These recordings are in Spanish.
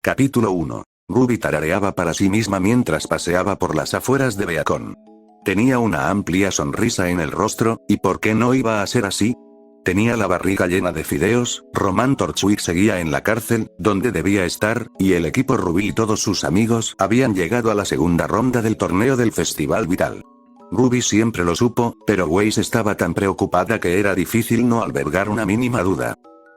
Capítulo 1. Ruby tarareaba para sí misma mientras paseaba por las afueras de Beacon. Tenía una amplia sonrisa en el rostro, ¿y por qué no iba a ser así? Tenía la barriga llena de fideos, Roman Torchwick seguía en la cárcel, donde debía estar, y el equipo Ruby y todos sus amigos habían llegado a la segunda ronda del torneo del Festival Vital. Ruby siempre lo supo, pero Weiss estaba tan preocupada que era difícil no albergar una mínima duda.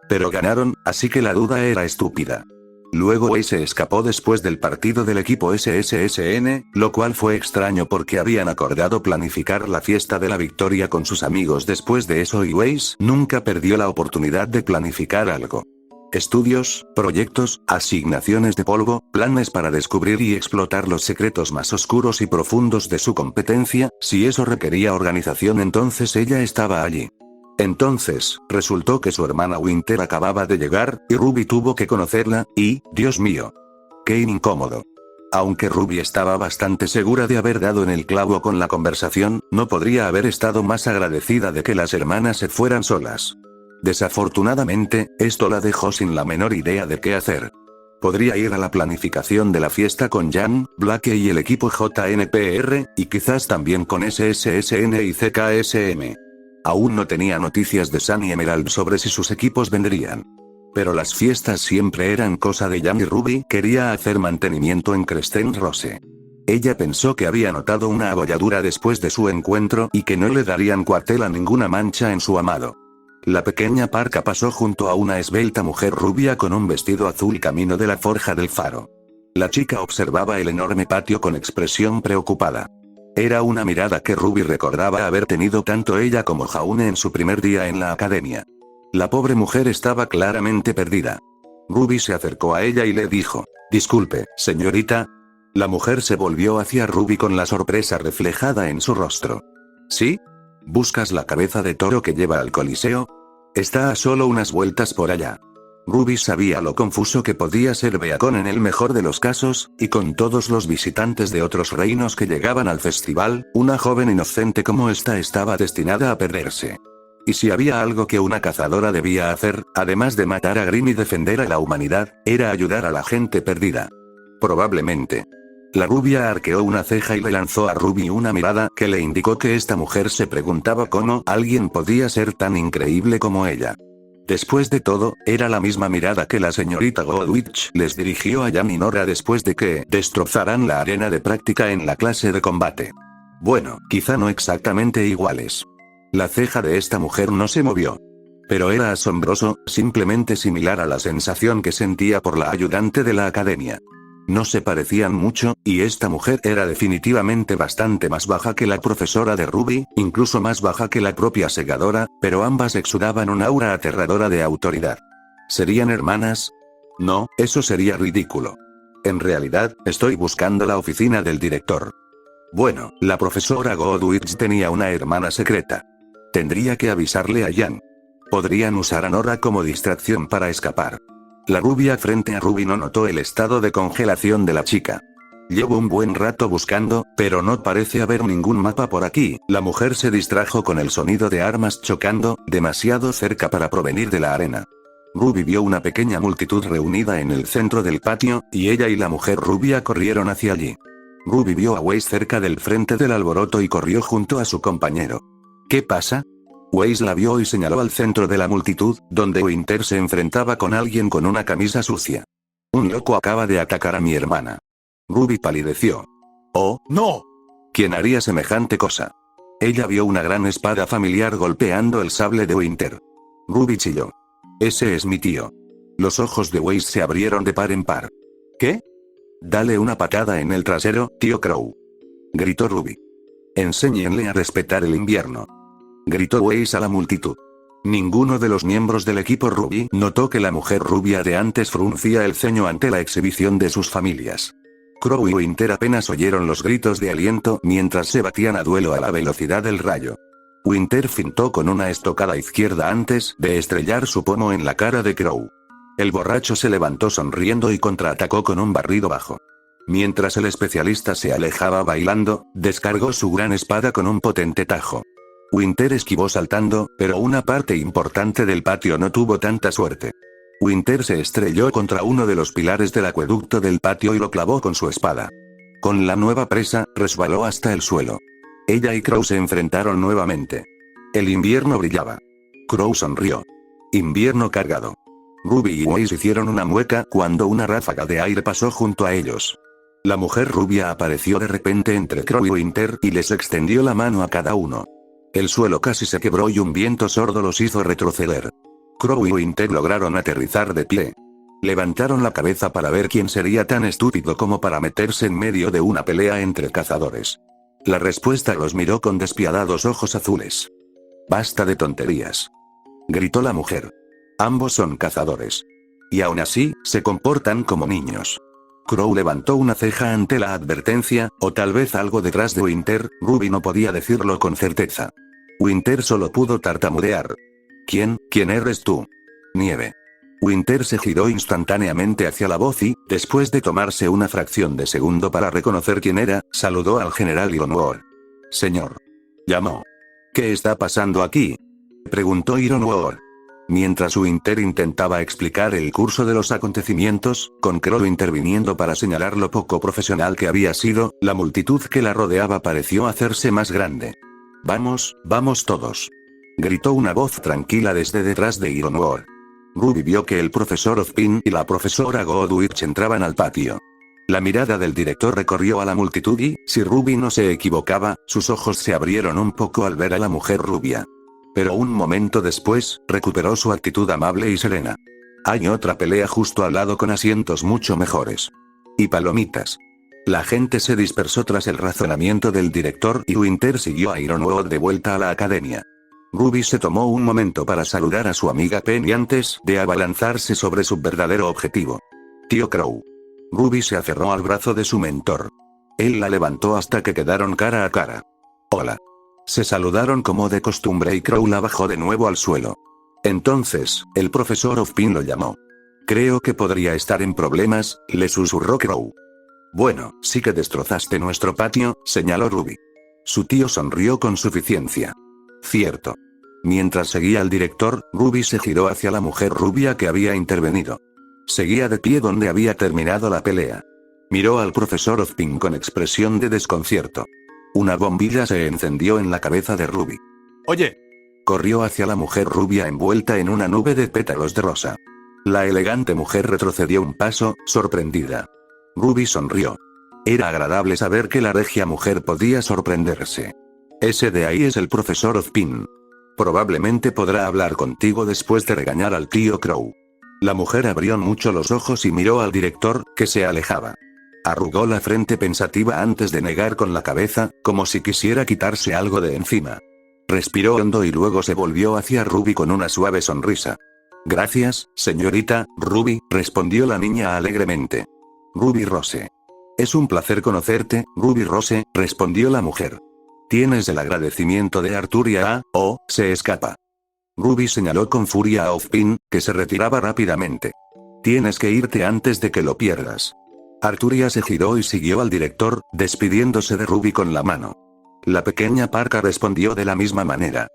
Pero ganaron, así que la duda era estúpida. Luego Weiss se escapó después del partido del equipo SSSN, lo cual fue extraño porque habían acordado planificar la fiesta de la victoria con sus amigos después de eso y Weiss nunca perdió la oportunidad de planificar algo. Estudios, proyectos, asignaciones de polvo, planes para descubrir y explotar los secretos más oscuros y profundos de su competencia, si eso requería organización entonces ella estaba allí. Entonces, resultó que su hermana Winter acababa de llegar, y Ruby tuvo que conocerla, y, Dios mío. ¡Qué incómodo! Aunque Ruby estaba bastante segura de haber dado en el clavo con la conversación, no podría haber estado más agradecida de que las hermanas se fueran solas. Desafortunadamente, esto la dejó sin la menor idea de qué hacer. Podría ir a la planificación de la fiesta con Jan, Blake y el equipo JNPR, y quizás también con SSSN y CKSM. Aún no tenía noticias de Sun y Emerald sobre si sus equipos vendrían. Pero las fiestas siempre eran cosa de Jan y Ruby quería hacer mantenimiento en Crescent Rose. Ella pensó que había notado una abolladura después de su encuentro y que no le darían cuartel a ninguna mancha en su amado. La pequeña parca pasó junto a una esbelta mujer rubia con un vestido azul camino de la forja del faro. La chica observaba el enorme patio con expresión preocupada. Era una mirada que Ruby recordaba haber tenido tanto ella como Jaune en su primer día en la academia. La pobre mujer estaba claramente perdida. Ruby se acercó a ella y le dijo, «Disculpe, señorita». La mujer se volvió hacia Ruby con la sorpresa reflejada en su rostro. «¿Sí? ¿Buscas la cabeza de toro que lleva al Coliseo? Está a solo unas vueltas por allá». Ruby sabía lo confuso que podía ser Beacon en el mejor de los casos, y con todos los visitantes de otros reinos que llegaban al festival, una joven inocente como esta estaba destinada a perderse. Y si había algo que una cazadora debía hacer, además de matar a Grimm y defender a la humanidad, era ayudar a la gente perdida. Probablemente. La rubia arqueó una ceja y le lanzó a Ruby una mirada que le indicó que esta mujer se preguntaba cómo alguien podía ser tan increíble como ella. Después de todo, era la misma mirada que la señorita Goldwich les dirigió a Jan y Nora después de que destrozaran la arena de práctica en la clase de combate. Bueno, quizá no exactamente iguales. La ceja de esta mujer no se movió. Pero era asombroso, simplemente similar a la sensación que sentía por la ayudante de la academia. No se parecían mucho, y esta mujer era definitivamente bastante más baja que la profesora de Ruby, incluso más baja que la propia segadora, pero ambas exudaban un aura aterradora de autoridad. ¿Serían hermanas? No, eso sería ridículo. En realidad, estoy buscando la oficina del director. Bueno, la profesora Goldwich tenía una hermana secreta. Tendría que avisarle a Jan. Podrían usar a Nora como distracción para escapar. La rubia frente a Ruby no notó el estado de congelación de la chica. Llevo un buen rato buscando, pero no parece haber ningún mapa por aquí. La mujer se distrajo con el sonido de armas chocando, demasiado cerca para provenir de la arena. Ruby vio una pequeña multitud reunida en el centro del patio, y ella y la mujer rubia corrieron hacia allí. Ruby vio a Weiss cerca del frente del alboroto y corrió junto a su compañero. ¿Qué pasa? Weiss la vio y señaló al centro de la multitud, donde Winter se enfrentaba con alguien con una camisa sucia. Un loco acaba de atacar a mi hermana. Ruby palideció. ¡Oh, no! ¿Quién haría semejante cosa? Ella vio una gran espada familiar golpeando el sable de Winter. Ruby chilló. Ese es mi tío. Los ojos de Weiss se abrieron de par en par. ¿Qué? Dale una patada en el trasero, tío Crow. Gritó Ruby. Enséñenle a respetar el invierno. Gritó Weiss a la multitud. Ninguno de los miembros del equipo Ruby notó que la mujer rubia de antes fruncía el ceño ante la exhibición de sus familias. Crow y Winter apenas oyeron los gritos de aliento mientras se batían a duelo a la velocidad del rayo. Winter fintó con una estocada izquierda antes de estrellar su pomo en la cara de Crow. El borracho se levantó sonriendo y contraatacó con un barrido bajo. Mientras el especialista se alejaba bailando, descargó su gran espada con un potente tajo. Winter esquivó saltando, pero una parte importante del patio no tuvo tanta suerte. Winter se estrelló contra uno de los pilares del acueducto del patio y lo clavó con su espada. Con la nueva presa, resbaló hasta el suelo. Ella y Crow se enfrentaron nuevamente. El invierno brillaba. Crow sonrió. Invierno cargado. Ruby y Weiss hicieron una mueca cuando una ráfaga de aire pasó junto a ellos. La mujer rubia apareció de repente entre Crow y Winter y les extendió la mano a cada uno. El suelo casi se quebró y un viento sordo los hizo retroceder. Crow y Winter lograron aterrizar de pie. Levantaron la cabeza para ver quién sería tan estúpido como para meterse en medio de una pelea entre cazadores. La respuesta los miró con despiadados ojos azules. «Basta de tonterías», gritó la mujer. «Ambos son cazadores. Y aún así, se comportan como niños». Crow levantó una ceja ante la advertencia, o tal vez algo detrás de Winter. Ruby no podía decirlo con certeza. Winter solo pudo tartamudear. ¿Quién eres tú?» «Nieve». Winter se giró instantáneamente hacia la voz y, después de tomarse una fracción de segundo para reconocer quién era, saludó al general Ironwood. «Señor». Llamó. «¿Qué está pasando aquí?», preguntó Ironwood. Mientras Winter intentaba explicar el curso de los acontecimientos, con Crow interviniendo para señalar lo poco profesional que había sido, la multitud que la rodeaba pareció hacerse más grande. «Vamos todos», gritó una voz tranquila desde detrás de Ironwood. Ruby vio que el profesor Ozpin y la profesora Godwich entraban al patio. La mirada del director recorrió a la multitud y, si Ruby no se equivocaba, sus ojos se abrieron un poco al ver a la mujer rubia. Pero un momento después, recuperó su actitud amable y serena. «Hay otra pelea justo al lado con asientos mucho mejores. Y palomitas». La gente se dispersó tras el razonamiento del director y Winter siguió a Ironwood de vuelta a la academia. Ruby se tomó un momento para saludar a su amiga Penny antes de abalanzarse sobre su verdadero objetivo. «Tío Crow». Ruby se aferró al brazo de su mentor. Él la levantó hasta que quedaron cara a cara. «Hola». Se saludaron como de costumbre y Crow la bajó de nuevo al suelo. Entonces, el profesor Ozpin lo llamó. «Creo que podría estar en problemas», le susurró Crow. «Bueno, sí que destrozaste nuestro patio», señaló Ruby. Su tío sonrió con suficiencia. «Cierto». Mientras seguía al director, Ruby se giró hacia la mujer rubia que había intervenido. Seguía de pie donde había terminado la pelea. Miró al profesor Ozpin con expresión de desconcierto. Una bombilla se encendió en la cabeza de Ruby. «Oye». Corrió hacia la mujer rubia envuelta en una nube de pétalos de rosa. La elegante mujer retrocedió un paso, sorprendida. Ruby sonrió. Era agradable saber que la regia mujer podía sorprenderse. «Ese de ahí es el profesor Ozpin. Probablemente podrá hablar contigo después de regañar al tío Crow». La mujer abrió mucho los ojos y miró al director, que se alejaba. Arrugó la frente pensativa antes de negar con la cabeza, como si quisiera quitarse algo de encima. Respiró hondo y luego se volvió hacia Ruby con una suave sonrisa. «Gracias, señorita Ruby», respondió la niña alegremente. «Ruby Rose». «Es un placer conocerte, Ruby Rose», respondió la mujer. «Tienes el agradecimiento de Arturia se escapa». Ruby señaló con furia a Ozpin, que se retiraba rápidamente. «Tienes que irte antes de que lo pierdas». Arturia se giró y siguió al director, despidiéndose de Ruby con la mano. La pequeña Parka respondió de la misma manera.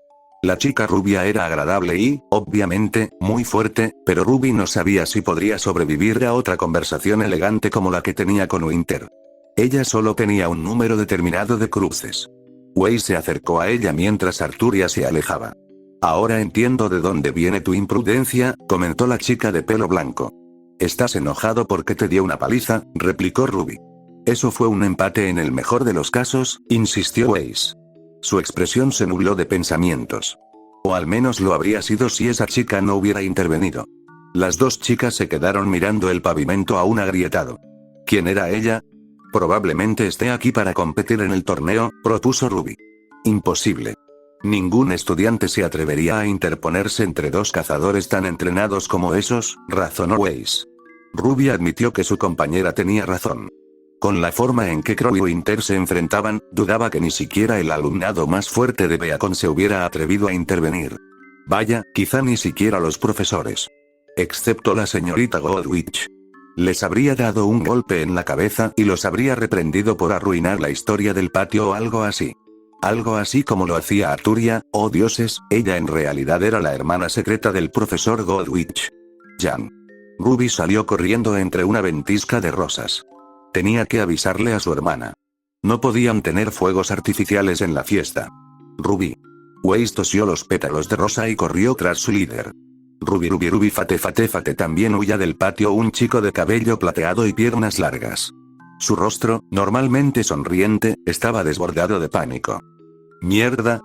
La chica rubia era agradable y, obviamente, muy fuerte, pero Ruby no sabía si podría sobrevivir a otra conversación elegante como la que tenía con Winter. Ella solo tenía un número determinado de cruces. Weiss se acercó a ella mientras Arturia se alejaba. «Ahora entiendo de dónde viene tu imprudencia», comentó la chica de pelo blanco. «Estás enojado porque te dio una paliza», replicó Ruby. «Eso fue un empate en el mejor de los casos», insistió Weiss. Su expresión se nubló de pensamientos. O al menos lo habría sido si esa chica no hubiera intervenido. Las dos chicas se quedaron mirando el pavimento aún agrietado. ¿Quién era ella? «Probablemente esté aquí para competir en el torneo», propuso Ruby. «Imposible. Ningún estudiante se atrevería a interponerse entre dos cazadores tan entrenados como esos», razonó Weiss. Ruby admitió que su compañera tenía razón. Con la forma en que Crow y Winter se enfrentaban, dudaba que ni siquiera el alumnado más fuerte de Beacon se hubiera atrevido a intervenir. Vaya, quizá ni siquiera los profesores. Excepto la señorita Godwich. Les habría dado un golpe en la cabeza y los habría reprendido por arruinar la historia del patio o algo así. Algo así como lo hacía Arturia. Oh dioses, ella en realidad era la hermana secreta del profesor Godwich. Jan. Ruby salió corriendo entre una ventisca de rosas. Tenía que avisarle a su hermana. No podían tener fuegos artificiales en la fiesta. Ruby. Weiss tosió los pétalos de rosa y corrió tras su líder. Ruby, fate, también huía del patio un chico de cabello plateado y piernas largas. Su rostro, normalmente sonriente, estaba desbordado de pánico. Mierda.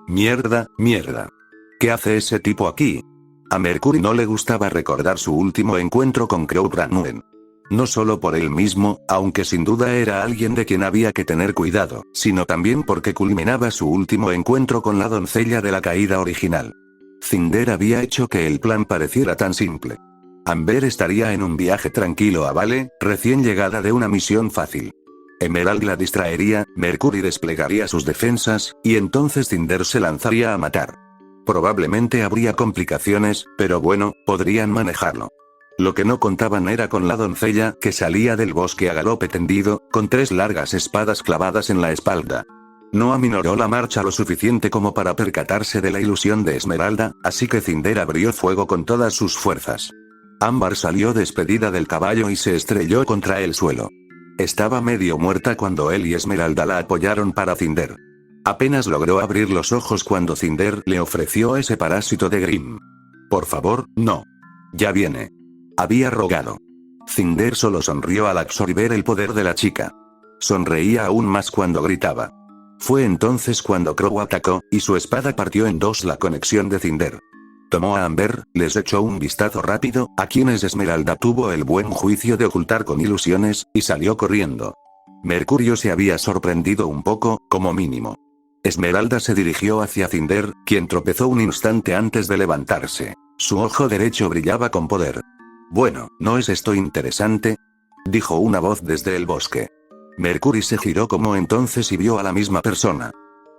¿Qué hace ese tipo aquí? A Mercury no le gustaba recordar su último encuentro con Crow Branwen. No solo por él mismo, aunque sin duda era alguien de quien había que tener cuidado, sino también porque culminaba su último encuentro con la doncella de la caída original. Cinder había hecho que el plan pareciera tan simple. Amber estaría en un viaje tranquilo a Vale, recién llegada de una misión fácil. Emerald la distraería, Mercury desplegaría sus defensas, y entonces Cinder se lanzaría a matar. Probablemente habría complicaciones, pero bueno, podrían manejarlo. Lo que no contaban era con la doncella que salía del bosque a galope tendido, con 3 largas espadas clavadas en la espalda. No aminoró la marcha lo suficiente como para percatarse de la ilusión de Esmeralda, así que Cinder abrió fuego con todas sus fuerzas. Ámbar salió despedida del caballo y se estrelló contra el suelo. Estaba medio muerta cuando él y Esmeralda la apoyaron para Cinder. Apenas logró abrir los ojos cuando Cinder le ofreció ese parásito de Grimm. Por favor, no. Ya viene. Había rogado. Cinder solo sonrió al absorber el poder de la chica. Sonreía aún más cuando gritaba. Fue entonces cuando Crow atacó, y su espada partió en 2 la conexión de Cinder. Tomó a Amber, les echó un vistazo rápido, a quienes Esmeralda tuvo el buen juicio de ocultar con ilusiones, y salió corriendo. Mercurio se había sorprendido un poco, como mínimo. Esmeralda se dirigió hacia Cinder, quien tropezó un instante antes de levantarse. Su ojo derecho brillaba con poder. Bueno, ¿no es esto interesante?, dijo una voz desde el bosque. Mercury se giró como entonces y vio a la misma persona.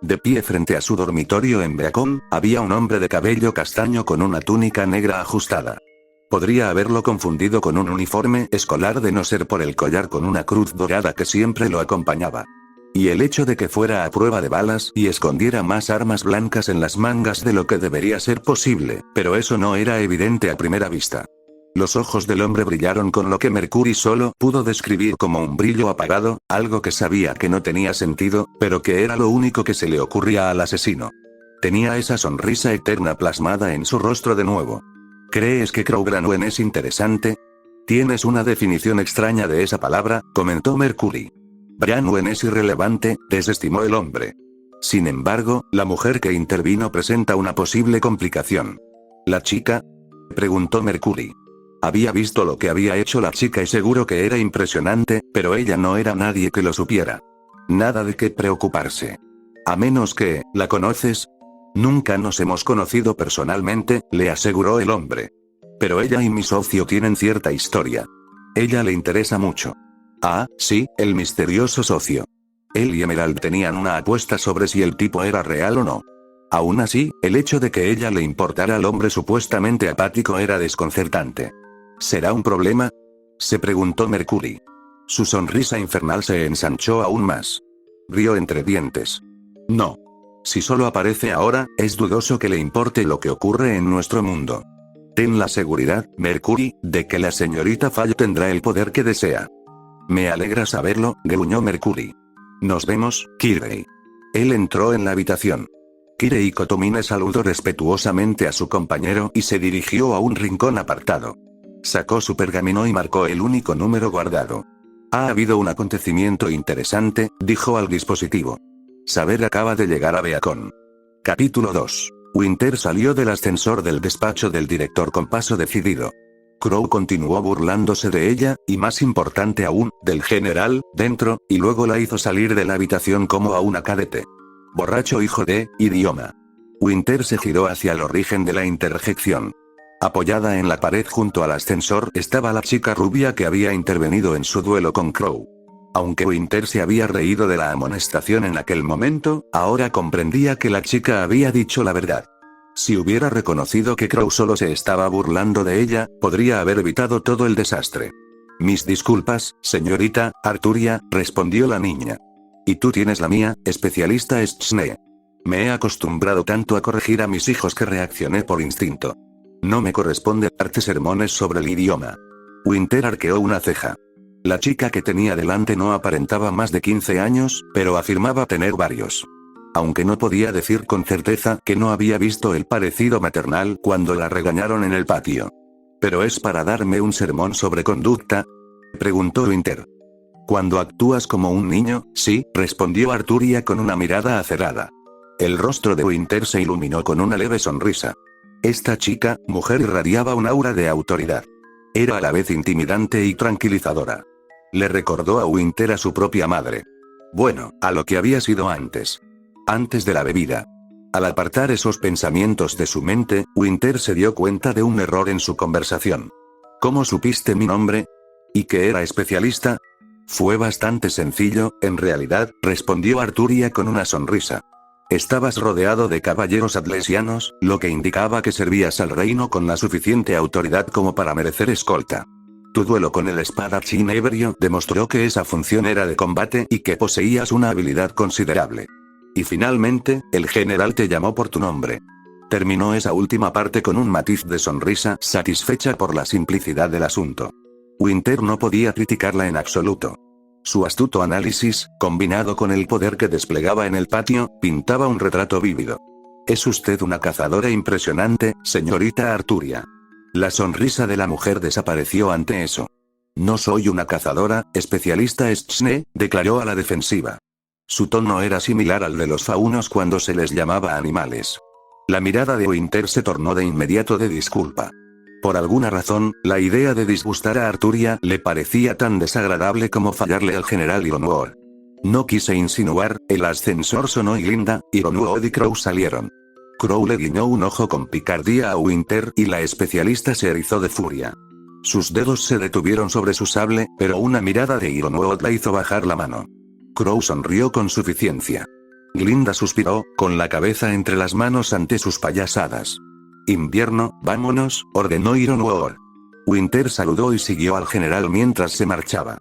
De pie frente a su dormitorio en Beacon, había un hombre de cabello castaño con una túnica negra ajustada. Podría haberlo confundido con un uniforme escolar de no ser por el collar con una cruz dorada que siempre lo acompañaba. Y el hecho de que fuera a prueba de balas y escondiera más armas blancas en las mangas de lo que debería ser posible, pero eso no era evidente a primera vista. Los ojos del hombre brillaron con lo que Mercury solo pudo describir como un brillo apagado, algo que sabía que no tenía sentido, pero que era lo único que se le ocurría al asesino. Tenía esa sonrisa eterna plasmada en su rostro de nuevo. ¿Crees que Crow Branwen es interesante? Tienes una definición extraña de esa palabra, comentó Mercury. Branwen es irrelevante, desestimó el hombre. Sin embargo, la mujer que intervino presenta una posible complicación. ¿La chica?, preguntó Mercury. Había visto lo que había hecho la chica y seguro que era impresionante, pero ella no era nadie que lo supiera. Nada de qué preocuparse. A menos que, ¿la conoces? Nunca nos hemos conocido personalmente, le aseguró el hombre. Pero ella y mi socio tienen cierta historia. Ella le interesa mucho. Ah, sí, el misterioso socio. Él y Emerald tenían una apuesta sobre si el tipo era real o no. Aún así, el hecho de que ella le importara al hombre supuestamente apático era desconcertante. ¿Será un problema?, se preguntó Mercury. Su sonrisa infernal se ensanchó aún más. Rió entre dientes. No. Si solo aparece ahora, es dudoso que le importe lo que ocurre en nuestro mundo. Ten la seguridad, Mercury, de que la señorita Fall tendrá el poder que desea. Me alegra saberlo, gruñó Mercury. Nos vemos, Kirei. Él entró en la habitación. Kirei Kotomine saludó respetuosamente a su compañero y se dirigió a un rincón apartado. Sacó su pergamino y marcó el único número guardado. Ha habido un acontecimiento interesante, dijo al dispositivo. Saber acaba de llegar a Beacon. Capítulo 2. Winter salió del ascensor del despacho del director con paso decidido. Crow continuó burlándose de ella, y más importante aún, del general, dentro, y luego la hizo salir de la habitación como a una cadete. Borracho hijo de idioma. Winter se giró hacia el origen de la interjección. Apoyada en la pared junto al ascensor estaba la chica rubia que había intervenido en su duelo con Crow. Aunque Winter se había reído de la amonestación en aquel momento, ahora comprendía que la chica había dicho la verdad. Si hubiera reconocido que Crow solo se estaba burlando de ella, podría haber evitado todo el desastre. Mis disculpas, señorita Arturia, respondió la niña. Y tú tienes la mía, especialista Schne. Me he acostumbrado tanto a corregir a mis hijos que reaccioné por instinto. No me corresponde darte sermones sobre el idioma. Winter arqueó una ceja. La chica que tenía delante no aparentaba más de 15 años, pero afirmaba tener varios. Aunque no podía decir con certeza que no había visto el parecido maternal cuando la regañaron en el patio. ¿Pero es para darme un sermón sobre conducta?, preguntó Winter. Cuando actúas como un niño, sí, respondió Arturia con una mirada acerada. El rostro de Winter se iluminó con una leve sonrisa. Esta chica, mujer, irradiaba un aura de autoridad. Era a la vez intimidante y tranquilizadora. Le recordó a Winter a su propia madre. Bueno, a lo que había sido antes. Antes de la bebida. Al apartar esos pensamientos de su mente, Winter se dio cuenta de un error en su conversación. ¿Cómo supiste mi nombre? ¿Y que era especialista? Fue bastante sencillo, en realidad, respondió Arturia con una sonrisa. Estabas rodeado de caballeros atlesianos, lo que indicaba que servías al reino con la suficiente autoridad como para merecer escolta. Tu duelo con el espadachín ebrio demostró que esa función era de combate y que poseías una habilidad considerable. Y finalmente, el general te llamó por tu nombre. Terminó esa última parte con un matiz de sonrisa, satisfecha por la simplicidad del asunto. Winter no podía criticarla en absoluto. Su astuto análisis, combinado con el poder que desplegaba en el patio, pintaba un retrato vívido. Es usted una cazadora impresionante, señorita Arturia. La sonrisa de la mujer desapareció ante eso. No soy una cazadora, especialista Schne, declaró a la defensiva. Su tono era similar al de los faunos cuando se les llamaba animales. La mirada de Winter se tornó de inmediato de disculpa. Por alguna razón, la idea de disgustar a Arturia le parecía tan desagradable como fallarle al general Ironwood. No quise insinuar, el ascensor sonó y Glinda, Ironwood y Crow salieron. Crow le guiñó un ojo con picardía a Winter y la especialista se erizó de furia. Sus dedos se detuvieron sobre su sable, pero una mirada de Ironwood la hizo bajar la mano. Crow sonrió con suficiencia. Glinda suspiró, con la cabeza entre las manos ante sus payasadas. Invierno, vámonos, ordenó Ironwood. Winter saludó y siguió al general mientras se marchaba.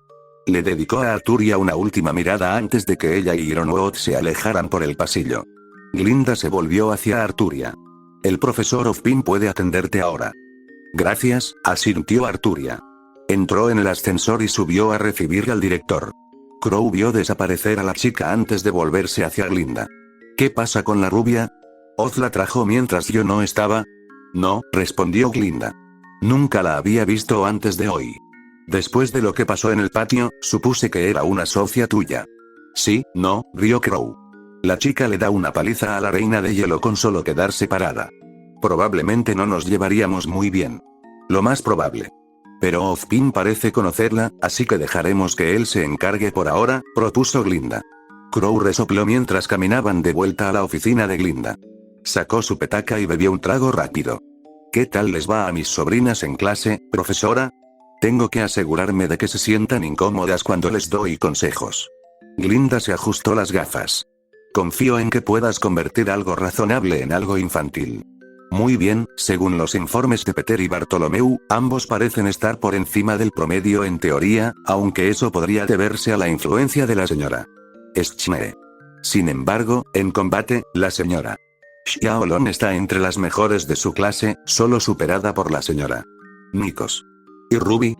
Le dedicó a Arturia una última mirada antes de que ella y Ironwood se alejaran por el pasillo. Glinda se volvió hacia Arturia. El profesor Ozpin puede atenderte ahora. Gracias, asintió Arturia. Entró en el ascensor y subió a recibir al director. Crow vio desaparecer a la chica antes de volverse hacia Glinda. ¿Qué pasa con la rubia? ¿Oz la trajo mientras yo no estaba? No, respondió Glinda. Nunca la había visto antes de hoy. Después de lo que pasó en el patio, supuse que era una socia tuya. Sí, no, rió Crow. La chica le da una paliza a la reina de hielo con solo quedarse parada. Probablemente no nos llevaríamos muy bien. Lo más probable. Pero Ozpin parece conocerla, así que dejaremos que él se encargue por ahora, propuso Glinda. Crow resopló mientras caminaban de vuelta a la oficina de Glinda. Sacó su petaca y bebió un trago rápido. ¿Qué tal les va a mis sobrinas en clase, profesora? Tengo que asegurarme de que se sientan incómodas cuando les doy consejos. Glinda se ajustó las gafas. Confío en que puedas convertir algo razonable en algo infantil. Muy bien, según los informes de Peter y Bartolomeu, ambos parecen estar por encima del promedio en teoría, aunque eso podría deberse a la influencia de la señora Schne. Sin embargo, en combate, la señora Xiaolong está entre las mejores de su clase, solo superada por la señora Nikos. ¿Y Ruby?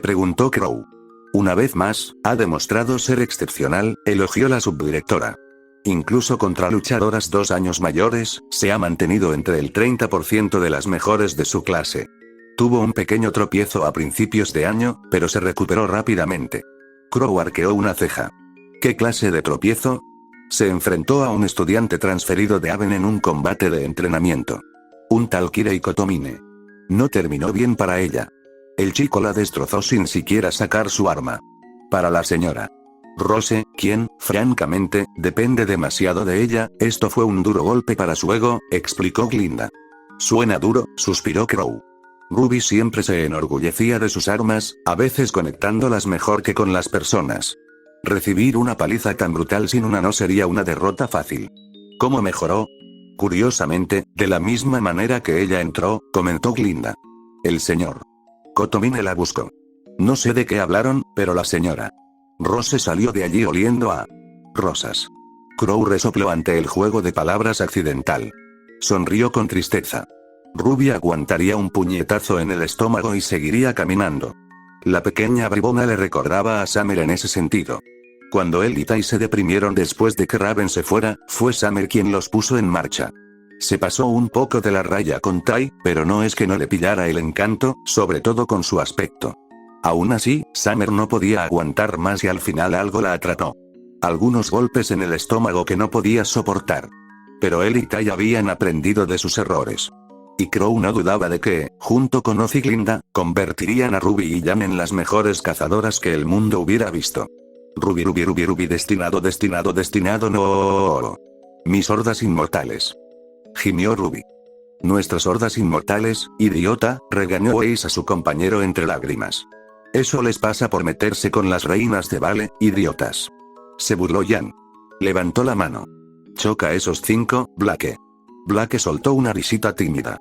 Preguntó Crow. Una vez más, ha demostrado ser excepcional, elogió la subdirectora. Incluso contra luchadoras 2 años mayores, se ha mantenido entre el 30% de las mejores de su clase. Tuvo un pequeño tropiezo a principios de año, pero se recuperó rápidamente. Crow arqueó una ceja. ¿Qué clase de tropiezo? Se enfrentó a un estudiante transferido de Aven en un combate de entrenamiento. Un tal Kirei Kotomine. No terminó bien para ella. El chico la destrozó sin siquiera sacar su arma. Para la señora Rose, quien, francamente, depende demasiado de ella, esto fue un duro golpe para su ego, explicó Glinda. Suena duro, suspiró Crow. Ruby siempre se enorgullecía de sus armas, a veces conectándolas mejor que con las personas. Recibir una paliza tan brutal sin una no sería una derrota fácil. ¿Cómo mejoró? Curiosamente, de la misma manera que ella entró, comentó Glinda. El señor Kotomine la buscó. No sé de qué hablaron, pero la señora Rose salió de allí oliendo a rosas. Crow resopló ante el juego de palabras accidental. Sonrió con tristeza. Ruby aguantaría un puñetazo en el estómago y seguiría caminando. La pequeña bribona le recordaba a Summer en ese sentido. Cuando él y Tai se deprimieron después de que Raven se fuera, fue Summer quien los puso en marcha. Se pasó un poco de la raya con Tai, pero no es que no le pillara el encanto, sobre todo con su aspecto. Aún así, Summer no podía aguantar más y al final algo la atrapó. Algunos golpes en el estómago que no podía soportar. Pero él y Tai habían aprendido de sus errores. Y Crow no dudaba de que, junto con Oz y Glinda, convertirían a Ruby y Jan en las mejores cazadoras que el mundo hubiera visto. Ruby, destinado, no. Mis hordas inmortales. Gimió Ruby. Nuestras hordas inmortales, idiota, regañó Ace a su compañero entre lágrimas. Eso les pasa por meterse con las reinas de Vale, idiotas. Se burló Jan. Levantó la mano. Choca a esos 5, Blake. Blake soltó una risita tímida.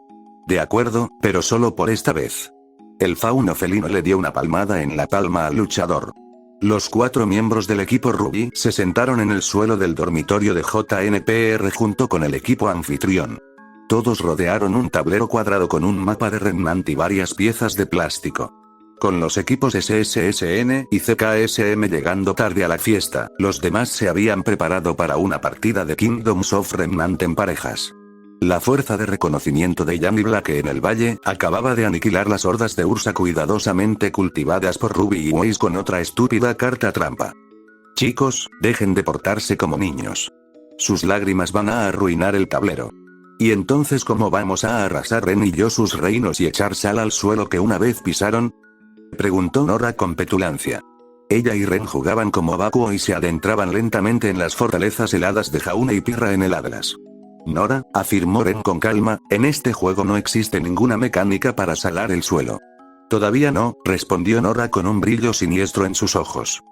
De acuerdo, pero solo por esta vez. El fauno felino le dio una palmada en la palma al luchador. Los 4 miembros del equipo Ruby se sentaron en el suelo del dormitorio de JNPR junto con el equipo anfitrión. Todos rodearon un tablero cuadrado con un mapa de Remnant y varias piezas de plástico. Con los equipos SSSN y CKSM llegando tarde a la fiesta, los demás se habían preparado para una partida de Kingdoms of Remnant en parejas. La fuerza de reconocimiento de Jan y Blake en el valle acababa de aniquilar las hordas de Ursa cuidadosamente cultivadas por Ruby y Waze con otra estúpida carta trampa. Chicos, dejen de portarse como niños. Sus lágrimas van a arruinar el tablero. ¿Y entonces cómo vamos a arrasar Ren y yo sus reinos y echar sal al suelo que una vez pisaron? Preguntó Nora con petulancia. Ella y Ren jugaban como vacuo y se adentraban lentamente en las fortalezas heladas de Jaune y Pirra en el Atlas. Nora, afirmó Ren con calma, en este juego no existe ninguna mecánica para salar el suelo. Todavía no, respondió Nora con un brillo siniestro en sus ojos.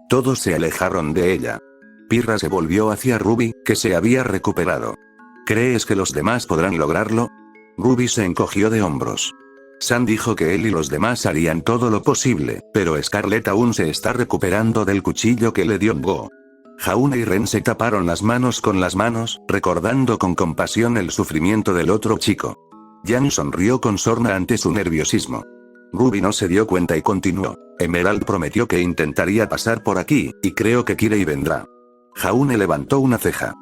Todos se alejaron de ella. Pirra se volvió hacia Ruby, que se había recuperado. ¿Crees que los demás podrán lograrlo? Ruby se encogió de hombros. Sam dijo que él y los demás harían todo lo posible, pero Scarlett aún se está recuperando del cuchillo que le dio Ngo. Jaune y Ren se taparon las manos con las manos, recordando con compasión el sufrimiento del otro chico. Jan sonrió con sorna ante su nerviosismo. Ruby no se dio cuenta y continuó. Emerald prometió que intentaría pasar por aquí, y creo que Kirei vendrá. Jaune levantó una ceja.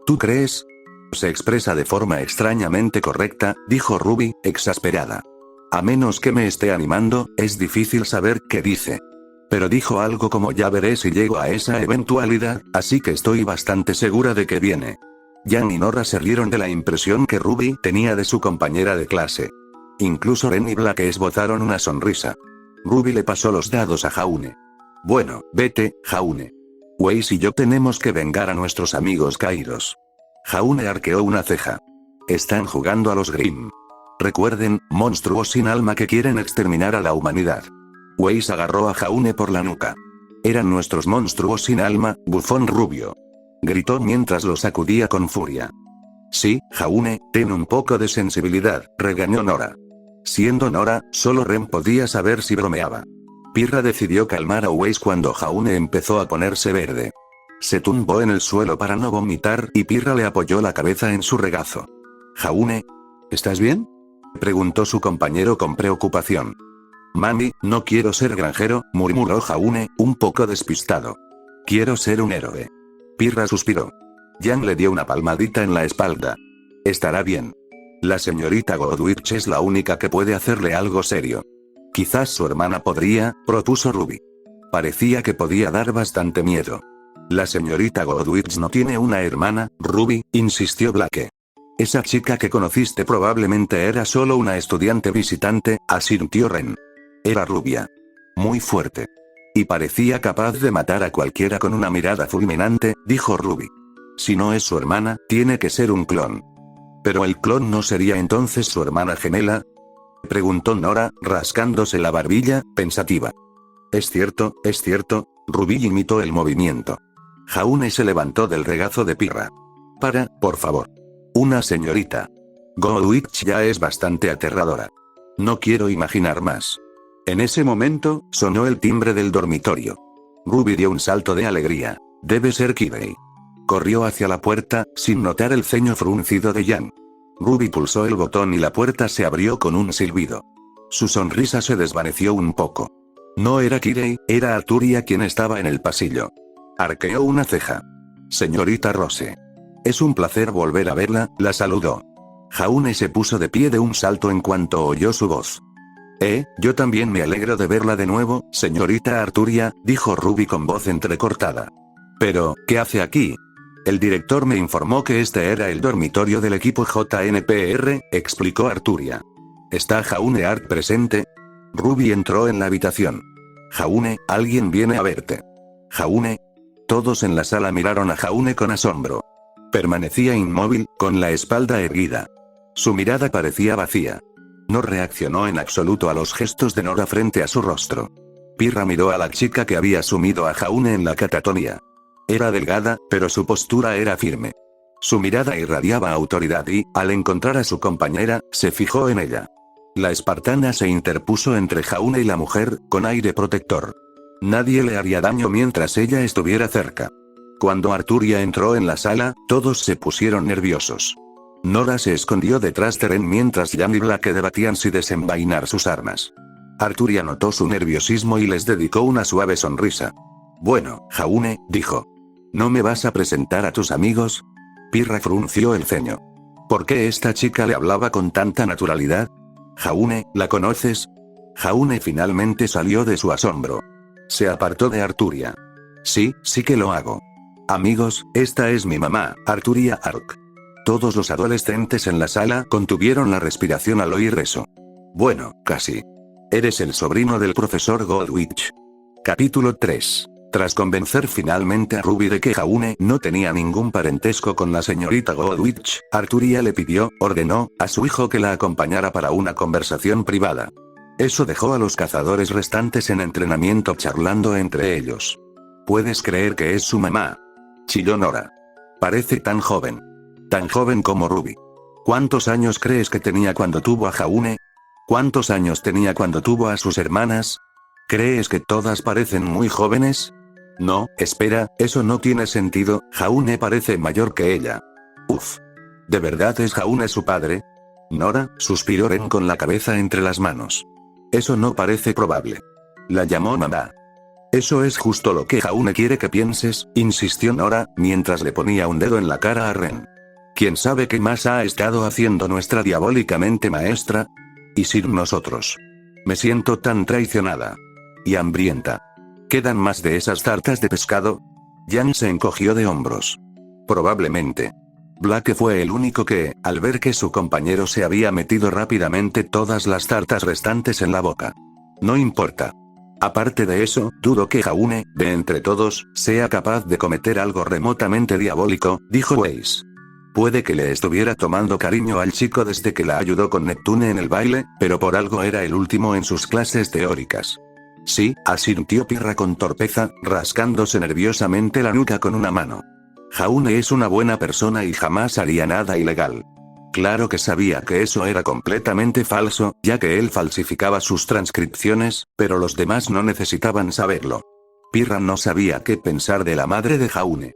¿Tú crees? Se expresa de forma extrañamente correcta, dijo Ruby, exasperada. A menos que me esté animando, es difícil saber qué dice. Pero dijo algo como ya veré si llego a esa eventualidad, así que estoy bastante segura de que viene. Jan y Nora se rieron de la impresión que Ruby tenía de su compañera de clase. Incluso Ren y Blake esbozaron una sonrisa. Ruby le pasó los dados a Jaune. Bueno, vete, Jaune. Waze y yo tenemos que vengar a nuestros amigos Kairos. Jaune arqueó una ceja. Están jugando a los Grimm. Recuerden, monstruos sin alma que quieren exterminar a la humanidad. Waze agarró a Jaune por la nuca. Eran nuestros monstruos sin alma, bufón rubio. Gritó mientras lo sacudía con furia. Sí, Jaune, ten un poco de sensibilidad, regañó Nora. Siendo Nora, solo Ren podía saber si bromeaba. Pirra decidió calmar a Waze cuando Jaune empezó a ponerse verde. Se tumbó en el suelo para no vomitar y Pirra le apoyó la cabeza en su regazo. Jaune, ¿estás bien? Preguntó su compañero con preocupación. Mami, no quiero ser granjero, murmuró Jaune, un poco despistado. Quiero ser un héroe. Pirra suspiró. Jan le dio una palmadita en la espalda. Estará bien. La señorita Godwitch es la única que puede hacerle algo serio. Quizás su hermana podría, propuso Ruby. Parecía que podía dar bastante miedo. La señorita Godwitch no tiene una hermana, Ruby, insistió Blake. Esa chica que conociste probablemente era solo una estudiante visitante, asintió Ren. Era rubia. Muy fuerte. Y parecía capaz de matar a cualquiera con una mirada fulminante, dijo Ruby. Si no es su hermana, tiene que ser un clon. ¿Pero el clon no sería entonces su hermana gemela? Preguntó Nora, rascándose la barbilla, pensativa. Es cierto, Ruby imitó el movimiento. Jaune se levantó del regazo de Pirra. Por favor. Una señorita. Godwitch ya es bastante aterradora. No quiero imaginar más. En ese momento, sonó el timbre del dormitorio. Ruby dio un salto de alegría. Debe ser Kirei. Corrió hacia la puerta, sin notar el ceño fruncido de Jan. Ruby pulsó el botón y la puerta se abrió con un silbido. Su sonrisa se desvaneció un poco. No era Kirei, era Arturia quien estaba en el pasillo. Arqueó una ceja. Señorita Rose. Es un placer volver a verla, la saludó. Jaune se puso de pie de un salto en cuanto oyó su voz. Yo también me alegro de verla de nuevo, señorita Arturia, dijo Ruby con voz entrecortada. Pero, ¿qué hace aquí? El director me informó que este era el dormitorio del equipo JNPR, explicó Arturia. ¿Está Jaune Art presente? Ruby entró en la habitación. Jaune, alguien viene a verte. Jaune. Todos en la sala miraron a Jaune con asombro. Permanecía inmóvil, con la espalda erguida. Su mirada parecía vacía. No reaccionó en absoluto a los gestos de Nora frente a su rostro. Pirra miró a la chica que había sumido a Jaune en la catatonia. Era delgada, pero su postura era firme. Su mirada irradiaba autoridad y, al encontrar a su compañera, se fijó en ella. La espartana se interpuso entre Jaune y la mujer, con aire protector. Nadie le haría daño mientras ella estuviera cerca. Cuando Arturia entró en la sala, todos se pusieron nerviosos. Nora se escondió detrás de Ren mientras Jan y Black debatían si desenvainar sus armas. Arturia notó su nerviosismo y les dedicó una suave sonrisa. Bueno, Jaune, dijo. ¿No me vas a presentar a tus amigos? Pirra frunció el ceño. ¿Por qué esta chica le hablaba con tanta naturalidad? Jaune, ¿la conoces? Jaune finalmente salió de su asombro. Se apartó de Arturia. Sí que lo hago. Amigos, esta es mi mamá, Arturia Ark. Todos los adolescentes en la sala contuvieron la respiración al oír eso. Bueno, casi. Eres el sobrino del profesor Goldwich. Capítulo 3. Tras convencer finalmente a Ruby de que Jaune no tenía ningún parentesco con la señorita Goldwich, Arturia le ordenó, a su hijo que la acompañara para una conversación privada. Eso dejó a los cazadores restantes en entrenamiento charlando entre ellos. ¿Puedes creer que es su mamá? Chilló Nora. Parece tan joven. Tan joven como Ruby. ¿Cuántos años crees que tenía cuando tuvo a Jaune? ¿Cuántos años tenía cuando tuvo a sus hermanas? ¿Crees que todas parecen muy jóvenes? No, espera, eso no tiene sentido, Jaune parece mayor que ella. Uf. ¿De verdad es Jaune su padre? Nora, suspiró Ren con la cabeza entre las manos. Eso no parece probable. La llamó mamá. Eso es justo lo que Jaune quiere que pienses, insistió Nora, mientras le ponía un dedo en la cara a Ren. ¿Quién sabe qué más ha estado haciendo nuestra diabólicamente maestra? Y sin nosotros. Me siento tan traicionada. Y hambrienta. ¿Quedan más de esas tartas de pescado? Jan se encogió de hombros. Probablemente. Black fue el único que, al ver que su compañero se había metido rápidamente todas las tartas restantes en la boca. No importa. Aparte de eso, dudo que Jaune, de entre todos, sea capaz de cometer algo remotamente diabólico, dijo Weiss. Puede que le estuviera tomando cariño al chico desde que la ayudó con Neptune en el baile, pero por algo era el último en sus clases teóricas. Sí, asintió Pirra con torpeza, rascándose nerviosamente la nuca con una mano. Jaune es una buena persona y jamás haría nada ilegal. Claro que sabía que eso era completamente falso, ya que él falsificaba sus transcripciones, pero los demás no necesitaban saberlo. Pirra no sabía qué pensar de la madre de Jaune.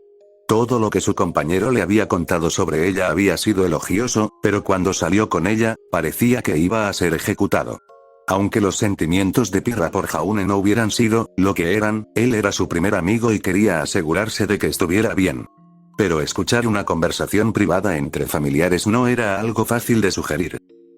Todo lo que su compañero le había contado sobre ella había sido elogioso, pero cuando salió con ella, parecía que iba a ser ejecutado. Aunque los sentimientos de Pirra por Jaune no hubieran sido lo que eran, él era su primer amigo y quería asegurarse de que estuviera bien. Pero escuchar una conversación privada entre familiares no era algo fácil de sugerir.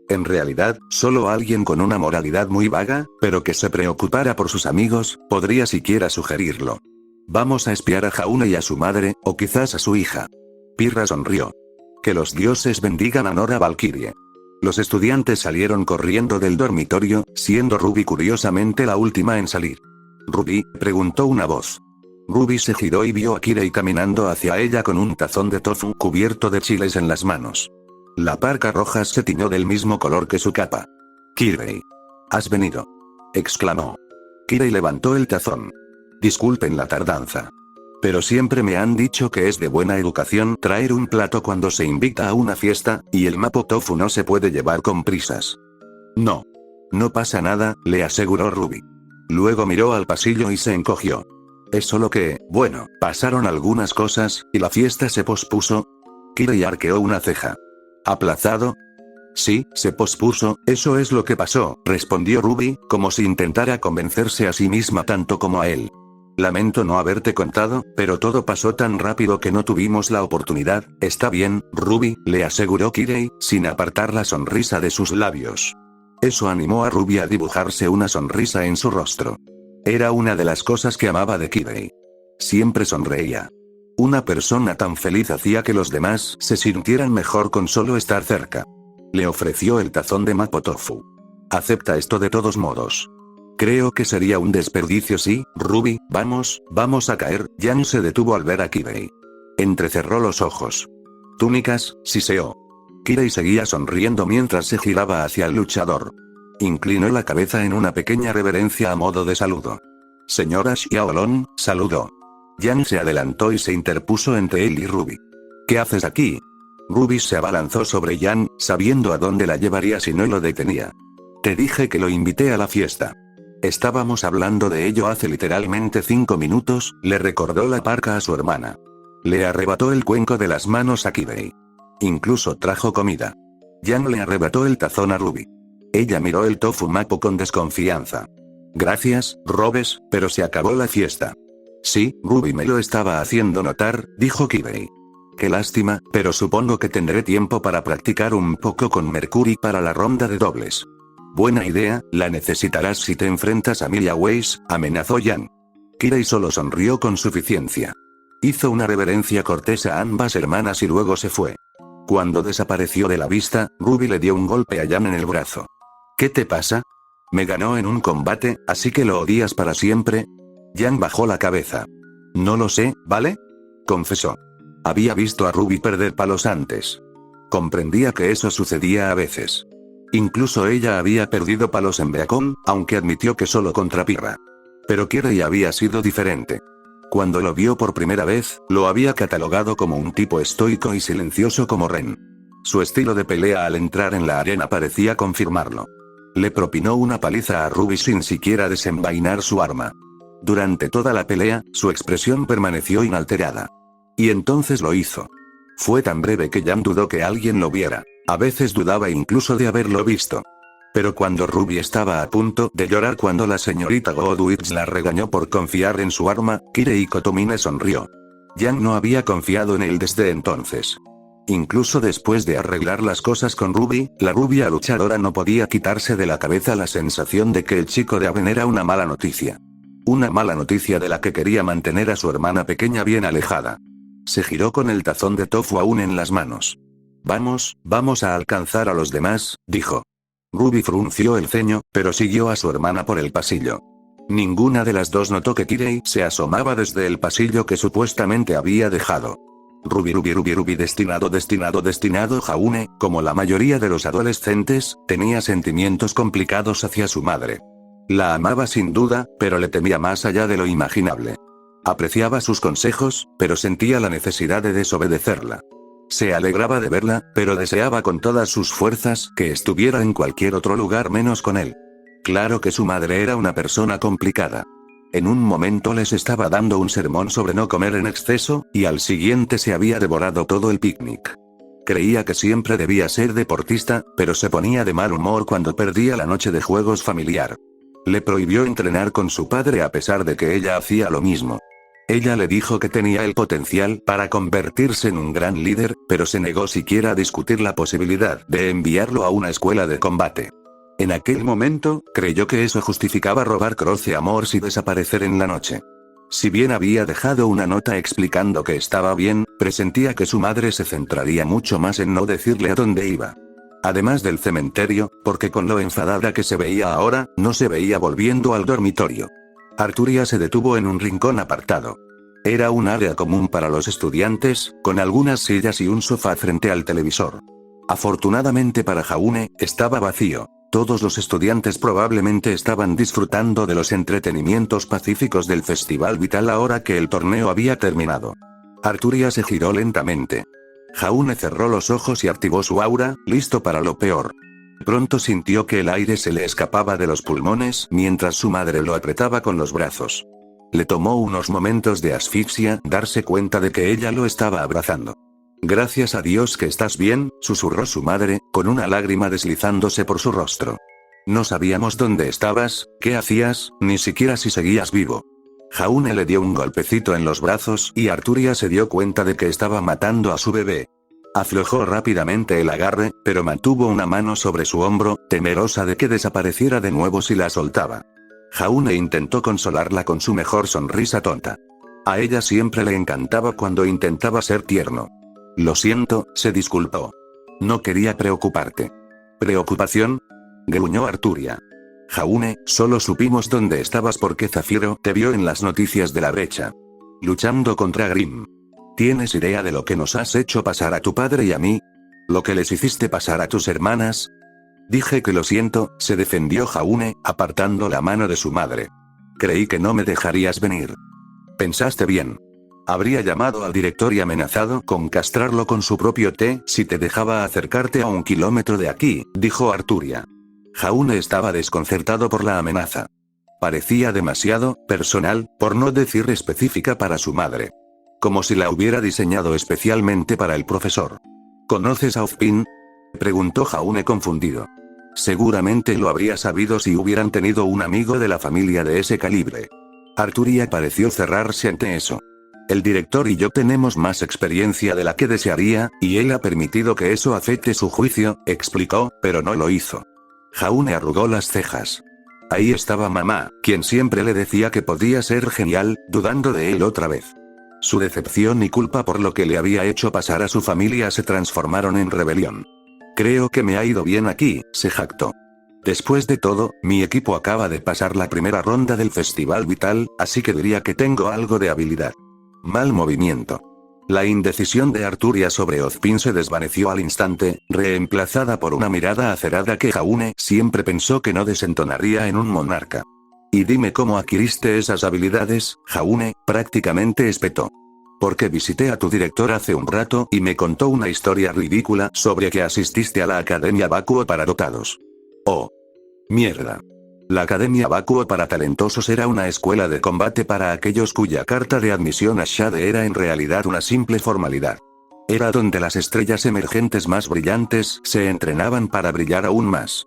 En realidad, solo alguien con una moralidad muy vaga, pero que se preocupara por sus amigos, podría siquiera sugerirlo. Vamos a espiar a Jaune y a su madre, o quizás a su hija. Pirra sonrió. Que los dioses bendigan a Nora Valkyrie. Los estudiantes salieron corriendo del dormitorio, siendo Ruby curiosamente la última en salir. ¿Ruby?, preguntó una voz. Ruby se giró y vio a Kirei caminando hacia ella con un tazón de tofu cubierto de chiles en las manos. La parca roja se tiñó del mismo color que su capa. Kirei. ¿Has venido?, exclamó. Kirei levantó el tazón. Disculpen la tardanza. Pero siempre me han dicho que es de buena educación traer un plato cuando se invita a una fiesta, y el mapo tofu no se puede llevar con prisas. No. No pasa nada, le aseguró Ruby. Luego miró al pasillo y se encogió. Es solo que, bueno, pasaron algunas cosas, y la fiesta se pospuso. Kirei arqueó una ceja. ¿Aplazado? Sí, se pospuso, eso es lo que pasó, respondió Ruby, como si intentara convencerse a sí misma tanto como a él. Lamento no haberte contado, pero todo pasó tan rápido que no tuvimos la oportunidad. Está bien, Ruby, le aseguró Kirei, sin apartar la sonrisa de sus labios. Eso animó a Ruby a dibujarse una sonrisa en su rostro. Era una de las cosas que amaba de Kirei. Siempre sonreía. Una persona tan feliz hacía que los demás se sintieran mejor con solo estar cerca. Le ofreció el tazón de Mapo Tofu. Acepta esto de todos modos. Creo que sería un desperdicio si, Ruby, vamos a caer. Yang se detuvo al ver a Kirei. Entrecerró los ojos. Túnicas, siseó. Kirei seguía sonriendo mientras se giraba hacia el luchador. Inclinó la cabeza en una pequeña reverencia a modo de saludo. Señora Xiaolong, saludó. Yang se adelantó y se interpuso entre él y Ruby. ¿Qué haces aquí? Ruby se abalanzó sobre Yang, sabiendo a dónde la llevaría si no lo detenía. Te dije que lo invité a la fiesta. Estábamos hablando de ello hace literalmente 5 minutos, le recordó la parca a su hermana. Le arrebató el cuenco de las manos a Kirei. Incluso trajo comida. Yang le arrebató el tazón a Ruby. Ella miró el tofu Mapo con desconfianza. Gracias, Robes, pero se acabó la fiesta. Sí, Ruby me lo estaba haciendo notar, dijo Kirei. Qué lástima, pero supongo que tendré tiempo para practicar un poco con Mercury para la ronda de dobles. Buena idea, la necesitarás si te enfrentas a Milia Weiss, amenazó Yang. Kirei solo sonrió con suficiencia. Hizo una reverencia cortés a ambas hermanas y luego se fue. Cuando desapareció de la vista, Ruby le dio un golpe a Yang en el brazo. ¿Qué te pasa? Me ganó en un combate, así que lo odias para siempre. Yang bajó la cabeza. No lo sé, ¿vale? Confesó. Había visto a Ruby perder palos antes. Comprendía que eso sucedía a veces. Incluso ella había perdido palos en Beacon, aunque admitió que solo contra Pirra. Pero Kirei había sido diferente. Cuando lo vio por primera vez, lo había catalogado como un tipo estoico y silencioso como Ren. Su estilo de pelea al entrar en la arena parecía confirmarlo. Le propinó una paliza a Ruby sin siquiera desenvainar su arma. Durante toda la pelea, su expresión permaneció inalterada. Y entonces lo hizo. Fue tan breve que Yang dudó que alguien lo viera. A veces dudaba incluso de haberlo visto. Pero cuando Ruby estaba a punto de llorar cuando la señorita Godwitz la regañó por confiar en su arma, Kirei Kotomine sonrió. Yang no había confiado en él desde entonces. Incluso después de arreglar las cosas con Ruby, la rubia luchadora no podía quitarse de la cabeza la sensación de que el chico de Aven era una mala noticia. Una mala noticia de la que quería mantener a su hermana pequeña bien alejada. Se giró con el tazón de tofu aún en las manos. Vamos a alcanzar a los demás, dijo. Ruby frunció el ceño, pero siguió a su hermana por el pasillo. Ninguna de las dos notó que Kirei se asomaba desde el pasillo que supuestamente había dejado. Ruby destinado Jaune, como la mayoría de los adolescentes, tenía sentimientos complicados hacia su madre. La amaba sin duda, pero le temía más allá de lo imaginable. Apreciaba sus consejos, pero sentía la necesidad de desobedecerla. Se alegraba de verla, pero deseaba con todas sus fuerzas que estuviera en cualquier otro lugar menos con él. Claro que su madre era una persona complicada. En un momento les estaba dando un sermón sobre no comer en exceso, y al siguiente se había devorado todo el picnic. Creía que siempre debía ser deportista, pero se ponía de mal humor cuando perdía la noche de juegos familiar. Le prohibió entrenar con su padre a pesar de que ella hacía lo mismo. Ella le dijo que tenía el potencial para convertirse en un gran líder, pero se negó siquiera a discutir la posibilidad de enviarlo a una escuela de combate. En aquel momento, creyó que eso justificaba robar Croce Amors y desaparecer en la noche. Si bien había dejado una nota explicando que estaba bien, presentía que su madre se centraría mucho más en no decirle a dónde iba. Además del cementerio, porque con lo enfadada que se veía ahora, no se veía volviendo al dormitorio. Arturia se detuvo en un rincón apartado. Era un área común para los estudiantes, con algunas sillas y un sofá frente al televisor. Afortunadamente para Jaune, estaba vacío. Todos los estudiantes probablemente estaban disfrutando de los entretenimientos pacíficos del Festival Vital ahora que el torneo había terminado. Arturia se giró lentamente. Jaune cerró los ojos y activó su aura, listo para lo peor. Pronto sintió que el aire se le escapaba de los pulmones mientras su madre lo apretaba con los brazos. Le tomó unos momentos de asfixia darse cuenta de que ella lo estaba abrazando. Gracias a Dios que estás bien, susurró su madre, con una lágrima deslizándose por su rostro. No sabíamos dónde estabas, qué hacías, ni siquiera si seguías vivo. Jaune le dio un golpecito en los brazos y Arturia se dio cuenta de que estaba matando a su bebé. Aflojó rápidamente el agarre, pero mantuvo una mano sobre su hombro, temerosa de que desapareciera de nuevo si la soltaba. Jaune intentó consolarla con su mejor sonrisa tonta. A ella siempre le encantaba cuando intentaba ser tierno. Lo siento, se disculpó. No quería preocuparte. ¿Preocupación? Gruñó Arturia. Jaune, solo supimos dónde estabas porque Zafiro te vio en las noticias de la brecha. Luchando contra Grimm. ¿Tienes idea de lo que nos has hecho pasar a tu padre y a mí? ¿Lo que les hiciste pasar a tus hermanas? Dije que lo siento, se defendió Jaune, apartando la mano de su madre. Creí que no me dejarías venir. Pensaste bien. Habría llamado al director y amenazado con castrarlo con su propio té si te dejaba acercarte a 1 kilómetro de aquí, dijo Arturia. Jaune estaba desconcertado por la amenaza. Parecía demasiado personal, por no decir específica para su madre. Como si la hubiera diseñado especialmente para el profesor. ¿Conoces a Ozpin? Preguntó Jaune confundido. Seguramente lo habría sabido si hubieran tenido un amigo de la familia de ese calibre. Arturia pareció cerrarse ante eso. El director y yo tenemos más experiencia de la que desearía, y él ha permitido que eso afecte su juicio, explicó, pero no lo hizo. Jaune arrugó las cejas. Ahí estaba mamá, quien siempre le decía que podía ser genial, dudando de él otra vez. Su decepción y culpa por lo que le había hecho pasar a su familia se transformaron en rebelión. Creo que me ha ido bien aquí, se jactó. Después de todo, mi equipo acaba de pasar la primera ronda del Festival Vital, así que diría que tengo algo de habilidad. Mal movimiento. La indecisión de Arturia sobre Ozpin se desvaneció al instante, reemplazada por una mirada acerada que Jaune siempre pensó que no desentonaría en un monarca. Y dime cómo adquiriste esas habilidades, Jaune, prácticamente espetó. Porque visité a tu director hace un rato y me contó una historia ridícula sobre que asististe a la Academia Bakuo para dotados. Oh. Mierda. La Academia Bakuo para talentosos era una escuela de combate para aquellos cuya carta de admisión a Shade era en realidad una simple formalidad. Era donde las estrellas emergentes más brillantes se entrenaban para brillar aún más.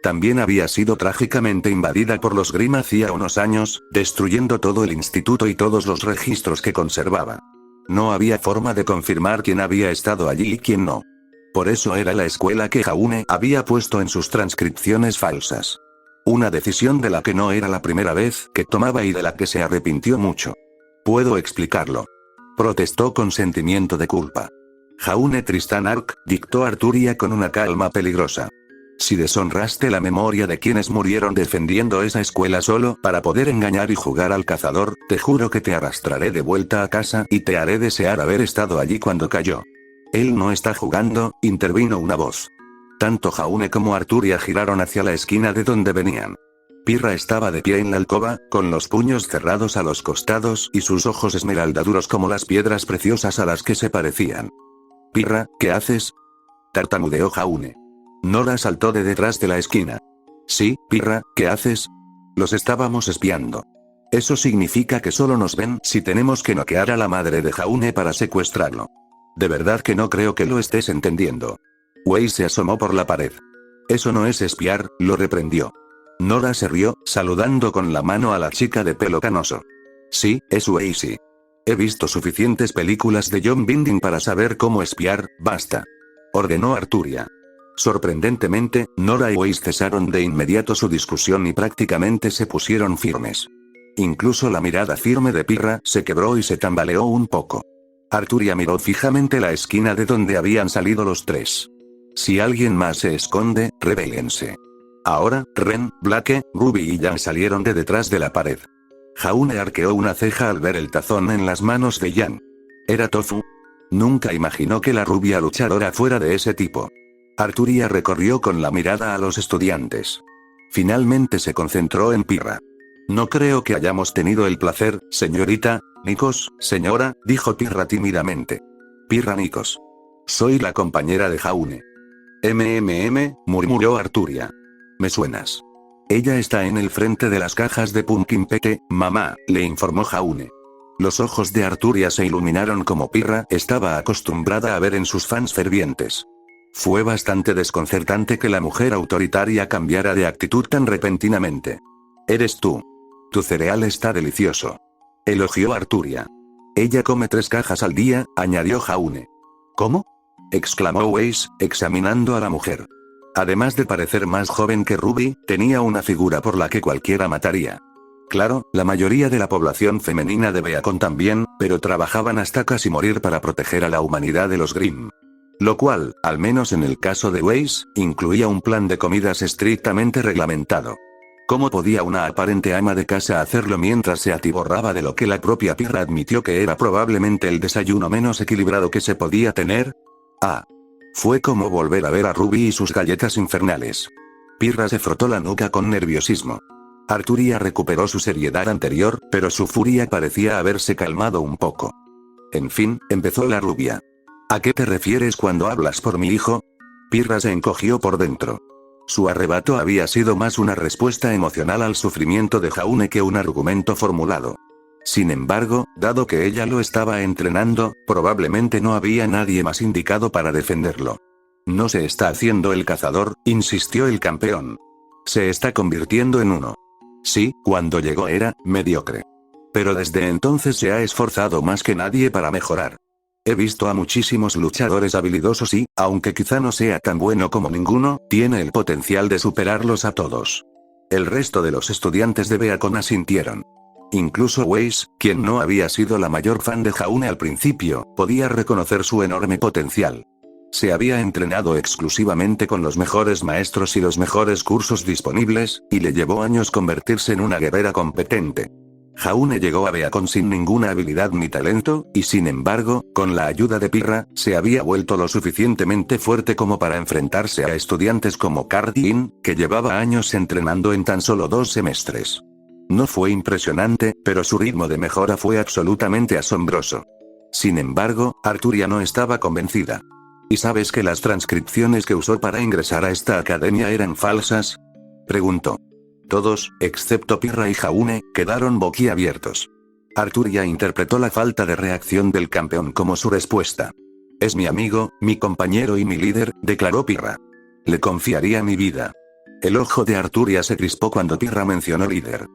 También había sido trágicamente invadida por los Grimm hacía unos años, destruyendo todo el instituto y todos los registros que conservaba. No había forma de confirmar quién había estado allí y quién no. Por eso era la escuela que Jaune había puesto en sus transcripciones falsas. Una decisión de la que no era la primera vez que tomaba y de la que se arrepintió mucho. Puedo explicarlo. Protestó con sentimiento de culpa. Jaune Tristan Arc, dictó Arturia con una calma peligrosa. Si deshonraste la memoria de quienes murieron defendiendo esa escuela solo para poder engañar y jugar al cazador, te juro que te arrastraré de vuelta a casa y te haré desear haber estado allí cuando cayó. Él no está jugando, intervino una voz. Tanto Jaune como Arturia giraron hacia la esquina de donde venían. Pirra estaba de pie en la alcoba, con los puños cerrados a los costados y sus ojos esmeralda duros como las piedras preciosas a las que se parecían. Pirra, ¿qué haces? Tartamudeó Jaune. Nora saltó de detrás de la esquina. Sí, Pirra, ¿qué haces? Los estábamos espiando. Eso significa que solo nos ven si tenemos que noquear a la madre de Jaune para secuestrarlo. De verdad que no creo que lo estés entendiendo. Wei se asomó por la pared. Eso no es espiar, lo reprendió. Nora se rió, saludando con la mano a la chica de pelo canoso. Sí, es Wei sí. He visto suficientes películas de John Binding para saber cómo espiar, basta. Ordenó Arturia. Sorprendentemente, Nora y Wei cesaron de inmediato su discusión y prácticamente se pusieron firmes. Incluso la mirada firme de Pirra se quebró y se tambaleó un poco. Arturia miró fijamente la esquina de donde habían salido los tres. Si alguien más se esconde, rebélense. Ahora, Ren, Blake, Ruby y Yang salieron de detrás de la pared. Jaune arqueó una ceja al ver el tazón en las manos de Yang. ¿Era Tofu? Nunca imaginó que la rubia luchadora fuera de ese tipo. Arturia recorrió con la mirada a los estudiantes. Finalmente se concentró en Pirra. No creo que hayamos tenido el placer, señorita, Nikos, señora, dijo Pirra tímidamente. Pirra Nikos. Soy la compañera de Jaune. Murmuró Arturia. Me suenas. Ella está en el frente de las cajas de Pumpkin Pete, mamá, le informó Jaune. Los ojos de Arturia se iluminaron como Pirra estaba acostumbrada a ver en sus fans fervientes. Fue bastante desconcertante que la mujer autoritaria cambiara de actitud tan repentinamente. Eres tú. Tu cereal está delicioso. Elogió Arturia. Ella come 3 cajas al día, añadió Jaune. ¿Cómo? Exclamó Weiss, examinando a la mujer. Además de parecer más joven que Ruby, tenía una figura por la que cualquiera mataría. Claro, la mayoría de la población femenina de Beacon también, pero trabajaban hasta casi morir para proteger a la humanidad de los Grimm. Lo cual, al menos en el caso de Weiss, incluía un plan de comidas estrictamente reglamentado. ¿Cómo podía una aparente ama de casa hacerlo mientras se atiborraba de lo que la propia Pirra admitió que era probablemente el desayuno menos equilibrado que se podía tener? Fue como volver a ver a Ruby y sus galletas infernales. Pirra se frotó la nuca con nerviosismo. Arturia recuperó su seriedad anterior, pero su furia parecía haberse calmado un poco. En fin, empezó la rubia. ¿A qué te refieres cuando hablas por mi hijo? Pirra se encogió por dentro. Su arrebato había sido más una respuesta emocional al sufrimiento de Jaune que un argumento formulado. Sin embargo, dado que ella lo estaba entrenando, probablemente no había nadie más indicado para defenderlo. No se está haciendo el cazador, insistió el campeón. Se está convirtiendo en uno. Sí, cuando llegó era mediocre. Pero desde entonces se ha esforzado más que nadie para mejorar. He visto a muchísimos luchadores habilidosos y, aunque quizá no sea tan bueno como ninguno, tiene el potencial de superarlos a todos. El resto de los estudiantes de Beacon asintieron. Incluso Weiss, quien no había sido la mayor fan de Jaune al principio, podía reconocer su enorme potencial. Se había entrenado exclusivamente con los mejores maestros y los mejores cursos disponibles, y le llevó años convertirse en una guerrera competente. Jaune llegó a Beacon sin ninguna habilidad ni talento, y sin embargo, con la ayuda de Pirra, se había vuelto lo suficientemente fuerte como para enfrentarse a estudiantes como Cardin, que llevaba años entrenando en tan solo 2 semestres. No fue impresionante, pero su ritmo de mejora fue absolutamente asombroso. Sin embargo, Arturia no estaba convencida. ¿Y sabes que las transcripciones que usó para ingresar a esta academia eran falsas? Preguntó. Todos, excepto Pirra y Jaune, quedaron boquiabiertos. Arturia interpretó la falta de reacción del campeón como su respuesta. Es mi amigo, mi compañero y mi líder, declaró Pirra. Le confiaría mi vida. El ojo de Arturia se crispó cuando Pirra mencionó líder.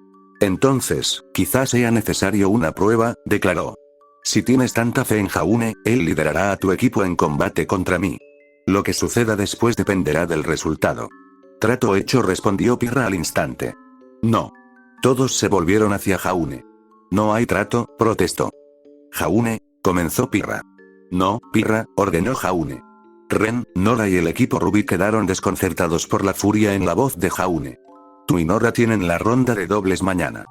Entonces, quizás sea necesario una prueba, declaró. Si tienes tanta fe en Jaune, él liderará a tu equipo en combate contra mí. Lo que suceda después dependerá del resultado. Trato hecho, respondió Pirra al instante. No. Todos se volvieron hacia Jaune. No hay trato, protestó. Jaune, comenzó Pirra. No, Pirra, ordenó Jaune. Ren, Nora y el equipo Ruby quedaron desconcertados por la furia en la voz de Jaune. Tú y Nora tienen la ronda de dobles mañana.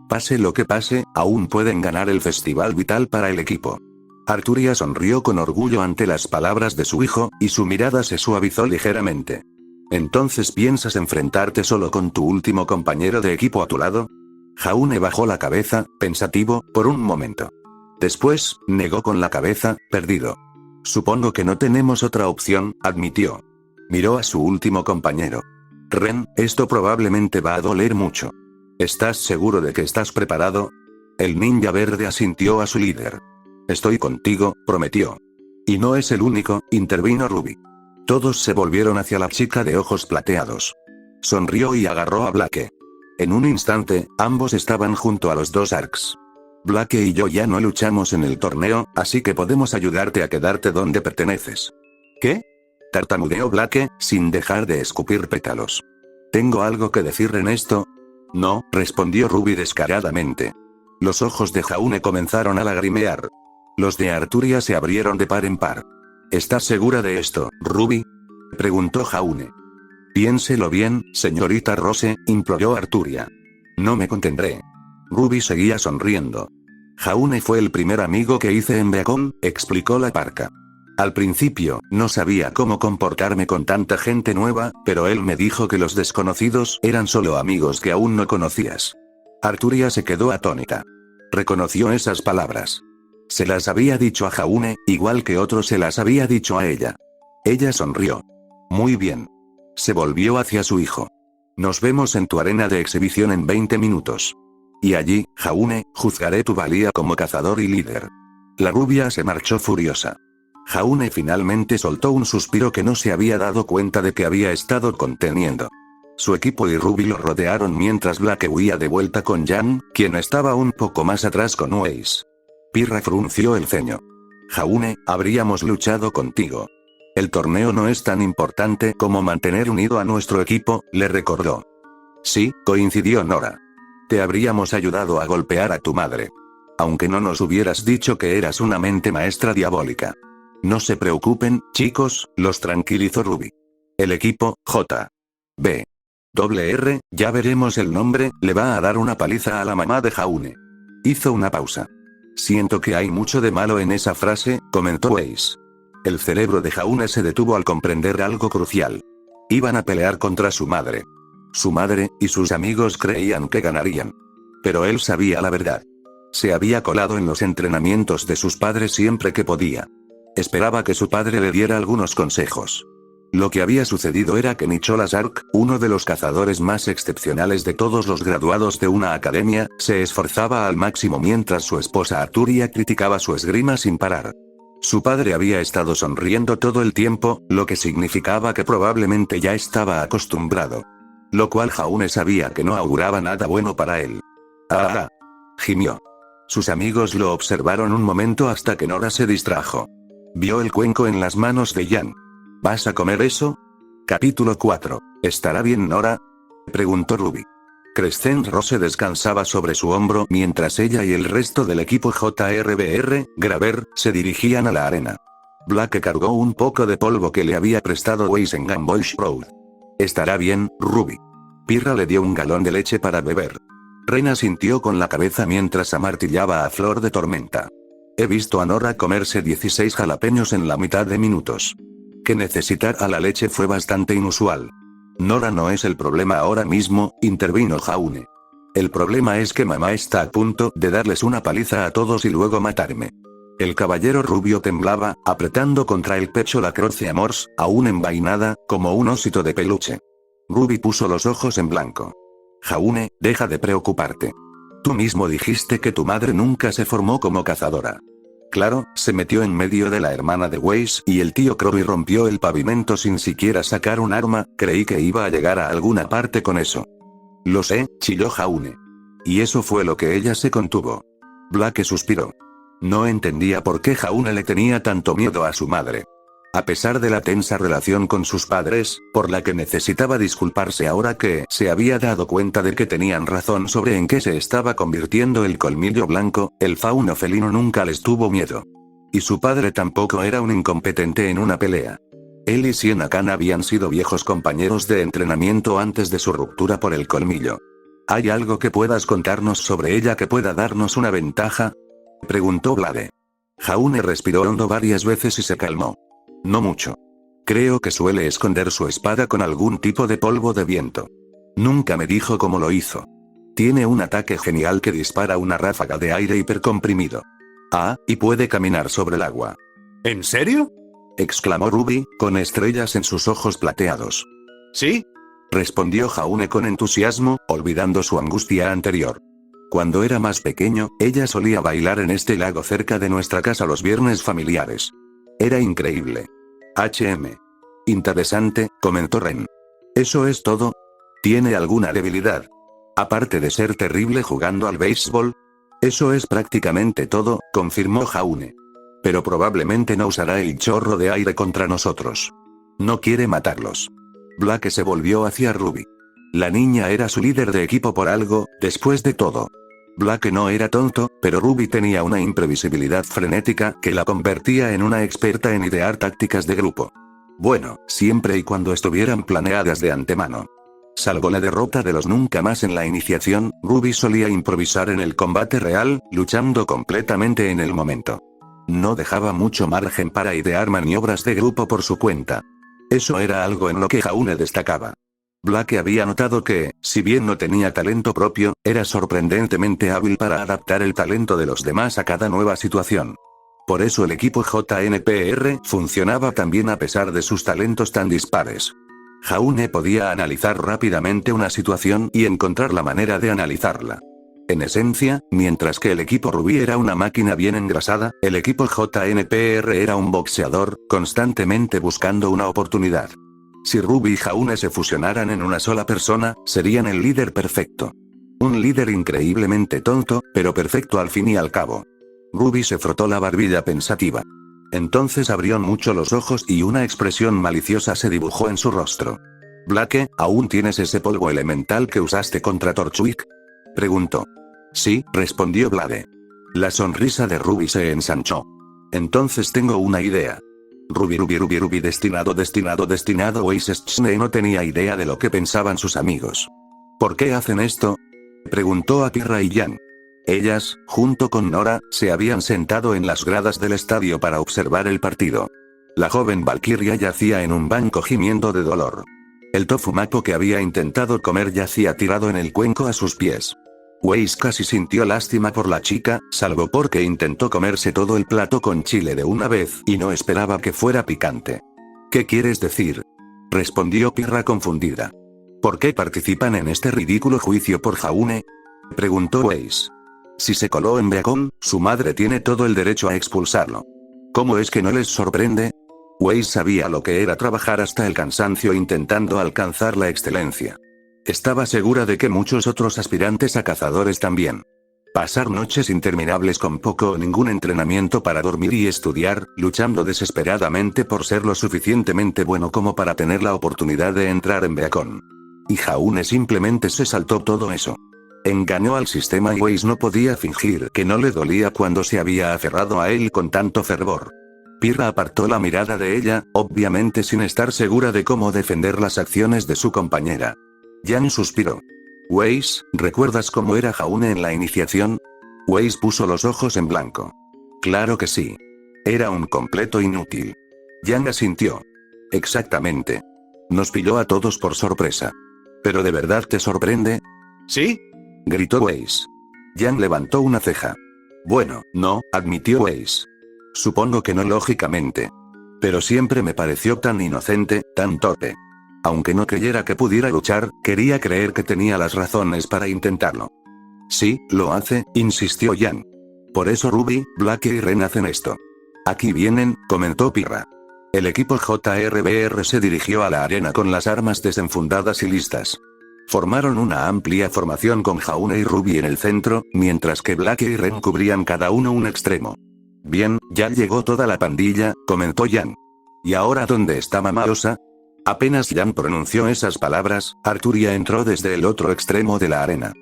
Pase lo que pase, aún pueden ganar el festival vital para el equipo. Arturia sonrió con orgullo ante las palabras de su hijo, y su mirada se suavizó ligeramente. ¿Entonces piensas enfrentarte solo con tu último compañero de equipo a tu lado? Jaune bajó la cabeza, pensativo, por un momento. Después, negó con la cabeza, perdido. Supongo que no tenemos otra opción, admitió. Miró a su último compañero. Ren, esto probablemente va a doler mucho. ¿Estás seguro de que estás preparado? El ninja verde asintió a su líder. Estoy contigo, prometió. Y no es el único, intervino Ruby. Todos se volvieron hacia la chica de ojos plateados. Sonrió y agarró a Blake. En un instante, ambos estaban junto a los 2 Arcs. Blake y yo ya no luchamos en el torneo, así que podemos ayudarte a quedarte donde perteneces. ¿Qué? Tartamudeó Blake, sin dejar de escupir pétalos. ¿Tengo algo que decir en esto? No, respondió Ruby descaradamente. Los ojos de Jaune comenzaron a lagrimear. Los de Arturia se abrieron de par en par. ¿Estás segura de esto, Ruby? Preguntó Jaune. Piénselo bien, señorita Rose, imploró Arturia. No me contendré. Ruby seguía sonriendo. Jaune fue el primer amigo que hice en Beacon, explicó la parca. Al principio, no sabía cómo comportarme con tanta gente nueva, pero él me dijo que los desconocidos eran solo amigos que aún no conocías. Arturia se quedó atónita. Reconoció esas palabras. Se las había dicho a Jaune, igual que otro se las había dicho a ella. Ella sonrió. Muy bien. Se volvió hacia su hijo. Nos vemos en tu arena de exhibición en 20 minutos. Y allí, Jaune, juzgaré tu valía como cazador y líder. La rubia se marchó furiosa. Jaune finalmente soltó un suspiro que no se había dado cuenta de que había estado conteniendo. Su equipo y Ruby lo rodearon mientras Black huía de vuelta con Jan, quien estaba un poco más atrás con Weiss. Pirra frunció el ceño. Jaune, habríamos luchado contigo. El torneo no es tan importante como mantener unido a nuestro equipo, le recordó. Sí, coincidió Nora. Te habríamos ayudado a golpear a tu madre. Aunque no nos hubieras dicho que eras una mente maestra diabólica. No se preocupen, chicos, los tranquilizó Ruby. El equipo, J. B. R, ya veremos el nombre, le va a dar una paliza a la mamá de Jaune. Hizo una pausa. Siento que hay mucho de malo en esa frase, comentó Weiss. El cerebro de Jaune se detuvo al comprender algo crucial. Iban a pelear contra su madre. Su madre y sus amigos creían que ganarían. Pero él sabía la verdad. Se había colado en los entrenamientos de sus padres siempre que podía. Esperaba que su padre le diera algunos consejos. Lo que había sucedido era que Nicholas Ark, uno de los cazadores más excepcionales de todos los graduados de una academia, se esforzaba al máximo mientras su esposa Arturia criticaba su esgrima sin parar. Su padre había estado sonriendo todo el tiempo, lo que significaba que probablemente ya estaba acostumbrado. Lo cual Jaune sabía que no auguraba nada bueno para él. ¡Ah! Gimió. Sus amigos lo observaron un momento hasta que Nora se distrajo. Vio el cuenco en las manos de Jan. ¿Vas a comer eso? Capítulo 4. ¿Estará bien Nora? Preguntó Ruby. Crescent Rose descansaba sobre su hombro mientras ella y el resto del equipo JRBR, Graver, se dirigían a la arena. Black cargó un poco de polvo que le había prestado Weiss en Gamboge Road. Estará bien, Ruby. Pirra le dio un galón de leche para beber. Rena sintió con la cabeza mientras amartillaba a Flor de Tormenta. He visto a Nora comerse 16 jalapeños en la mitad de minutos. Que necesitara la leche fue bastante inusual. Nora no es el problema ahora mismo, intervino Jaune. El problema es que mamá está a punto de darles una paliza a todos y luego matarme. El caballero rubio temblaba, apretando contra el pecho la Croix Amors, aún envainada, como un osito de peluche. Ruby puso los ojos en blanco. Jaune, deja de preocuparte. Tú mismo dijiste que tu madre nunca se formó como cazadora. Claro, se metió en medio de la hermana de Weiss y el tío Crow y rompió el pavimento sin siquiera sacar un arma, creí que iba a llegar a alguna parte con eso. Lo sé, chilló Jaune. Y eso fue lo que ella se contuvo. Black suspiró. No entendía por qué Jaune le tenía tanto miedo a su madre. A pesar de la tensa relación con sus padres, por la que necesitaba disculparse ahora que se había dado cuenta de que tenían razón sobre en qué se estaba convirtiendo el colmillo blanco, el fauno felino nunca les tuvo miedo. Y su padre tampoco era un incompetente en una pelea. Él y Sienna Khan habían sido viejos compañeros de entrenamiento antes de su ruptura por el colmillo. ¿Hay algo que puedas contarnos sobre ella que pueda darnos una ventaja? Preguntó Blade. Jaune respiró hondo varias veces y se calmó. No mucho. Creo que suele esconder su espada con algún tipo de polvo de viento. Nunca me dijo cómo lo hizo. Tiene un ataque genial que dispara una ráfaga de aire hipercomprimido. Ah, y puede caminar sobre el agua. ¿En serio? Exclamó Ruby, con estrellas en sus ojos plateados. ¿Sí? Respondió Jaune con entusiasmo, olvidando su angustia anterior. Cuando era más pequeño, ella solía bailar en este lago cerca de nuestra casa los viernes familiares. Era increíble. Interesante, comentó Ren. ¿Eso es todo? ¿Tiene alguna debilidad? Aparte de ser terrible jugando al béisbol. Eso es prácticamente todo, confirmó Jaune. Pero probablemente no usará el chorro de aire contra nosotros. No quiere matarlos. Black se volvió hacia Ruby. La niña era su líder de equipo por algo, después de todo. Black no era tonto, pero Ruby tenía una imprevisibilidad frenética que la convertía en una experta en idear tácticas de grupo. Bueno, siempre y cuando estuvieran planeadas de antemano. Salvo la derrota de los nunca más en la iniciación, Ruby solía improvisar en el combate real, luchando completamente en el momento. No dejaba mucho margen para idear maniobras de grupo por su cuenta. Eso era algo en lo que Jaune destacaba. Black había notado que, si bien no tenía talento propio, era sorprendentemente hábil para adaptar el talento de los demás a cada nueva situación. Por eso el equipo JNPR funcionaba tan bien a pesar de sus talentos tan dispares. Jaune podía analizar rápidamente una situación y encontrar la manera de analizarla. En esencia, mientras que el equipo Rubí era una máquina bien engrasada, el equipo JNPR era un boxeador, constantemente buscando una oportunidad. Si Ruby y Jaune se fusionaran en una sola persona, serían el líder perfecto. Un líder increíblemente tonto, pero perfecto al fin y al cabo. Ruby se frotó la barbilla pensativa. Entonces abrió mucho los ojos y una expresión maliciosa se dibujó en su rostro. «Blake, ¿aún tienes ese polvo elemental que usaste contra Torchwick?», preguntó. «Sí», respondió Blade. La sonrisa de Ruby se ensanchó. «Entonces tengo una idea». Ruby, destinado. Oasis Chne no tenía idea de lo que pensaban sus amigos. «¿Por qué hacen esto?», preguntó a Pirra y Jan. Ellas, junto con Nora, se habían sentado en las gradas del estadio para observar el partido. La joven Valkyria yacía en un banco gimiendo de dolor. El tofu mapo que había intentado comer yacía tirado en el cuenco a sus pies. Weiss casi sintió lástima por la chica, salvo porque intentó comerse todo el plato con chile de una vez y no esperaba que fuera picante. «¿Qué quieres decir?», respondió Pirra confundida. «¿Por qué participan en este ridículo juicio por Jaune?», preguntó Weiss. «Si se coló en Beacon, su madre tiene todo el derecho a expulsarlo. ¿Cómo es que no les sorprende?». Weiss sabía lo que era trabajar hasta el cansancio intentando alcanzar la excelencia. Estaba segura de que muchos otros aspirantes a cazadores también. Pasar noches interminables con poco o ningún entrenamiento para dormir y estudiar, luchando desesperadamente por ser lo suficientemente bueno como para tener la oportunidad de entrar en Beacon. Y Jaune simplemente se saltó todo eso. Engañó al sistema y Weiss no podía fingir que no le dolía cuando se había aferrado a él con tanto fervor. Pirra apartó la mirada de ella, obviamente sin estar segura de cómo defender las acciones de su compañera. Jan suspiró. «Weiss, ¿recuerdas cómo era Jaune en la iniciación?». Weiss puso los ojos en blanco. «Claro que sí. Era un completo inútil». Jan asintió. «Exactamente. Nos pilló a todos por sorpresa». «¿Pero de verdad te sorprende?». ¿Sí?», gritó Weiss. Jan levantó una ceja. «Bueno, no», admitió Weiss. «Supongo que no lógicamente. Pero siempre me pareció tan inocente, tan torpe. Aunque no creyera que pudiera luchar, quería creer que tenía las razones para intentarlo». «Sí, lo hace», insistió Jan. «Por eso Ruby, Blake y Ren hacen esto». «Aquí vienen», comentó Pirra. El equipo JRBR se dirigió a la arena con las armas desenfundadas y listas. Formaron una amplia formación con Jaune y Ruby en el centro, mientras que Blake y Ren cubrían cada uno un extremo. «Bien, ya llegó toda la pandilla», comentó Jan. «¿Y ahora dónde está Mamá Osa?». Apenas Jan pronunció esas palabras, Arturia entró desde el otro extremo de la arena.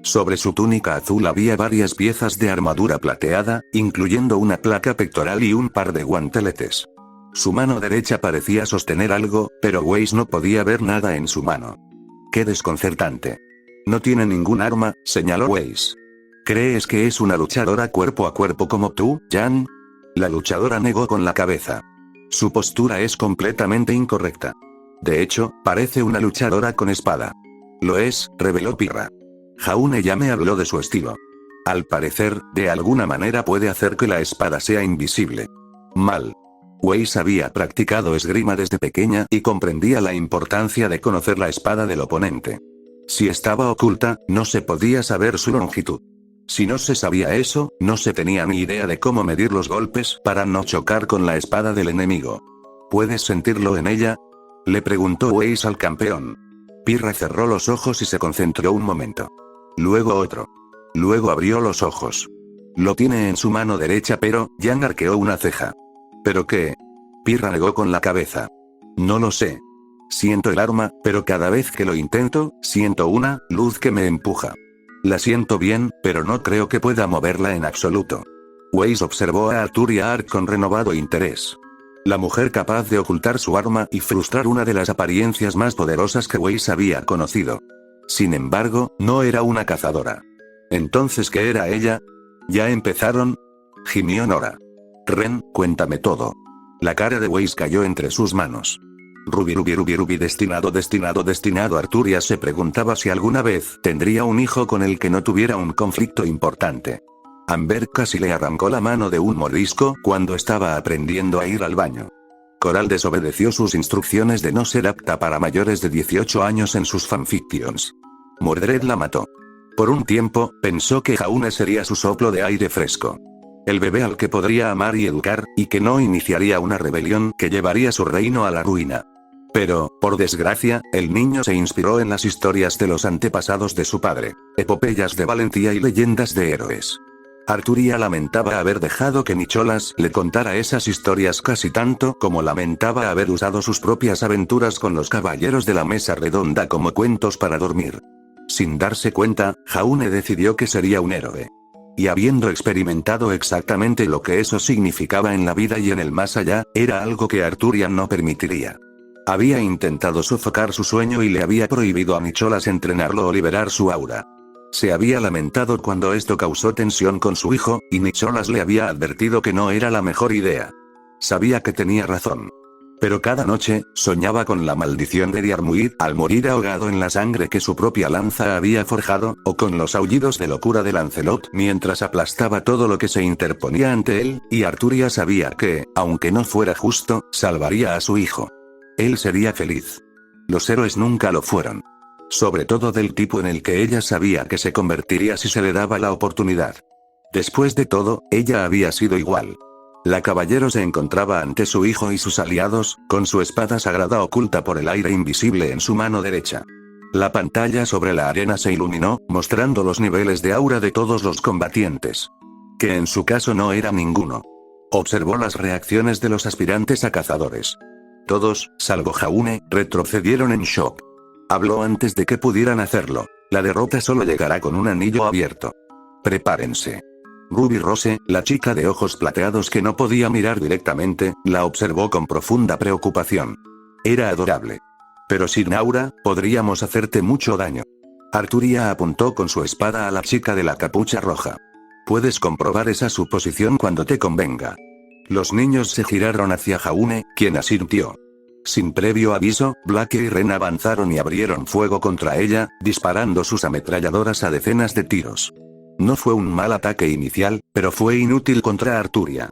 Sobre su túnica azul había varias piezas de armadura plateada, incluyendo una placa pectoral y un par de guanteletes. Su mano derecha parecía sostener algo, pero Weiss no podía ver nada en su mano. «Qué desconcertante. No tiene ningún arma», señaló Weiss. «¿Crees que es una luchadora cuerpo a cuerpo como tú, Jan?». La luchadora negó con la cabeza. «Su postura es completamente incorrecta. De hecho, parece una luchadora con espada». «Lo es», reveló Pirra. «Jaune ya me habló de su estilo. Al parecer, de alguna manera puede hacer que la espada sea invisible». «Mal». Weiss había practicado esgrima desde pequeña y comprendía la importancia de conocer la espada del oponente. Si estaba oculta, no se podía saber su longitud. Si no se sabía eso, no se tenía ni idea de cómo medir los golpes para no chocar con la espada del enemigo. «¿Puedes sentirlo en ella?», le preguntó Weiss al campeón. Pirra cerró los ojos y se concentró un momento. Luego otro. Luego abrió los ojos. «Lo tiene en su mano derecha, pero», Jan arqueó una ceja. «¿Pero qué?». Pirra negó con la cabeza. «No lo sé. Siento el arma, pero cada vez que lo intento, siento una luz que me empuja. La siento bien, pero no creo que pueda moverla en absoluto». Weiss observó a Arturia Ark con renovado interés. La mujer capaz de ocultar su arma y frustrar una de las apariencias más poderosas que Weiss había conocido. Sin embargo, no era una cazadora. ¿Entonces qué era ella? ¿Ya empezaron?, gimió Nora. «Ren, cuéntame todo». La cara de Weiss cayó entre sus manos. Ruby, destinado. Arturia se preguntaba si alguna vez tendría un hijo con el que no tuviera un conflicto importante. Amber casi le arrancó la mano de un mordisco cuando estaba aprendiendo a ir al baño. Coral desobedeció sus instrucciones de no ser apta para mayores de 18 años en sus fanfictions. Mordred la mató. Por un tiempo, pensó que Jaune sería su soplo de aire fresco. El bebé al que podría amar y educar, y que no iniciaría una rebelión que llevaría su reino a la ruina. Pero, por desgracia, el niño se inspiró en las historias de los antepasados de su padre, epopeyas de valentía y leyendas de héroes. Arturia lamentaba haber dejado que Nicholas le contara esas historias casi tanto como lamentaba haber usado sus propias aventuras con los caballeros de la mesa redonda como cuentos para dormir. Sin darse cuenta, Jaune decidió que sería un héroe. Y habiendo experimentado exactamente lo que eso significaba en la vida y en el más allá, era algo que Arturia no permitiría. Había intentado sofocar su sueño y le había prohibido a Nicholas entrenarlo o liberar su aura. Se había lamentado cuando esto causó tensión con su hijo, y Nicholas le había advertido que no era la mejor idea. Sabía que tenía razón. Pero cada noche, soñaba con la maldición de Diarmuid al morir ahogado en la sangre que su propia lanza había forjado, o con los aullidos de locura de Lancelot mientras aplastaba todo lo que se interponía ante él, y Arturia sabía que, aunque no fuera justo, salvaría a su hijo. Él sería feliz. Los héroes nunca lo fueron. Sobre todo del tipo en el que ella sabía que se convertiría si se le daba la oportunidad. Después de todo, ella había sido igual. La caballero se encontraba ante su hijo y sus aliados, con su espada sagrada oculta por el aire invisible en su mano derecha. La pantalla sobre la arena se iluminó, mostrando los niveles de aura de todos los combatientes. Que en su caso no era ninguno. Observó las reacciones de los aspirantes a cazadores. Todos, salvo Jaune, retrocedieron en shock. Habló antes de que pudieran hacerlo. La derrota solo llegará con un anillo abierto. Prepárense. Ruby Rose, la chica de ojos plateados que no podía mirar directamente, la observó con profunda preocupación. Era adorable. Pero sin aura, podríamos hacerte mucho daño. Arturia apuntó con su espada a la chica de la capucha roja. Puedes comprobar esa suposición cuando te convenga. Los niños se giraron hacia Jaune, quien asintió. Sin previo aviso, Blake y Ren avanzaron y abrieron fuego contra ella, disparando sus ametralladoras a decenas de tiros. No fue un mal ataque inicial, pero fue inútil contra Arturia.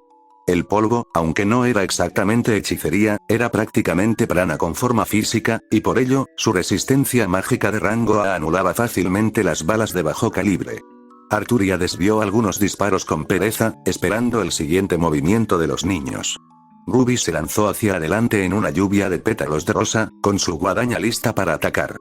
El polvo, aunque no era exactamente hechicería, era prácticamente prana con forma física, y por ello, su resistencia mágica de rango A anulaba fácilmente las balas de bajo calibre. Arturia desvió algunos disparos con pereza, esperando el siguiente movimiento de los niños. Ruby se lanzó hacia adelante en una lluvia de pétalos de rosa, con su guadaña lista para atacar.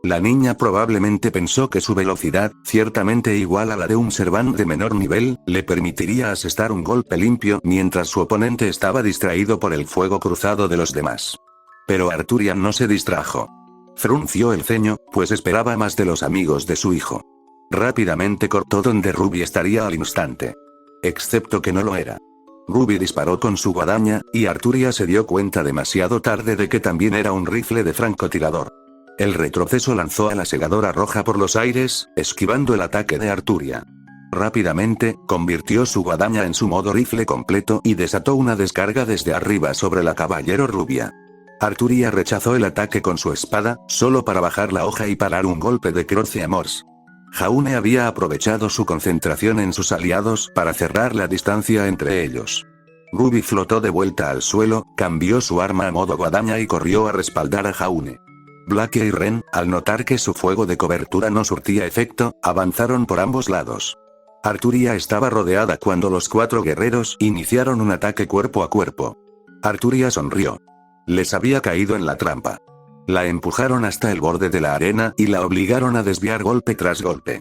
La niña probablemente pensó que su velocidad, ciertamente igual a la de un Servant de menor nivel, le permitiría asestar un golpe limpio mientras su oponente estaba distraído por el fuego cruzado de los demás. Pero Arturia no se distrajo. Frunció el ceño, pues esperaba más de los amigos de su hijo. Rápidamente cortó donde Ruby estaría al instante. Excepto que no lo era. Ruby disparó con su guadaña, y Arturia se dio cuenta demasiado tarde de que también era un rifle de francotirador. El retroceso lanzó a la segadora roja por los aires, esquivando el ataque de Arturia. Rápidamente, convirtió su guadaña en su modo rifle completo y desató una descarga desde arriba sobre la caballero rubia. Arturia rechazó el ataque con su espada, solo para bajar la hoja y parar un golpe de Croce Amors. Jaune había aprovechado su concentración en sus aliados para cerrar la distancia entre ellos. Ruby flotó de vuelta al suelo, cambió su arma a modo guadaña y corrió a respaldar a Jaune. Blake y Ren, al notar que su fuego de cobertura no surtía efecto, avanzaron por ambos lados. Arturia estaba rodeada cuando los 4 guerreros iniciaron un ataque cuerpo a cuerpo. Arturia sonrió. Les había caído en la trampa. La empujaron hasta el borde de la arena y la obligaron a desviar golpe tras golpe.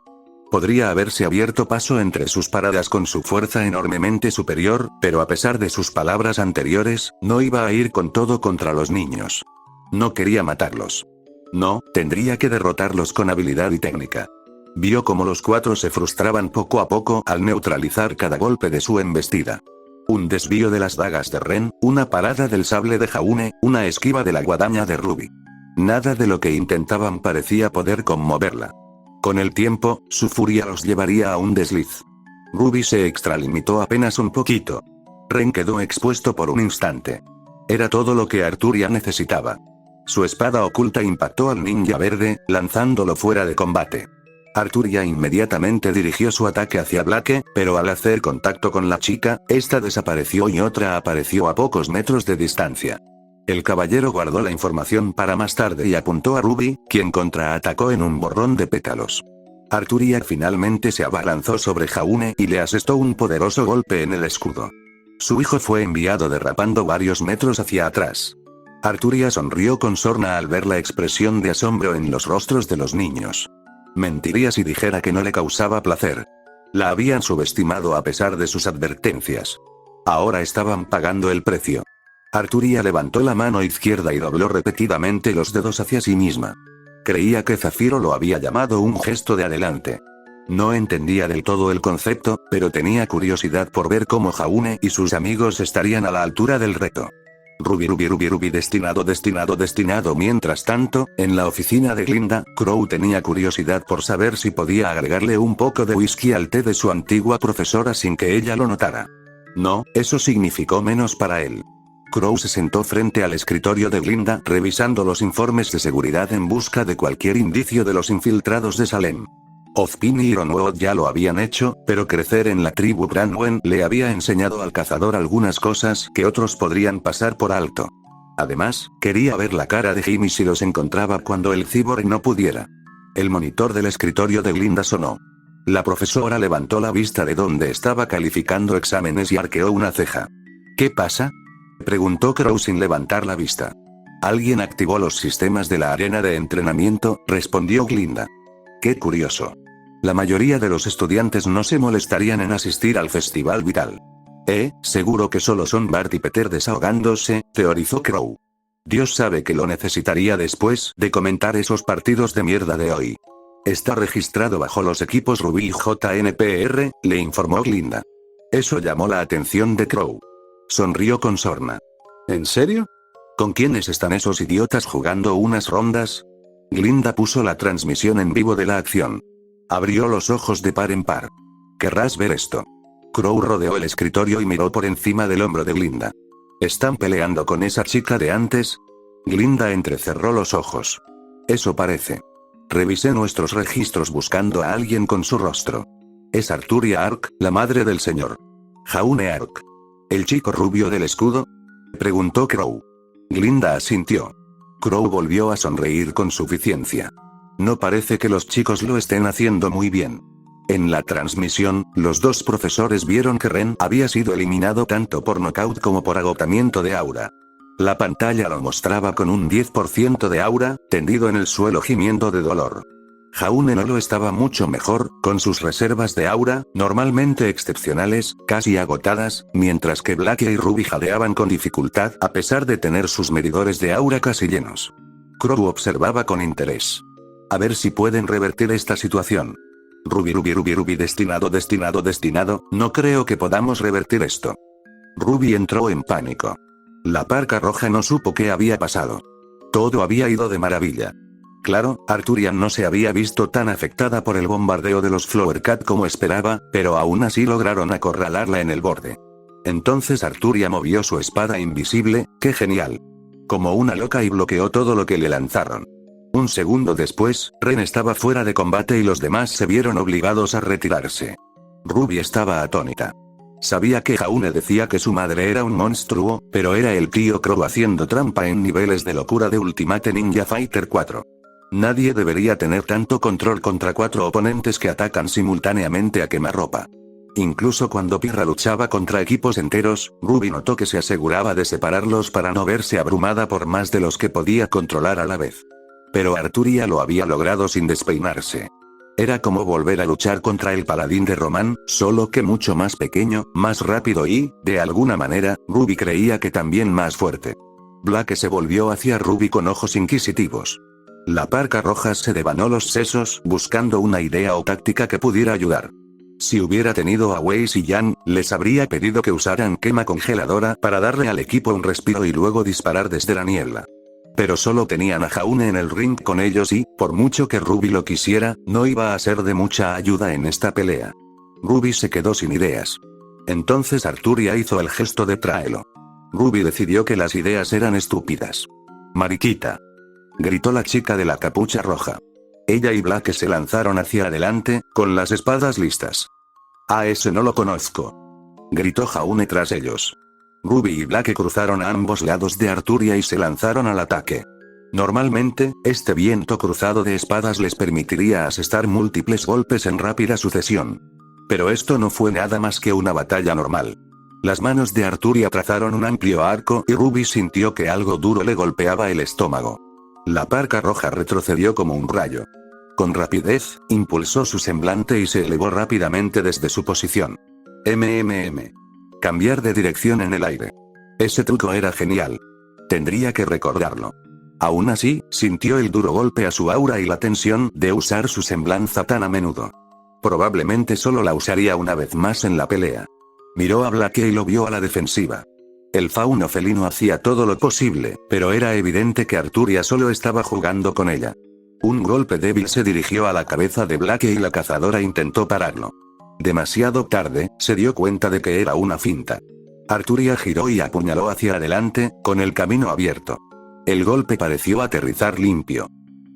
Podría haberse abierto paso entre sus paradas con su fuerza enormemente superior, pero a pesar de sus palabras anteriores, no iba a ir con todo contra los niños. No quería matarlos. No, tendría que derrotarlos con habilidad y técnica. Vio cómo los 4 se frustraban poco a poco al neutralizar cada golpe de su embestida. Un desvío de las dagas de Ren, una parada del sable de Jaune, una esquiva de la guadaña de Ruby. Nada de lo que intentaban parecía poder conmoverla. Con el tiempo, su furia los llevaría a un desliz. Ruby se extralimitó apenas un poquito. Ren quedó expuesto por un instante. Era todo lo que Arturia necesitaba. Su espada oculta impactó al ninja verde, lanzándolo fuera de combate. Arturia inmediatamente dirigió su ataque hacia Blake, pero al hacer contacto con la chica, esta desapareció y otra apareció a pocos metros de distancia. El caballero guardó la información para más tarde y apuntó a Ruby, quien contraatacó en un borrón de pétalos. Arturia finalmente se abalanzó sobre Jaune y le asestó un poderoso golpe en el escudo. Su hijo fue enviado derrapando varios metros hacia atrás. Arturia sonrió con sorna al ver la expresión de asombro en los rostros de los niños. Mentiría si dijera que no le causaba placer. La habían subestimado a pesar de sus advertencias. Ahora estaban pagando el precio. Arturia levantó la mano izquierda y dobló repetidamente los dedos hacia sí misma. Creía que Zafiro lo había llamado un gesto de adelante. No entendía del todo el concepto, pero tenía curiosidad por ver cómo Jaune y sus amigos estarían a la altura del reto. Ruby, destinado. Mientras tanto, en la oficina de Glinda, Crow tenía curiosidad por saber si podía agregarle un poco de whisky al té de su antigua profesora sin que ella lo notara. No, eso significó menos para él. Crow se sentó frente al escritorio de Glinda, revisando los informes de seguridad en busca de cualquier indicio de los infiltrados de Salem. Ozpin y Ironwood ya lo habían hecho, pero crecer en la tribu Branwen le había enseñado al cazador algunas cosas que otros podrían pasar por alto. Además, quería ver la cara de Jimmy si los encontraba cuando el cyborg no pudiera. El monitor del escritorio de Glinda sonó. La profesora levantó la vista de donde estaba calificando exámenes y arqueó una ceja. ¿Qué pasa?, preguntó Crow sin levantar la vista. Alguien activó los sistemas de la arena de entrenamiento, respondió Glinda. Qué curioso. La mayoría de los estudiantes no se molestarían en asistir al festival vital. Seguro que solo son Bart y Peter desahogándose, teorizó Crow. Dios sabe que lo necesitaría después de comentar esos partidos de mierda de hoy. Está registrado bajo los equipos Ruby y JNPR, le informó Glinda. Eso llamó la atención de Crow. Sonrió con sorna. ¿En serio? ¿Con quiénes están esos idiotas jugando unas rondas? Glinda puso la transmisión en vivo de la acción. Abrió los ojos de par en par. ¿Querrás ver esto? Crow rodeó el escritorio y miró por encima del hombro de Glinda. ¿Están peleando con esa chica de antes? Glinda entrecerró los ojos. Eso parece. Revisé nuestros registros buscando a alguien con su rostro. Es Arturia Ark, la madre del señor Jaune Ark. ¿El chico rubio del escudo?, preguntó Crow. Glinda asintió. Crow volvió a sonreír con suficiencia. No parece que los chicos lo estén haciendo muy bien. En la transmisión, los dos profesores vieron que Ren había sido eliminado tanto por nocaut como por agotamiento de aura. La pantalla lo mostraba con un 10% de aura, tendido en el suelo gimiendo de dolor. Jaune no lo estaba mucho mejor, con sus reservas de aura, normalmente excepcionales, casi agotadas, mientras que Blackie y Ruby jadeaban con dificultad a pesar de tener sus medidores de aura casi llenos. Crow observaba con interés. A ver si pueden revertir esta situación. Ruby, destinado, no creo que podamos revertir esto. Ruby entró en pánico. La Parca Roja no supo qué había pasado. Todo había ido de maravilla. Claro, Arturia no se había visto tan afectada por el bombardeo de los Flowercat como esperaba, pero aún así lograron acorralarla en el borde. Entonces Arturia movió su espada invisible, ¡qué genial! Como una loca y bloqueó todo lo que le lanzaron. Un segundo después, Ren estaba fuera de combate y los demás se vieron obligados a retirarse. Ruby estaba atónita. Sabía que Jaune decía que su madre era un monstruo, pero era el tío Crow haciendo trampa en niveles de locura de Ultimate Ninja Fighter 4. Nadie debería tener tanto control contra 4 oponentes que atacan simultáneamente a quemarropa. Incluso cuando Pirra luchaba contra equipos enteros, Ruby notó que se aseguraba de separarlos para no verse abrumada por más de los que podía controlar a la vez. Pero Arturia lo había logrado sin despeinarse. Era como volver a luchar contra el paladín de Román, solo que mucho más pequeño, más rápido y, de alguna manera, Ruby creía que también más fuerte. Blake se volvió hacia Ruby con ojos inquisitivos. La Parca Roja se devanó los sesos, buscando una idea o táctica que pudiera ayudar. Si hubiera tenido a Weiss y Jan, les habría pedido que usaran quema congeladora para darle al equipo un respiro y luego disparar desde la niebla. Pero solo tenían a Jaune en el ring con ellos y, por mucho que Ruby lo quisiera, no iba a ser de mucha ayuda en esta pelea. Ruby se quedó sin ideas. Entonces Arturia hizo el gesto de tráelo. Ruby decidió que las ideas eran estúpidas. «Mariquita», gritó la chica de la capucha roja. Ella y Blake se lanzaron hacia adelante, con las espadas listas. «A ese no lo conozco», gritó Jaune tras ellos. Ruby y Blake cruzaron a ambos lados de Arturia y se lanzaron al ataque. Normalmente, este viento cruzado de espadas les permitiría asestar múltiples golpes en rápida sucesión. Pero esto no fue nada más que una batalla normal. Las manos de Arturia trazaron un amplio arco y Ruby sintió que algo duro le golpeaba el estómago. La parca roja retrocedió como un rayo. Con rapidez, impulsó su semblante y se elevó rápidamente desde su posición. Cambiar de dirección en el aire. Ese truco era genial. Tendría que recordarlo. Aún así, sintió el duro golpe a su aura y la tensión de usar su semblanza tan a menudo. Probablemente solo la usaría una vez más en la pelea. Miró a Blake y lo vio a la defensiva. El fauno felino hacía todo lo posible, pero era evidente que Arturia solo estaba jugando con ella. Un golpe débil se dirigió a la cabeza de Blake y la cazadora intentó pararlo. Demasiado tarde, se dio cuenta de que era una finta. Arturia giró y apuñaló hacia adelante, con el camino abierto. El golpe pareció aterrizar limpio.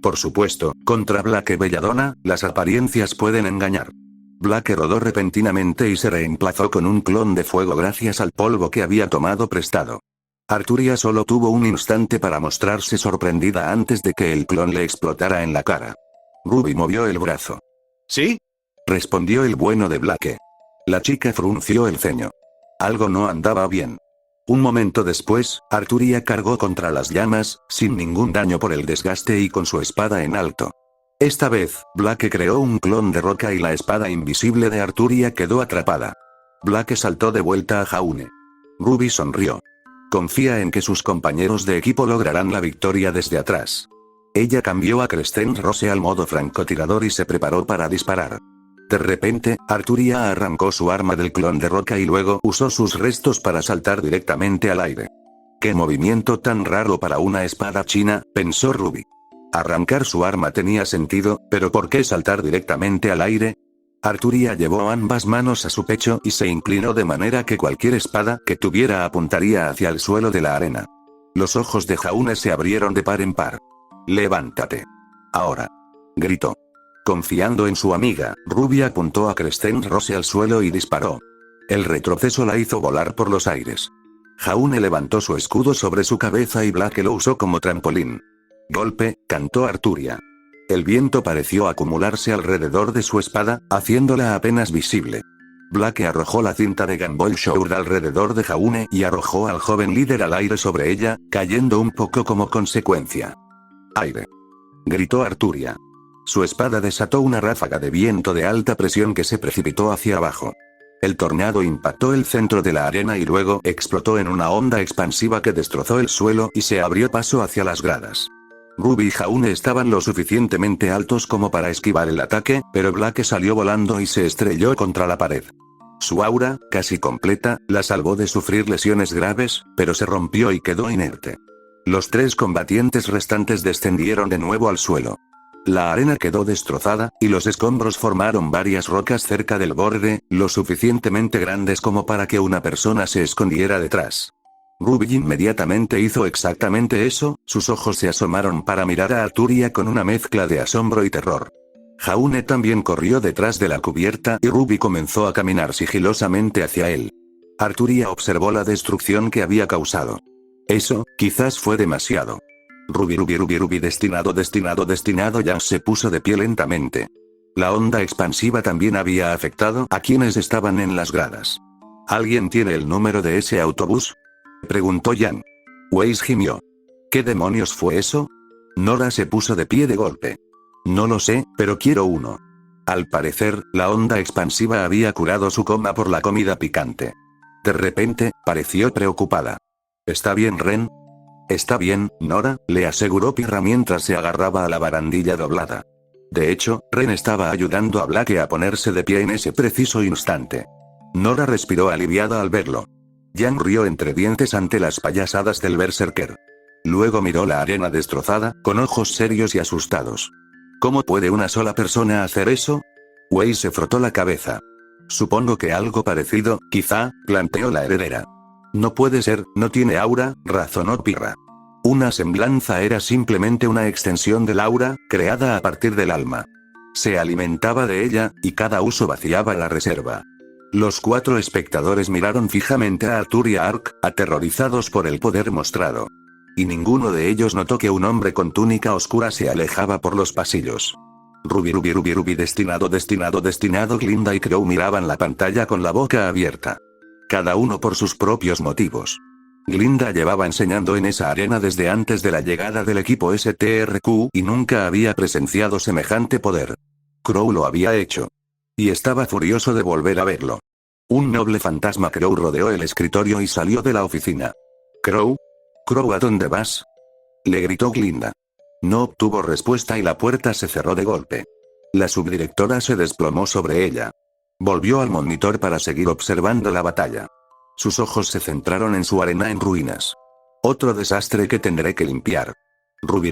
Por supuesto, contra Blake Belladonna, las apariencias pueden engañar. Blake rodó repentinamente y se reemplazó con un clon de fuego gracias al polvo que había tomado prestado. Arturia solo tuvo un instante para mostrarse sorprendida antes de que el clon le explotara en la cara. Ruby movió el brazo. ¿Sí? Respondió el bueno de Blake. La chica frunció el ceño. Algo no andaba bien. Un momento después, Arturia cargó contra las llamas, sin ningún daño por el desgaste y con su espada en alto. Esta vez, Blake creó un clon de roca y la espada invisible de Arturia quedó atrapada. Blake saltó de vuelta a Jaune. Ruby sonrió. Confía en que sus compañeros de equipo lograrán la victoria desde atrás. Ella cambió a Crescent Rose al modo francotirador y se preparó para disparar. De repente, Arturia arrancó su arma del clon de roca y luego usó sus restos para saltar directamente al aire. ¡Qué movimiento tan raro para una espada china!, pensó Ruby. Arrancar su arma tenía sentido, pero ¿por qué saltar directamente al aire? Arturia llevó ambas manos a su pecho y se inclinó de manera que cualquier espada que tuviera apuntaría hacia el suelo de la arena. Los ojos de Jaune se abrieron de par en par. «¡Levántate! Ahora!», gritó. Confiando en su amiga, Ruby apuntó a Crescent Rose al suelo y disparó. El retroceso la hizo volar por los aires. Jaune levantó su escudo sobre su cabeza y Blake lo usó como trampolín. «Golpe», cantó Arturia. El viento pareció acumularse alrededor de su espada, haciéndola apenas visible. Blake arrojó la cinta de Gamboil Sword alrededor de Jaune y arrojó al joven líder al aire sobre ella, cayendo un poco como consecuencia. «¡Aire!», gritó Arturia. Su espada desató una ráfaga de viento de alta presión que se precipitó hacia abajo. El tornado impactó el centro de la arena y luego explotó en una onda expansiva que destrozó el suelo y se abrió paso hacia las gradas. Ruby y Jaune estaban lo suficientemente altos como para esquivar el ataque, pero Blake salió volando y se estrelló contra la pared. Su aura, casi completa, la salvó de sufrir lesiones graves, pero se rompió y quedó inerte. Los tres combatientes restantes descendieron de nuevo al suelo. La arena quedó destrozada, y los escombros formaron varias rocas cerca del borde, lo suficientemente grandes como para que una persona se escondiera detrás. Ruby inmediatamente hizo exactamente eso, sus ojos se asomaron para mirar a Arturia con una mezcla de asombro y terror. Jaune también corrió detrás de la cubierta y Ruby comenzó a caminar sigilosamente hacia él. Arturia observó la destrucción que había causado. Eso, quizás fue demasiado. Ruby, destinado, Jan se puso de pie lentamente. La onda expansiva también había afectado a quienes estaban en las gradas. ¿Alguien tiene el número de ese autobús?, preguntó Jan. Weiss gimió. ¿Qué demonios fue eso? Nora se puso de pie de golpe. No lo sé, pero quiero uno. Al parecer, la onda expansiva había curado su coma por la comida picante. De repente, pareció preocupada. ¿Está bien, Ren? Está bien, Nora, le aseguró Pirra mientras se agarraba a la barandilla doblada. De hecho, Ren estaba ayudando a Blake a ponerse de pie en ese preciso instante. Nora respiró aliviada al verlo. Jan rió entre dientes ante las payasadas del berserker. Luego miró la arena destrozada, con ojos serios y asustados. ¿Cómo puede una sola persona hacer eso? Wei se frotó la cabeza. Supongo que algo parecido, quizá, planteó la heredera. No puede ser, no tiene aura, razonó Pirra. Una semblanza era simplemente una extensión del aura, creada a partir del alma. Se alimentaba de ella, y cada uso vaciaba la reserva. Los cuatro espectadores miraron fijamente a Arturia Ark, aterrorizados por el poder mostrado. Y ninguno de ellos notó que un hombre con túnica oscura se alejaba por los pasillos. Ruby, destinado. Glinda y Crow miraban la pantalla con la boca abierta. Cada uno por sus propios motivos. Glinda llevaba enseñando en esa arena desde antes de la llegada del equipo STRQ y nunca había presenciado semejante poder. Crow lo había hecho. Y estaba furioso de volver a verlo. Un noble fantasma Crow rodeó el escritorio y salió de la oficina. ¿Crow? ¿Crow, a dónde vas?, le gritó Glinda. No obtuvo respuesta y la puerta se cerró de golpe. La subdirectora se desplomó sobre ella. Volvió al monitor para seguir observando la batalla. Sus ojos se centraron en su arena en ruinas. Otro desastre que tendré que limpiar. Ruby,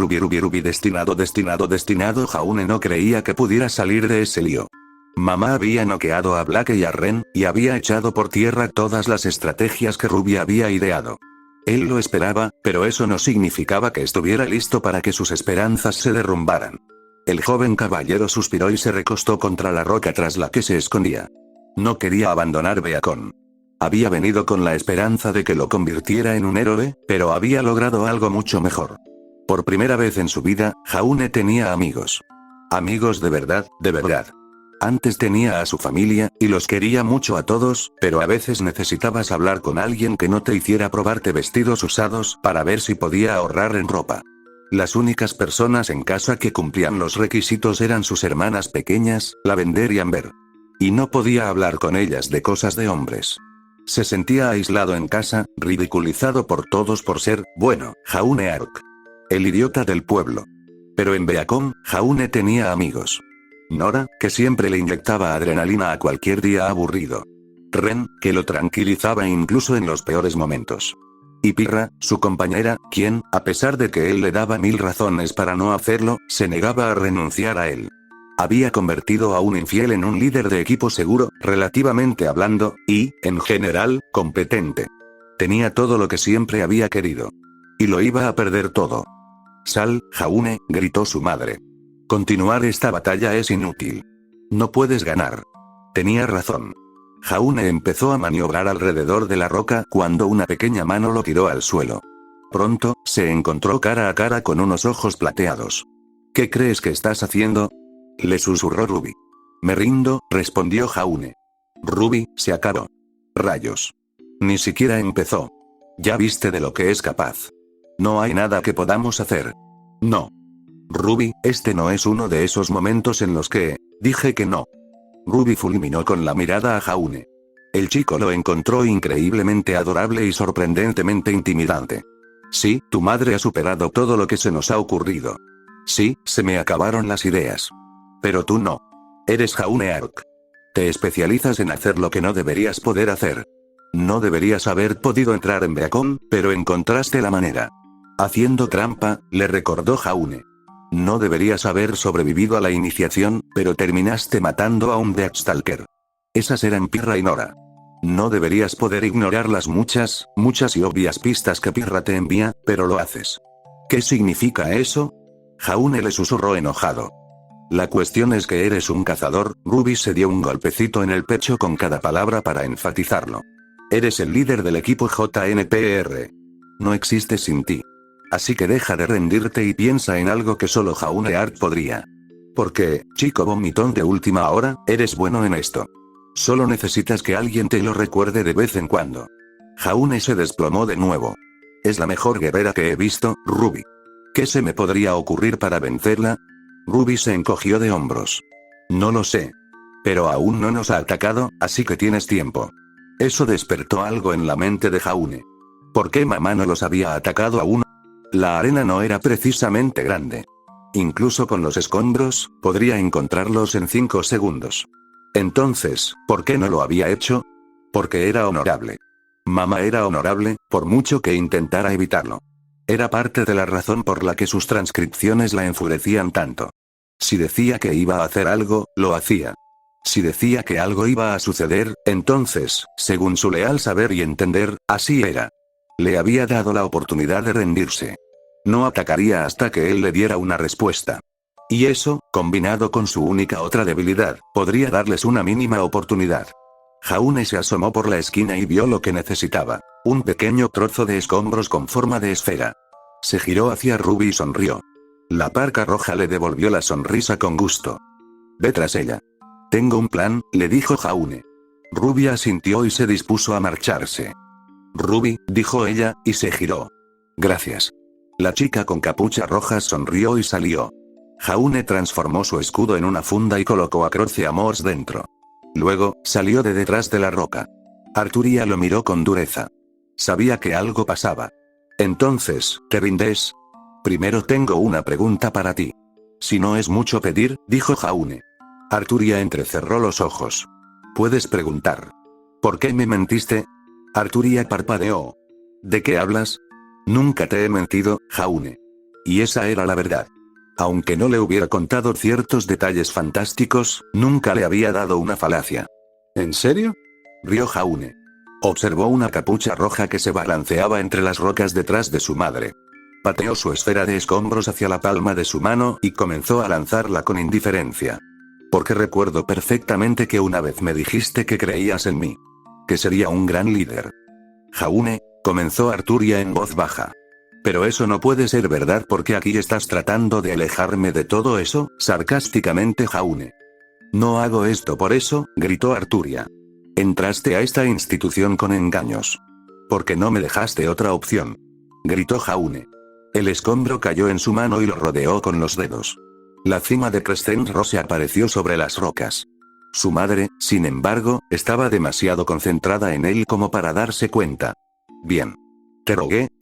destinado. Jaune no creía que pudiera salir de ese lío. Mamá había noqueado a Black y a Ren, y había echado por tierra todas las estrategias que Ruby había ideado. Él lo esperaba, pero eso no significaba que estuviera listo para que sus esperanzas se derrumbaran. El joven caballero suspiró y se recostó contra la roca tras la que se escondía. No quería abandonar Beacon. Había venido con la esperanza de que lo convirtiera en un héroe, pero había logrado algo mucho mejor. Por primera vez en su vida, Jaune tenía amigos. Amigos de verdad, de verdad. Antes tenía a su familia, y los quería mucho a todos, pero a veces necesitabas hablar con alguien que no te hiciera probarte vestidos usados para ver si podía ahorrar en ropa. Las únicas personas en casa que cumplían los requisitos eran sus hermanas pequeñas, Lavender y Amber. Y no podía hablar con ellas de cosas de hombres. Se sentía aislado en casa, ridiculizado por todos por ser, bueno, Jaune Ark. El idiota del pueblo. Pero en Beacon, Jaune tenía amigos. Nora, que siempre le inyectaba adrenalina a cualquier día aburrido. Ren, que lo tranquilizaba incluso en los peores momentos. Y Pirra, su compañera, quien, a pesar de que él le daba 1000 razones para no hacerlo, se negaba a renunciar a él. Había convertido a un infiel en un líder de equipo seguro, relativamente hablando, y, en general, competente. Tenía todo lo que siempre había querido. Y lo iba a perder todo. Sal, Jaune, gritó su madre. Continuar esta batalla es inútil. No puedes ganar. Tenía razón. Jaune empezó a maniobrar alrededor de la roca cuando una pequeña mano lo tiró al suelo. Pronto, se encontró cara a cara con unos ojos plateados. ¿Qué crees que estás haciendo?, le susurró Ruby. Me rindo, respondió Jaune. Ruby, se acabó. Rayos. Ni siquiera empezó. Ya viste de lo que es capaz. No hay nada que podamos hacer. No. Ruby, este no es uno de esos momentos en los que dije que no. Ruby fulminó con la mirada a Jaune. El chico lo encontró increíblemente adorable y sorprendentemente intimidante. Sí, tu madre ha superado todo lo que se nos ha ocurrido. Sí, se me acabaron las ideas. Pero tú no. Eres Jaune Ark. Te especializas en hacer lo que no deberías poder hacer. No deberías haber podido entrar en Beacon, pero encontraste la manera. Haciendo trampa, le recordó Jaune. No deberías haber sobrevivido a la iniciación, pero terminaste matando a un Deathstalker. Esas eran Pirra y Nora. No deberías poder ignorar las muchas y obvias pistas que Pirra te envía, pero lo haces. ¿Qué significa eso?, Jaune le susurró enojado. La cuestión es que eres un cazador. Ruby se dio un golpecito en el pecho con cada palabra para enfatizarlo. Eres el líder del equipo JNPR. No existes sin ti. Así que deja de rendirte y piensa en algo que solo Jaune Ark podría. Porque, chico vomitón de última hora, eres bueno en esto. Solo necesitas que alguien te lo recuerde de vez en cuando. Jaune se desplomó de nuevo. Es la mejor guerrera que he visto, Ruby. ¿Qué se me podría ocurrir para vencerla? Ruby se encogió de hombros. No lo sé. Pero aún no nos ha atacado, así que tienes tiempo. Eso despertó algo en la mente de Jaune. ¿Por qué mamá no los había atacado aún? La arena no era precisamente grande. Incluso con los escombros, podría encontrarlos en 5 segundos. Entonces, ¿por qué no lo había hecho? Porque era honorable. Mamá era honorable, por mucho que intentara evitarlo. Era parte de la razón por la que sus transcripciones la enfurecían tanto. Si decía que iba a hacer algo, lo hacía. Si decía que algo iba a suceder, entonces, según su leal saber y entender, así era. Le había dado la oportunidad de rendirse. No atacaría hasta que él le diera una respuesta. Y eso, combinado con su única otra debilidad, podría darles una mínima oportunidad. Jaune se asomó por la esquina y vio lo que necesitaba. Un pequeño trozo de escombros con forma de esfera. Se giró hacia Ruby y sonrió. La parca roja le devolvió la sonrisa con gusto. Ve tras ella. Tengo un plan, le dijo Jaune. Ruby asintió y se dispuso a marcharse. Ruby, dijo ella, y se giró. Gracias. La chica con capucha roja sonrió y salió. Jaune transformó su escudo en una funda y colocó a Croce Amors dentro. Luego, salió de detrás de la roca. Arturia lo miró con dureza. Sabía que algo pasaba. Entonces, ¿te rindes? Primero tengo una pregunta para ti. Si no es mucho pedir, dijo Jaune. Arturia entrecerró los ojos. Puedes preguntar. ¿Por qué me mentiste? Arturia parpadeó. ¿De qué hablas? Nunca te he mentido, Jaune. Y esa era la verdad. Aunque no le hubiera contado ciertos detalles fantásticos, nunca le había dado una falacia. ¿En serio? Rió Jaune. Observó una capucha roja que se balanceaba entre las rocas detrás de su madre. Pateó su esfera de escombros hacia la palma de su mano y comenzó a lanzarla con indiferencia. Porque recuerdo perfectamente que una vez me dijiste que creías en mí. Que sería un gran líder. Jaune, comenzó Arturia en voz baja. Pero eso no puede ser verdad porque aquí estás tratando de alejarme de todo eso, sarcásticamente Jaune. No hago esto por eso, gritó Arturia. Entraste a esta institución con engaños. Porque no me dejaste otra opción. Gritó Jaune. El escombro cayó en su mano y lo rodeó con los dedos. La cima de Crescent Rose apareció sobre las rocas. Su madre, sin embargo, estaba demasiado concentrada en él como para darse cuenta. Bien. Te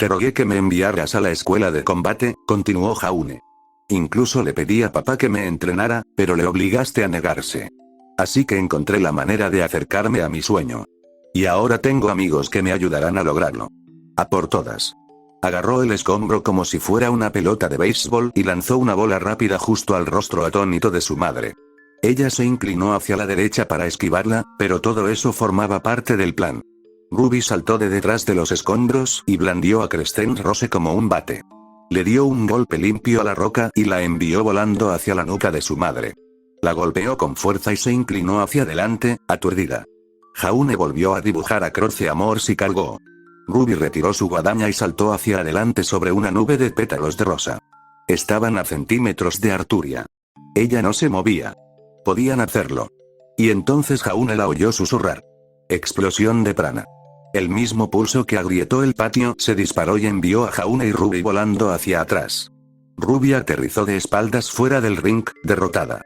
rogué que me enviaras a la escuela de combate, continuó Jaune. Incluso le pedí a papá que me entrenara, pero le obligaste a negarse. Así que encontré la manera de acercarme a mi sueño. Y ahora tengo amigos que me ayudarán a lograrlo. A por todas. Agarró el escombro como si fuera una pelota de béisbol y lanzó una bola rápida justo al rostro atónito de su madre. Ella se inclinó hacia la derecha para esquivarla, pero todo eso formaba parte del plan. Ruby saltó de detrás de los escombros y blandió a Crescent Rose como un bate. Le dio un golpe limpio a la roca y la envió volando hacia la nuca de su madre. La golpeó con fuerza y se inclinó hacia adelante, aturdida. Jaune volvió a dibujar a Croce Amors y cargó. Ruby retiró su guadaña y saltó hacia adelante sobre una nube de pétalos de rosa. Estaban a centímetros de Arturia. Ella no se movía. Podían hacerlo. Y entonces Jaune la oyó susurrar. Explosión de prana. El mismo pulso que agrietó el patio se disparó y envió a Jaune y Ruby volando hacia atrás. Ruby aterrizó de espaldas fuera del ring, derrotada.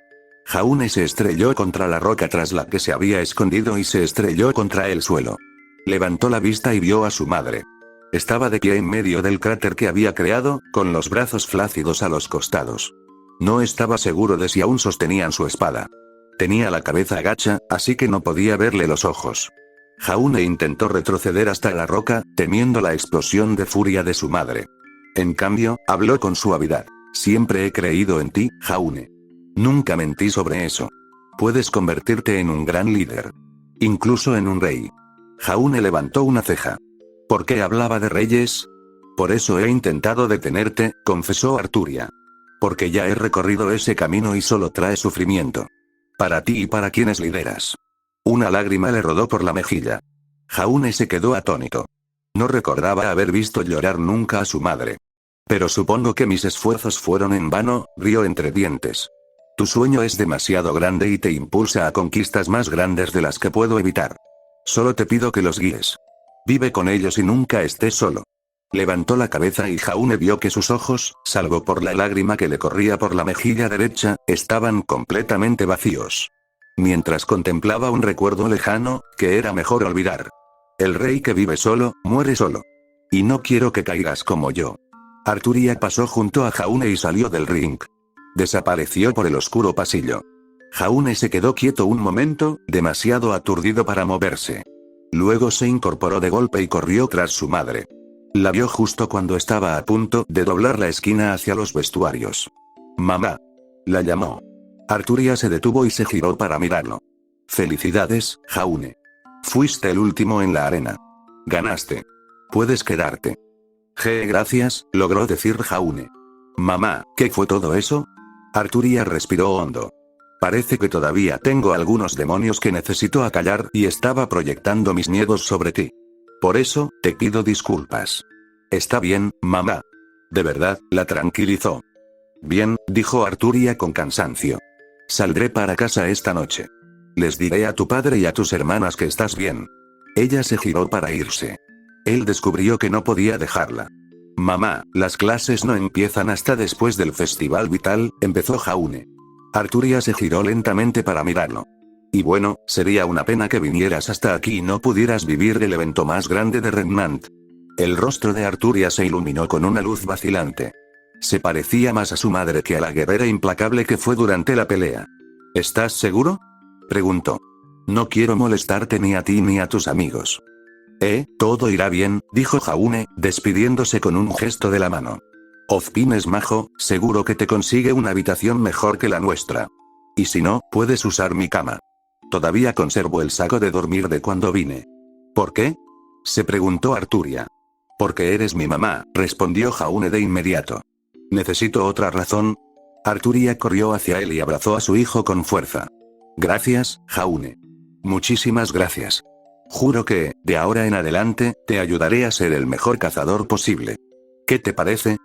Jaune se estrelló contra la roca tras la que se había escondido y se estrelló contra el suelo. Levantó la vista y vio a su madre. Estaba de pie en medio del cráter que había creado, con los brazos flácidos a los costados. No estaba seguro de si aún sostenían su espada. Tenía la cabeza agacha, así que no podía verle los ojos. Jaune intentó retroceder hasta la roca, temiendo la explosión de furia de su madre. En cambio, habló con suavidad. Siempre he creído en ti, Jaune. Nunca mentí sobre eso. Puedes convertirte en un gran líder. Incluso en un rey. Jaune levantó una ceja. ¿Por qué hablaba de reyes? Por eso he intentado detenerte, confesó Arturia. Porque ya he recorrido ese camino y solo trae sufrimiento. Para ti y para quienes lideras. Una lágrima le rodó por la mejilla. Jaune se quedó atónito. No recordaba haber visto llorar nunca a su madre. Pero supongo que mis esfuerzos fueron en vano, rió entre dientes. Tu sueño es demasiado grande y te impulsa a conquistas más grandes de las que puedo evitar. Solo te pido que los guíes. Vive con ellos y nunca estés solo. Levantó la cabeza y Jaune vio que sus ojos, salvo por la lágrima que le corría por la mejilla derecha, estaban completamente vacíos. Mientras contemplaba un recuerdo lejano, que era mejor olvidar. El rey que vive solo, muere solo. Y no quiero que caigas como yo. Arturia pasó junto a Jaune y salió del ring. Desapareció por el oscuro pasillo. Jaune se quedó quieto un momento, demasiado aturdido para moverse. Luego se incorporó de golpe y corrió tras su madre. La vio justo cuando estaba a punto de doblar la esquina hacia los vestuarios. Mamá. La llamó. Arturia se detuvo y se giró para mirarlo. Felicidades, Jaune. Fuiste el último en la arena. Ganaste. Puedes quedarte. Gracias, logró decir Jaune. Mamá, ¿qué fue todo eso? Arturia respiró hondo. Parece que todavía tengo algunos demonios que necesito acallar y estaba proyectando mis miedos sobre ti. Por eso, te pido disculpas. Está bien, mamá. De verdad, la tranquilizó. Bien, dijo Arturia con cansancio. Saldré para casa esta noche. Les diré a tu padre y a tus hermanas que estás bien. Ella se giró para irse. Él descubrió que no podía dejarla. Mamá, las clases no empiezan hasta después del festival vital, empezó Jaune. Arturia se giró lentamente para mirarlo. Y bueno, sería una pena que vinieras hasta aquí y no pudieras vivir el evento más grande de Remnant. El rostro de Arturia se iluminó con una luz vacilante. Se parecía más a su madre que a la guerrera implacable que fue durante la pelea. ¿Estás seguro?, preguntó. No quiero molestarte ni a ti ni a tus amigos. Todo irá bien, dijo Jaune, despidiéndose con un gesto de la mano. Ozpin es majo, seguro que te consigue una habitación mejor que la nuestra. Y si no, puedes usar mi cama. Todavía conservo el saco de dormir de cuando vine. ¿Por qué?, se preguntó Arturia. Porque eres mi mamá, respondió Jaune de inmediato. ¿Necesito otra razón? Arturia corrió hacia él y abrazó a su hijo con fuerza. Gracias, Jaune. Muchísimas gracias. Juro que, de ahora en adelante, te ayudaré a ser el mejor cazador posible. ¿Qué te parece?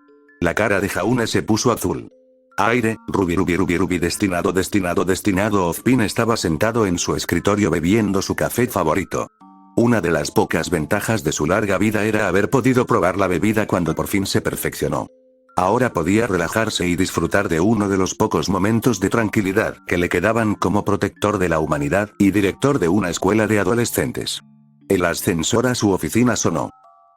La cara de Jaune se puso azul. Aire, rubi, destinado. Ozpin estaba sentado en su escritorio bebiendo su café favorito. Una de las pocas ventajas de su larga vida era haber podido probar la bebida cuando por fin se perfeccionó. Ahora podía relajarse y disfrutar de uno de los pocos momentos de tranquilidad que le quedaban como protector de la humanidad y director de una escuela de adolescentes. El ascensor a su oficina sonó.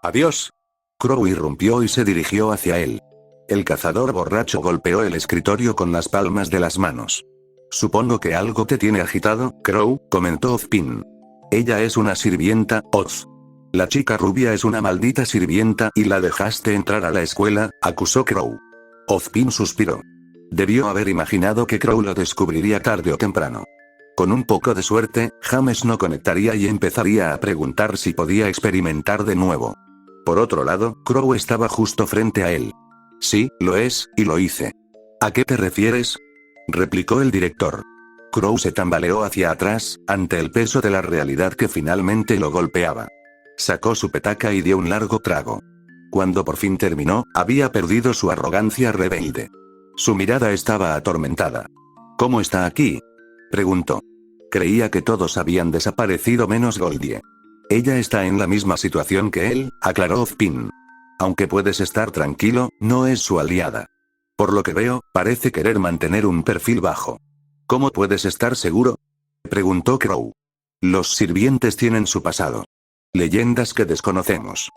Adiós. Crow irrumpió y se dirigió hacia él. El cazador borracho golpeó el escritorio con las palmas de las manos. Supongo que algo te tiene agitado, Crow, comentó Ozpin. Ella es una sirvienta, Oz. La chica rubia es una maldita sirvienta y la dejaste entrar a la escuela, acusó Crow. Ozpin suspiró. Debió haber imaginado que Crow lo descubriría tarde o temprano. Con un poco de suerte, James no conectaría y empezaría a preguntar si podía experimentar de nuevo. Por otro lado, Crow estaba justo frente a él. Sí, lo es, y lo hice. ¿A qué te refieres?, replicó el director. Crow se tambaleó hacia atrás, ante el peso de la realidad que finalmente lo golpeaba. Sacó su petaca y dio un largo trago. Cuando por fin terminó, había perdido su arrogancia rebelde. Su mirada estaba atormentada. ¿Cómo está aquí?, preguntó. Creía que todos habían desaparecido menos Goldie. Ella está en la misma situación que él, aclaró Ozpin. Aunque puedes estar tranquilo, no es su aliada. Por lo que veo, parece querer mantener un perfil bajo. ¿Cómo puedes estar seguro?, preguntó Crow. Los sirvientes tienen su pasado. Leyendas que desconocemos.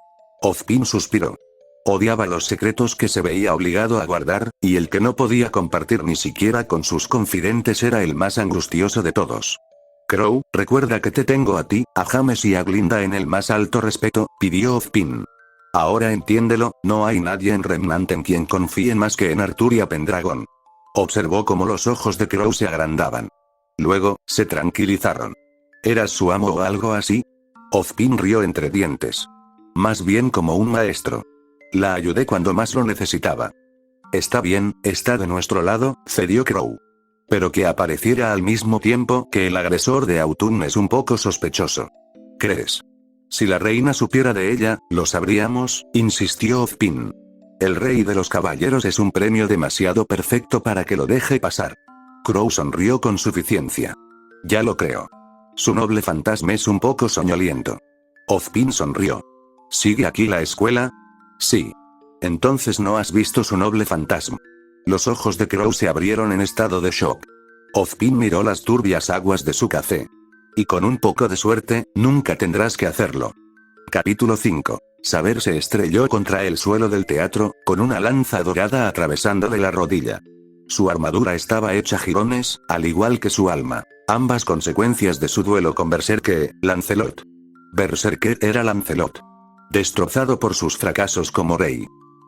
Ozpin suspiró. Odiaba los secretos que se veía obligado a guardar, y el que no podía compartir ni siquiera con sus confidentes era el más angustioso de todos. Crow, recuerda que te tengo a ti, a James y a Glinda en el más alto respeto, pidió Ozpin. Ahora entiéndelo, no hay nadie en Remnant en quien confíe más que en Arturia Pendragon. Observó cómo los ojos de Crow se agrandaban. Luego, se tranquilizaron. ¿Eras su amo o algo así? Ozpin rió entre dientes. Más bien como un maestro. La ayudé cuando más lo necesitaba. Está bien, está de nuestro lado, cedió Crow. Pero que apareciera al mismo tiempo que el agresor de Autun es un poco sospechoso. ¿Crees? Si la reina supiera de ella, lo sabríamos, insistió Ozpin. El rey de los caballeros es un premio demasiado perfecto para que lo deje pasar. Crow sonrió con suficiencia. Ya lo creo. Su noble fantasma es un poco soñoliento. Ozpin sonrió. ¿Sigue aquí la escuela? Sí. Entonces no has visto su noble fantasma. Los ojos de Crow se abrieron en estado de shock. Ozpin miró las turbias aguas de su café. Y con un poco de suerte, nunca tendrás que hacerlo. Capítulo 5. Saber se estrelló contra el suelo del teatro, con una lanza dorada atravesándole la rodilla. Su armadura estaba hecha jirones, al igual que su alma. Ambas consecuencias de su duelo con Berserker, Lancelot. Berserker era Lancelot. Destrozado por sus fracasos como rey.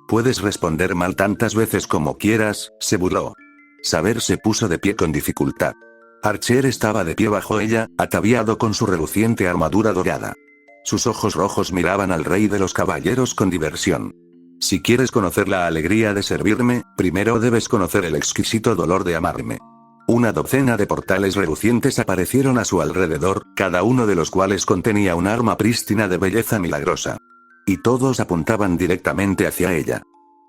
Puedes responder mal tantas veces como quieras, se burló. Saber se puso de pie con dificultad. Archer estaba de pie bajo ella, ataviado con su reluciente armadura dorada. Sus ojos rojos miraban al rey de los caballeros con diversión. Si quieres conocer la alegría de servirme, primero debes conocer el exquisito dolor de amarme. Una docena de portales relucientes aparecieron a su alrededor, cada uno de los cuales contenía un arma prístina de belleza milagrosa. Y todos apuntaban directamente hacia ella.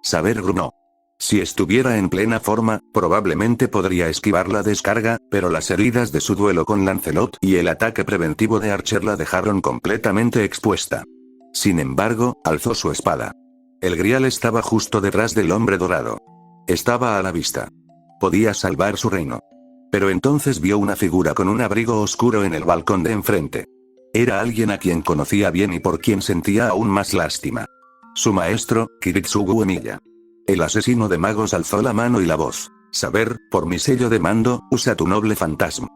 Saber gruñó. Si estuviera en plena forma, probablemente podría esquivar la descarga, pero las heridas de su duelo con Lancelot y el ataque preventivo de Archer la dejaron completamente expuesta. Sin embargo, alzó su espada. El Grial estaba justo detrás del hombre dorado. Estaba a la vista. Podía salvar su reino. Pero entonces vio una figura con un abrigo oscuro en el balcón de enfrente. Era alguien a quien conocía bien y por quien sentía aún más lástima. Su maestro, Kiritsugu Emiya. El asesino de magos alzó la mano y la voz. Saber, por mi sello de mando, usa tu noble fantasma.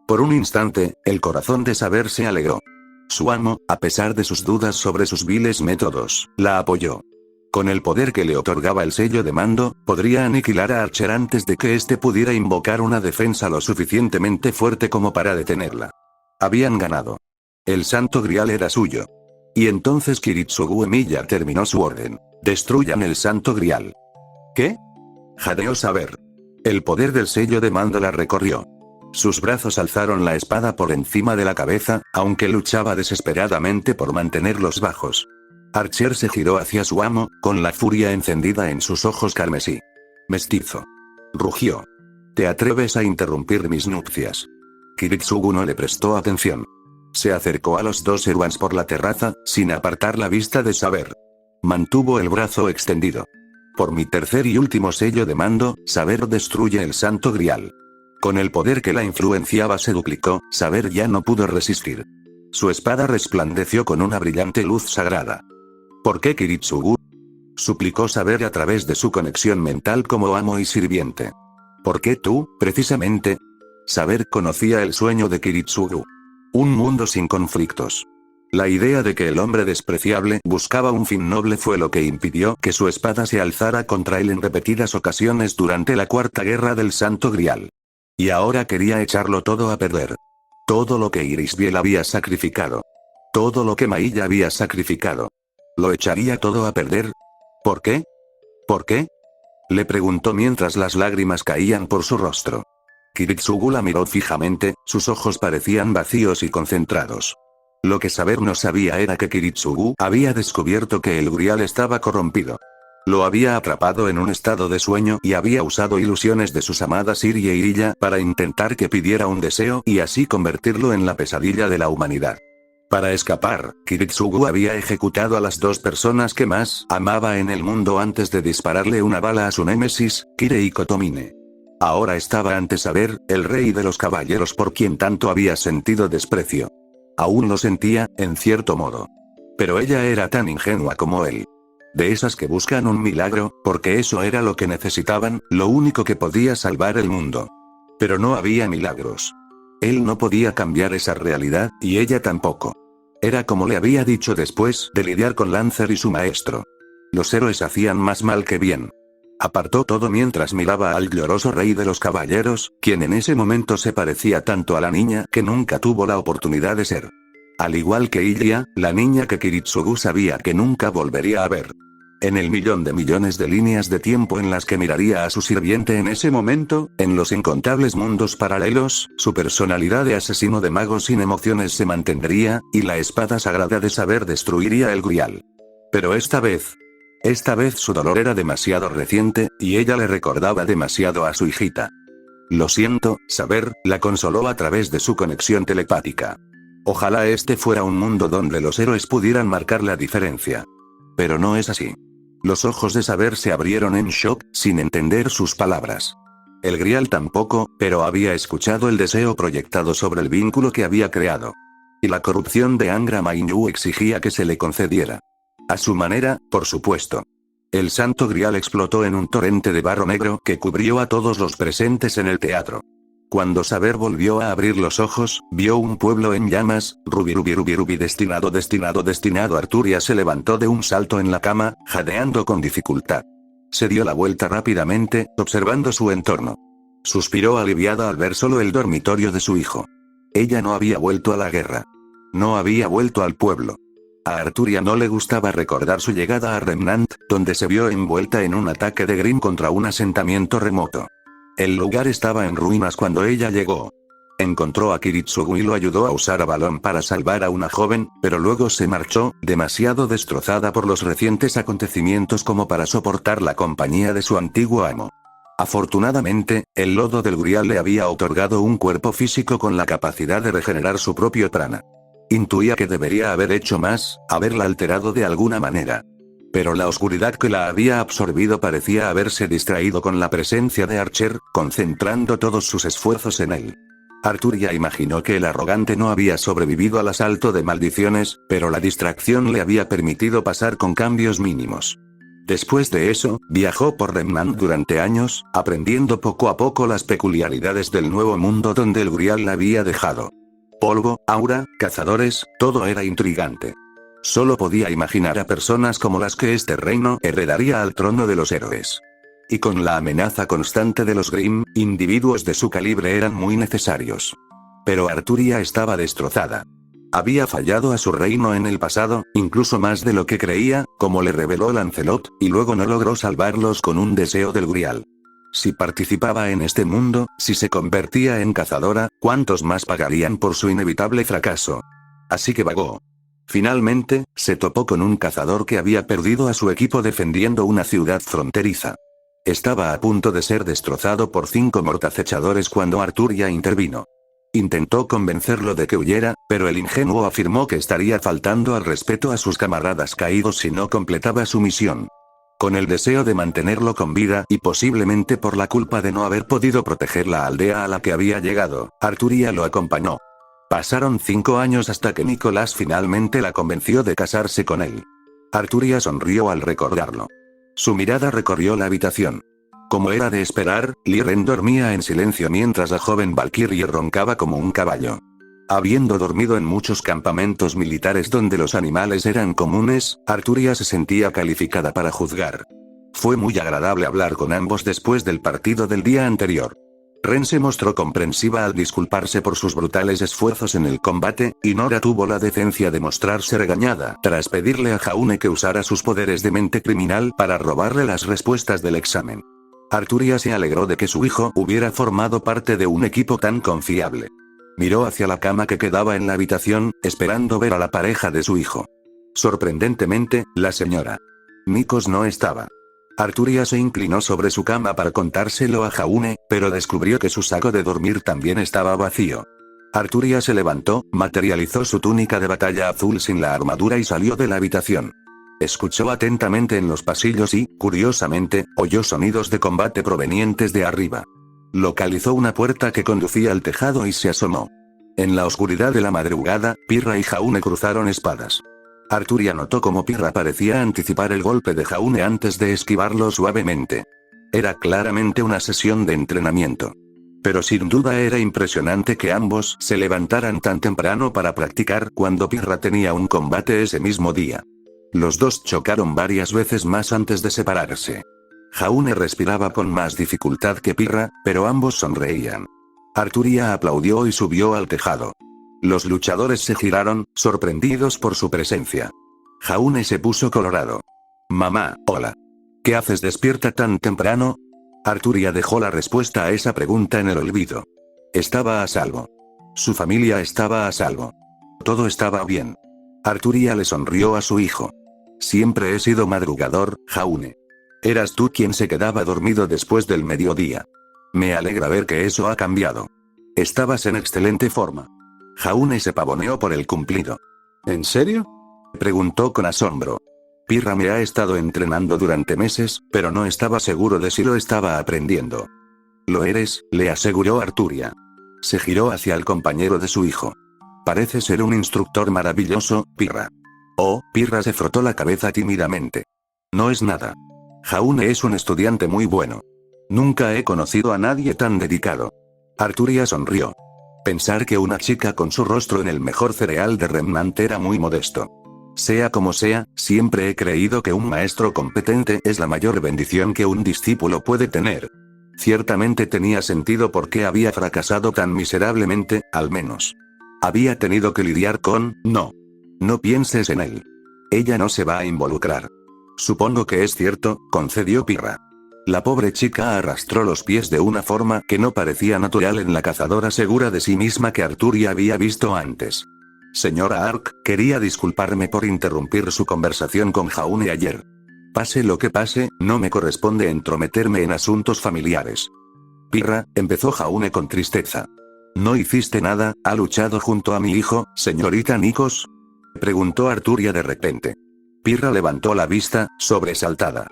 Por un instante, el corazón de Saber se alegró. Su amo, a pesar de sus dudas sobre sus viles métodos, la apoyó. Con el poder que le otorgaba el sello de mando, podría aniquilar a Archer antes de que éste pudiera invocar una defensa lo suficientemente fuerte como para detenerla. Habían ganado. El Santo Grial era suyo. Y entonces Kiritsugu Emiya terminó su orden. Destruyan el Santo Grial. ¿Qué? Jadeó Saber. El poder del sello de mando la recorrió. Sus brazos alzaron la espada por encima de la cabeza, aunque luchaba desesperadamente por mantenerlos bajos. Archer se giró hacia su amo, con la furia encendida en sus ojos carmesí. Mestizo. Rugió. ¿Te atreves a interrumpir mis nupcias? Kiritsugu no le prestó atención. Se acercó a los dos Eruans por la terraza, sin apartar la vista de Saber. Mantuvo el brazo extendido. Por mi tercer y último sello de mando, Saber destruye el Santo Grial. Con el poder que la influenciaba se duplicó, Saber ya no pudo resistir. Su espada resplandeció con una brillante luz sagrada. ¿Por qué Kiritsugu? Suplicó Saber a través de su conexión mental como amo y sirviente. ¿Por qué tú, precisamente? Saber conocía el sueño de Kiritsugu. Un mundo sin conflictos. La idea de que el hombre despreciable buscaba un fin noble fue lo que impidió que su espada se alzara contra él en repetidas ocasiones durante la Cuarta Guerra del Santo Grial. Y ahora quería echarlo todo a perder. Todo lo que Irisbiel había sacrificado. Todo lo que Mailla había sacrificado. ¿Lo echaría todo a perder? ¿Por qué? ¿Por qué? Le preguntó mientras las lágrimas caían por su rostro. Kiritsugu la miró fijamente, sus ojos parecían vacíos y concentrados. Lo que Saber no sabía era que Kiritsugu había descubierto que el Grial estaba corrompido. Lo había atrapado en un estado de sueño y había usado ilusiones de sus amadas Iri e Irilla para intentar que pidiera un deseo y así convertirlo en la pesadilla de la humanidad. Para escapar, Kiritsugu había ejecutado a las dos personas que más amaba en el mundo antes de dispararle una bala a su némesis, Kirei Kotomine. Ahora estaba ante Saber, el rey de los caballeros por quien tanto había sentido desprecio. Aún lo sentía, en cierto modo. Pero ella era tan ingenua como él. De esas que buscan un milagro, porque eso era lo que necesitaban, lo único que podía salvar el mundo. Pero no había milagros. Él no podía cambiar esa realidad, y ella tampoco. Era como le había dicho después de lidiar con Lancer y su maestro. Los héroes hacían más mal que bien. Apartó todo mientras miraba al glorioso rey de los caballeros, quien en ese momento se parecía tanto a la niña que nunca tuvo la oportunidad de ser. Al igual que Ilya, la niña que Kiritsugu sabía que nunca volvería a ver. En el millón de millones de líneas de tiempo en las que miraría a su sirviente en ese momento, en los incontables mundos paralelos, su personalidad de asesino de magos sin emociones se mantendría, y la espada sagrada de Saber destruiría el Grial. Pero esta vez su dolor era demasiado reciente, y ella le recordaba demasiado a su hijita. Lo siento, Saber, la consoló a través de su conexión telepática. Ojalá este fuera un mundo donde los héroes pudieran marcar la diferencia. Pero no es así. Los ojos de Saber se abrieron en shock, sin entender sus palabras. El Grial tampoco, pero había escuchado el deseo proyectado sobre el vínculo que había creado. Y la corrupción de Angra Mainyu exigía que se le concediera. A su manera, por supuesto. El Santo Grial explotó en un torrente de barro negro que cubrió a todos los presentes en el teatro. Cuando Saber volvió a abrir los ojos, vio un pueblo en llamas, rubi destinado. Arturia se levantó de un salto en la cama, jadeando con dificultad. Se dio la vuelta rápidamente, observando su entorno. Suspiró aliviada al ver solo el dormitorio de su hijo. Ella no había vuelto a la guerra. No había vuelto al pueblo. A Arturia no le gustaba recordar su llegada a Remnant, donde se vio envuelta en un ataque de Grimm contra un asentamiento remoto. El lugar estaba en ruinas cuando ella llegó. Encontró a Kiritsugu y lo ayudó a usar a balón para salvar a una joven, pero luego se marchó, demasiado destrozada por los recientes acontecimientos como para soportar la compañía de su antiguo amo. Afortunadamente, el lodo del Grial le había otorgado un cuerpo físico con la capacidad de regenerar su propio prana. Intuía que debería haber hecho más, haberla alterado de alguna manera. Pero la oscuridad que la había absorbido parecía haberse distraído con la presencia de Archer, concentrando todos sus esfuerzos en él. Arturia imaginó que el arrogante no había sobrevivido al asalto de maldiciones, pero la distracción le había permitido pasar con cambios mínimos. Después de eso, viajó por Remnant durante años, aprendiendo poco a poco las peculiaridades del nuevo mundo donde el Grial la había dejado. Polvo, aura, cazadores, todo era intrigante. Solo podía imaginar a personas como las que este reino heredaría al trono de los héroes. Y con la amenaza constante de los Grimm, individuos de su calibre eran muy necesarios. Pero Arturia estaba destrozada. Había fallado a su reino en el pasado, incluso más de lo que creía, como le reveló Lancelot, y luego no logró salvarlos con un deseo del Grial. Si participaba en este mundo, si se convertía en cazadora, ¿cuántos más pagarían por su inevitable fracaso? Así que vagó. Finalmente, se topó con un cazador que había perdido a su equipo defendiendo una ciudad fronteriza. Estaba a punto de ser destrozado por 5 mortacechadores cuando Arturia intervino. Intentó convencerlo de que huyera, pero el ingenuo afirmó que estaría faltando al respeto a sus camaradas caídos si no completaba su misión. Con el deseo de mantenerlo con vida y posiblemente por la culpa de no haber podido proteger la aldea a la que había llegado, Arturia lo acompañó. Pasaron 5 años hasta que Nicolás finalmente la convenció de casarse con él. Arturia sonrió al recordarlo. Su mirada recorrió la habitación. Como era de esperar, Liren dormía en silencio mientras la joven Valkyrie roncaba como un caballo. Habiendo dormido en muchos campamentos militares donde los animales eran comunes, Arturia se sentía calificada para juzgar. Fue muy agradable hablar con ambos después del partido del día anterior. Ren se mostró comprensiva al disculparse por sus brutales esfuerzos en el combate, y Nora tuvo la decencia de mostrarse regañada tras pedirle a Jaune que usara sus poderes de mente criminal para robarle las respuestas del examen. Arturia se alegró de que su hijo hubiera formado parte de un equipo tan confiable. Miró hacia la cama que quedaba en la habitación, esperando ver a la pareja de su hijo. Sorprendentemente, la señora Nikos no estaba. Arturia se inclinó sobre su cama para contárselo a Jaune, pero descubrió que su saco de dormir también estaba vacío. Arturia se levantó, materializó su túnica de batalla azul sin la armadura y salió de la habitación. Escuchó atentamente en los pasillos y, curiosamente, oyó sonidos de combate provenientes de arriba. Localizó una puerta que conducía al tejado y se asomó. En la oscuridad de la madrugada, Pirra y Jaune cruzaron espadas. Arturia notó cómo Pirra parecía anticipar el golpe de Jaune antes de esquivarlo suavemente. Era claramente una sesión de entrenamiento. Pero sin duda era impresionante que ambos se levantaran tan temprano para practicar cuando Pirra tenía un combate ese mismo día. Los dos chocaron varias veces más antes de separarse. Jaune respiraba con más dificultad que Pirra, pero ambos sonreían. Arturia aplaudió y subió al tejado. Los luchadores se giraron, sorprendidos por su presencia. Jaune se puso colorado. Mamá, hola. ¿Qué haces despierta tan temprano? Arturia dejó la respuesta a esa pregunta en el olvido. Estaba a salvo. Su familia estaba a salvo. Todo estaba bien. Arturia le sonrió a su hijo. Siempre he sido madrugador, Jaune. Eras tú quien se quedaba dormido después del mediodía. Me alegra ver que eso ha cambiado. Estabas en excelente forma. Jaune se pavoneó por el cumplido. ¿En serio? Preguntó con asombro. Pirra me ha estado entrenando durante meses, pero no estaba seguro de si lo estaba aprendiendo. Lo eres, le aseguró Arturia. Se giró hacia el compañero de su hijo. Parece ser un instructor maravilloso, Pirra. Oh, Pirra se frotó la cabeza tímidamente. No es nada. Jaune es un estudiante muy bueno. Nunca he conocido a nadie tan dedicado. Arturia sonrió. Pensar que una chica con su rostro en el mejor cereal de Remnant era muy modesto. Sea como sea, siempre he creído que un maestro competente es la mayor bendición que un discípulo puede tener. Ciertamente tenía sentido por qué había fracasado tan miserablemente, al menos. Había tenido que lidiar con, no. No pienses en él. Ella no se va a involucrar. Supongo que es cierto, concedió Pirra. La pobre chica arrastró los pies de una forma que no parecía natural en la cazadora segura de sí misma que Arturia había visto antes. Señora Ark, quería disculparme por interrumpir su conversación con Jaune ayer. Pase lo que pase, no me corresponde entrometerme en asuntos familiares. Pirra, empezó Jaune con tristeza. ¿No hiciste nada? ¿Ha luchado junto a mi hijo, señorita Nikos? Preguntó Arturia de repente. Pirra levantó la vista, sobresaltada.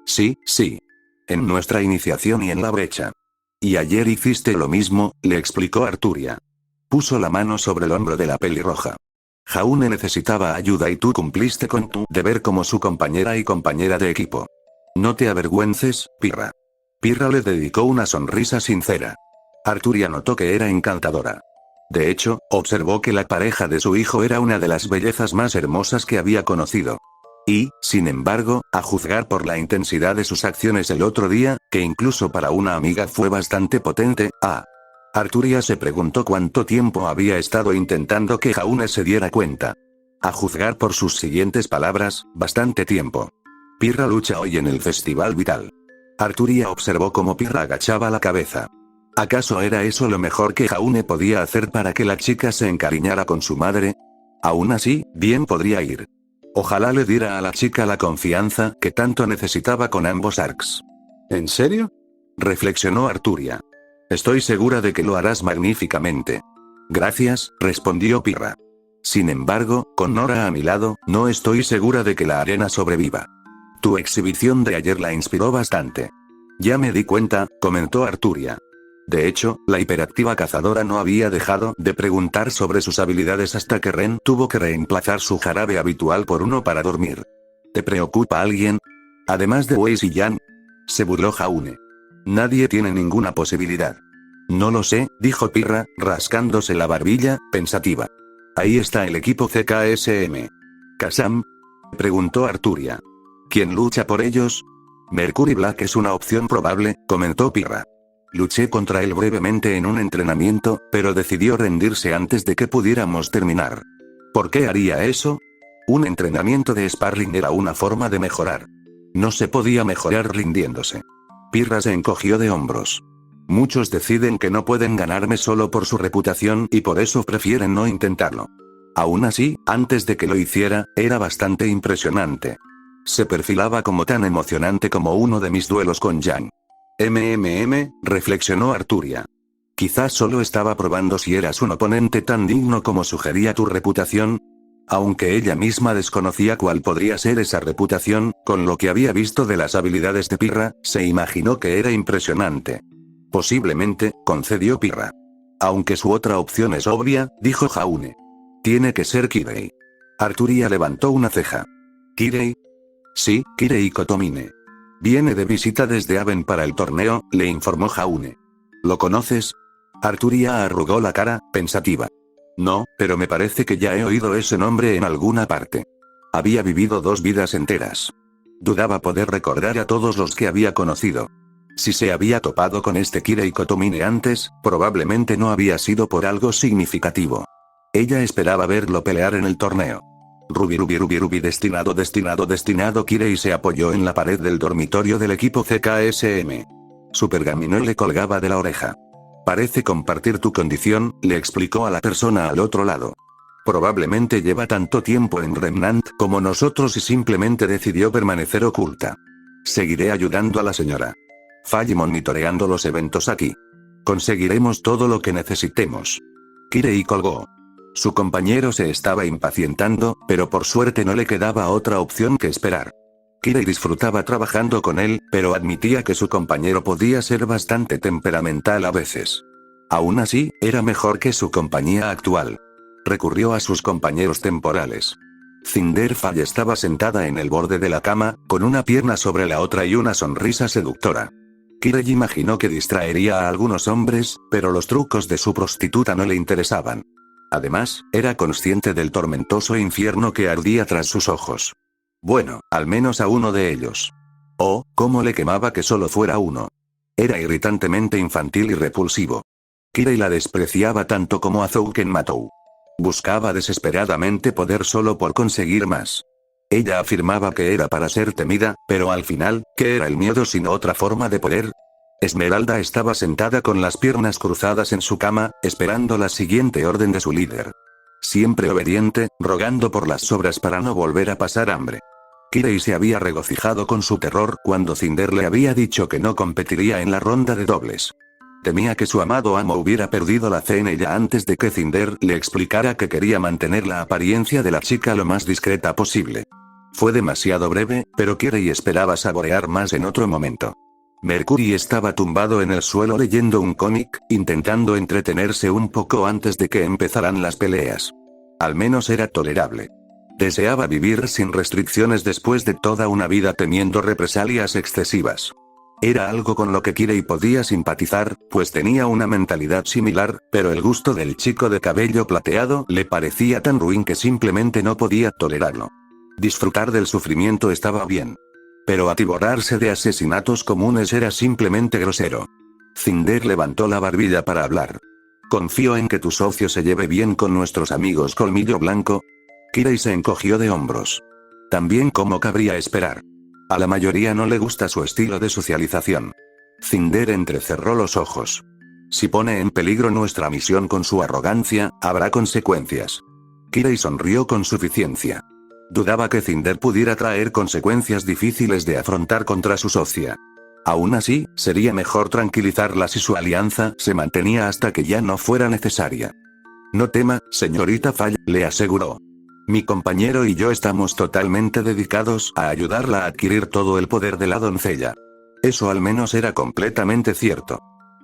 Sí, sí. En nuestra iniciación y en la brecha. Y ayer hiciste lo mismo, le explicó Arturia. Puso la mano sobre el hombro de la pelirroja. Jaune necesitaba ayuda y tú cumpliste con tu deber como su compañera y compañera de equipo. No te avergüences, Pirra. Pirra le dedicó una sonrisa sincera. Arturia notó que era encantadora. De hecho, observó que la pareja de su hijo era una de las bellezas más hermosas que había conocido. Y, sin embargo, a juzgar por la intensidad de sus acciones el otro día, que incluso para una amiga fue bastante potente, Arturia se preguntó cuánto tiempo había estado intentando que Jaune se diera cuenta. A juzgar por sus siguientes palabras, bastante tiempo. Pirra lucha hoy en el Festival Vital. Arturia observó cómo Pirra agachaba la cabeza. ¿Acaso era eso lo mejor que Jaune podía hacer para que la chica se encariñara con su madre? Aún así, bien podría ir. Ojalá le diera a la chica la confianza que tanto necesitaba con ambos Arks. ¿En serio? Reflexionó Arturia. Estoy segura de que lo harás magníficamente. Gracias, respondió Pirra. Sin embargo, con Nora a mi lado, no estoy segura de que la arena sobreviva. Tu exhibición de ayer la inspiró bastante. Ya me di cuenta, comentó Arturia. De hecho, la hiperactiva cazadora no había dejado de preguntar sobre sus habilidades hasta que Ren tuvo que reemplazar su jarabe habitual por uno para dormir. ¿Te preocupa alguien? Además de Weiss y Yan. Se burló Jaune. Nadie tiene ninguna posibilidad. No lo sé, dijo Pirra, rascándose la barbilla, pensativa. Ahí está el equipo CKSM. ¿Kasam? Preguntó Arturia. ¿Quién lucha por ellos? Mercury Black es una opción probable, comentó Pirra. Luché contra él brevemente en un entrenamiento, pero decidió rendirse antes de que pudiéramos terminar. ¿Por qué haría eso? Un entrenamiento de sparring era una forma de mejorar. No se podía mejorar rindiéndose. Pirra se encogió de hombros. Muchos deciden que no pueden ganarme solo por su reputación y por eso prefieren no intentarlo. Aún así, antes de que lo hiciera, era bastante impresionante. Se perfilaba como tan emocionante como uno de mis duelos con Yang. Reflexionó Arturia. Quizás solo estaba probando si eras un oponente tan digno como sugería tu reputación. Aunque ella misma desconocía cuál podría ser esa reputación, con lo que había visto de las habilidades de Pirra, se imaginó que era impresionante. Posiblemente, concedió Pirra. Aunque su otra opción es obvia, dijo Jaune. Tiene que ser Kirei. Arturia levantó una ceja. ¿Kirei? Sí, Kirei Kotomine. Viene de visita desde Aven para el torneo, le informó Jaune. ¿Lo conoces? Arturia arrugó la cara, pensativa. No, pero me parece que ya he oído ese nombre en alguna parte. Había vivido 2 vidas enteras. Dudaba poder recordar a todos los que había conocido. Si se había topado con este Kirei Kotomine antes, probablemente no había sido por algo significativo. Ella esperaba verlo pelear en el torneo. Rubi, destinado. Kirei se apoyó en la pared del dormitorio del equipo CKSM. Su pergamino le colgaba de la oreja. Parece compartir tu condición, le explicó a la persona al otro lado. Probablemente lleva tanto tiempo en Remnant como nosotros y simplemente decidió permanecer oculta. Seguiré ayudando a la señora Faye monitoreando los eventos aquí. Conseguiremos todo lo que necesitemos. Kirei colgó. Su compañero se estaba impacientando, pero por suerte no le quedaba otra opción que esperar. Kirei disfrutaba trabajando con él, pero admitía que su compañero podía ser bastante temperamental a veces. Aún así, era mejor que su compañía actual. Recurrió a sus compañeros temporales. Cinder Faye estaba sentada en el borde de la cama, con una pierna sobre la otra y una sonrisa seductora. Kirei imaginó que distraería a algunos hombres, pero los trucos de su prostituta no le interesaban. Además, era consciente del tormentoso infierno que ardía tras sus ojos. Bueno, al menos a uno de ellos. Oh, cómo le quemaba que solo fuera uno. Era irritantemente infantil y repulsivo. Kirei la despreciaba tanto como a Zouken Matou. Buscaba desesperadamente poder solo por conseguir más. Ella afirmaba que era para ser temida, pero al final, ¿qué era el miedo sino otra forma de poder? Esmeralda estaba sentada con las piernas cruzadas en su cama, esperando la siguiente orden de su líder. Siempre obediente, rogando por las sobras para no volver a pasar hambre. Kirei se había regocijado con su terror cuando Cinder le había dicho que no competiría en la ronda de dobles. Temía que su amado amo hubiera perdido la fe en ella antes de que Cinder le explicara que quería mantener la apariencia de la chica lo más discreta posible. Fue demasiado breve, pero Kirei esperaba saborear más en otro momento. Mercury estaba tumbado en el suelo leyendo un cómic, intentando entretenerse un poco antes de que empezaran las peleas. Al menos era tolerable. Deseaba vivir sin restricciones después de toda una vida temiendo represalias excesivas. Era algo con lo que Kirei podía simpatizar, pues tenía una mentalidad similar, pero el gusto del chico de cabello plateado le parecía tan ruin que simplemente no podía tolerarlo. Disfrutar del sufrimiento estaba bien. Pero atiborrarse de asesinatos comunes era simplemente grosero. Cinder levantó la barbilla para hablar. Confío en que tu socio se lleve bien con nuestros amigos Colmillo Blanco. Kirei se encogió de hombros. También como cabría esperar. A la mayoría no le gusta su estilo de socialización. Cinder entrecerró los ojos. Si pone en peligro nuestra misión con su arrogancia, habrá consecuencias. Kirei sonrió con suficiencia. Dudaba que Cinder pudiera traer consecuencias difíciles de afrontar contra su socia. Aún así, sería mejor tranquilizarla si su alianza se mantenía hasta que ya no fuera necesaria. No tema, señorita Fall, le aseguró. Mi compañero y yo estamos totalmente dedicados a ayudarla a adquirir todo el poder de la doncella. Eso al menos era completamente cierto.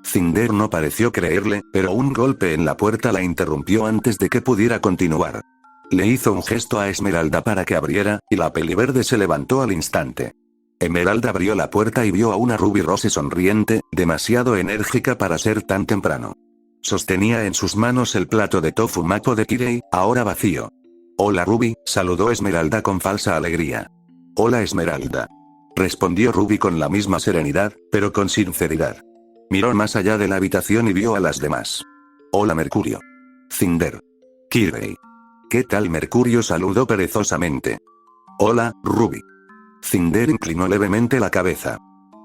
Cinder no pareció creerle, pero un golpe en la puerta la interrumpió antes de que pudiera continuar. Le hizo un gesto a Esmeralda para que abriera, y la peliverde se levantó al instante. Esmeralda abrió la puerta y vio a una Ruby Rose sonriente, demasiado enérgica para ser tan temprano. Sostenía en sus manos el plato de tofu mako de Kirei, ahora vacío. Hola Ruby, saludó Esmeralda con falsa alegría. Hola Esmeralda. Respondió Ruby con la misma serenidad, pero con sinceridad. Miró más allá de la habitación y vio a las demás. Hola Mercurio. Cinder. Kirei. ¿Qué tal Mercurio? Saludó perezosamente. Hola, Ruby. Cinder inclinó levemente la cabeza.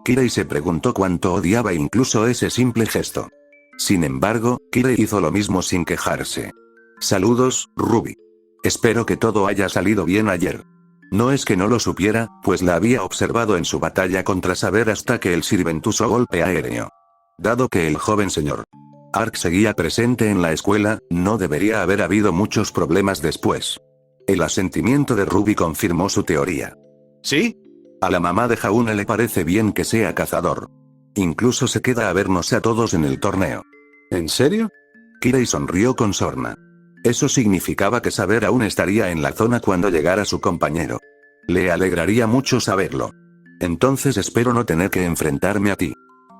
Kirei se preguntó cuánto odiaba incluso ese simple gesto. Sin embargo, Kirei hizo lo mismo sin quejarse. Saludos, Ruby. Espero que todo haya salido bien ayer. No es que no lo supiera, pues la había observado en su batalla contra Saber hasta que el sirvent usó golpe aéreo. Dado que el joven señor Ark seguía presente en la escuela, no debería haber habido muchos problemas después. El asentimiento de Ruby confirmó su teoría. ¿Sí? A la mamá de Jaune le parece bien que sea cazador. Incluso se queda a vernos a todos en el torneo. ¿En serio? Kirei sonrió con sorna. Eso significaba que Saber aún estaría en la zona cuando llegara su compañero. Le alegraría mucho saberlo. Entonces espero no tener que enfrentarme a ti.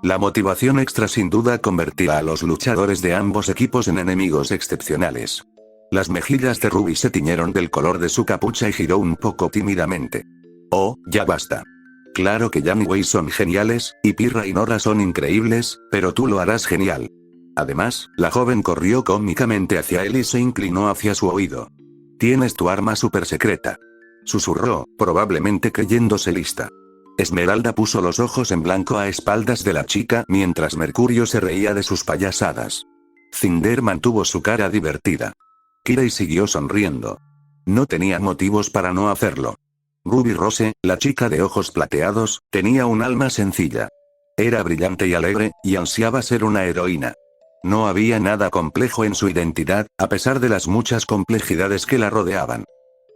La motivación extra sin duda convertirá a los luchadores de ambos equipos en enemigos excepcionales. Las mejillas de Ruby se tiñeron del color de su capucha y giró un poco tímidamente. Oh, ya basta. Claro que Jan y Wei son geniales, y Pirra y Nora son increíbles, pero tú lo harás genial. Además, la joven corrió cómicamente hacia él y se inclinó hacia su oído. Tienes tu arma super secreta. Susurró, probablemente creyéndose lista. Esmeralda puso los ojos en blanco a espaldas de la chica mientras Mercurio se reía de sus payasadas. Cinder mantuvo su cara divertida. Kirei siguió sonriendo. No tenía motivos para no hacerlo. Ruby Rose, la chica de ojos plateados, tenía un alma sencilla. Era brillante y alegre, y ansiaba ser una heroína. No había nada complejo en su identidad, a pesar de las muchas complejidades que la rodeaban.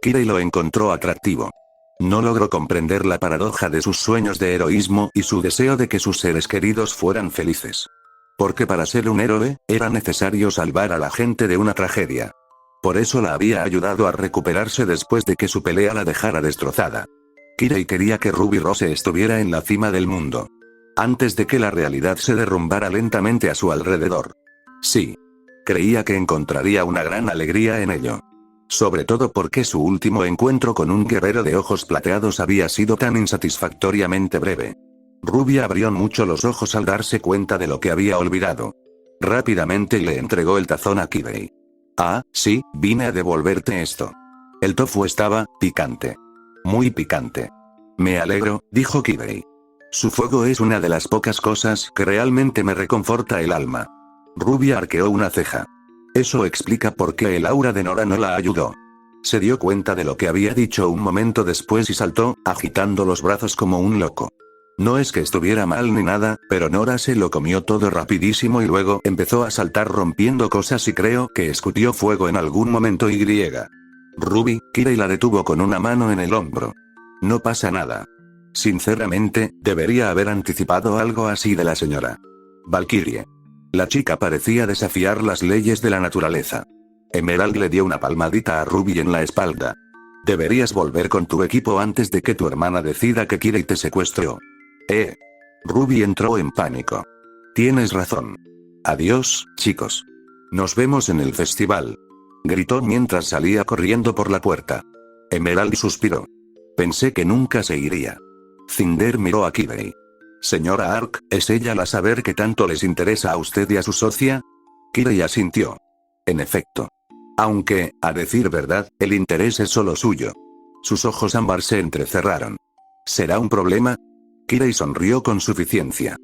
Kirei lo encontró atractivo. No logró comprender la paradoja de sus sueños de heroísmo y su deseo de que sus seres queridos fueran felices. Porque para ser un héroe, era necesario salvar a la gente de una tragedia. Por eso la había ayudado a recuperarse después de que su pelea la dejara destrozada. Kirei quería que Ruby Rose estuviera en la cima del mundo. Antes de que la realidad se derrumbara lentamente a su alrededor. Sí. Creía que encontraría una gran alegría en ello. Sobre todo porque su último encuentro con un guerrero de ojos plateados había sido tan insatisfactoriamente breve. Ruby abrió mucho los ojos al darse cuenta de lo que había olvidado. Rápidamente le entregó el tazón a Kirei. Ah, sí, vine a devolverte esto. El tofu estaba picante. Muy picante. Me alegro, dijo Kirei. Su fuego es una de las pocas cosas que realmente me reconforta el alma. Rubia arqueó una ceja. Eso explica por qué el aura de Nora no la ayudó. Se dio cuenta de lo que había dicho un momento después y saltó, agitando los brazos como un loco. No es que estuviera mal ni nada, pero Nora se lo comió todo rapidísimo y luego empezó a saltar rompiendo cosas y creo que escutió fuego en algún momento y. Ruby, Kirei la detuvo con una mano en el hombro. No pasa nada. Sinceramente, debería haber anticipado algo así de la señora Valkyrie. La chica parecía desafiar las leyes de la naturaleza. Emerald le dio una palmadita a Ruby en la espalda. Deberías volver con tu equipo antes de que tu hermana decida que Kirei te secuestró. Ruby entró en pánico. Tienes razón. Adiós, chicos. Nos vemos en el festival. Gritó mientras salía corriendo por la puerta. Emerald suspiró. Pensé que nunca se iría. Cinder miró a Kirei. Señora Ark, ¿es ella la saber que tanto les interesa a usted y a su socia? Kirei asintió. En efecto. Aunque, a decir verdad, el interés es solo suyo. Sus ojos ámbar se entrecerraron. ¿Será un problema? Kirei sonrió con suficiencia.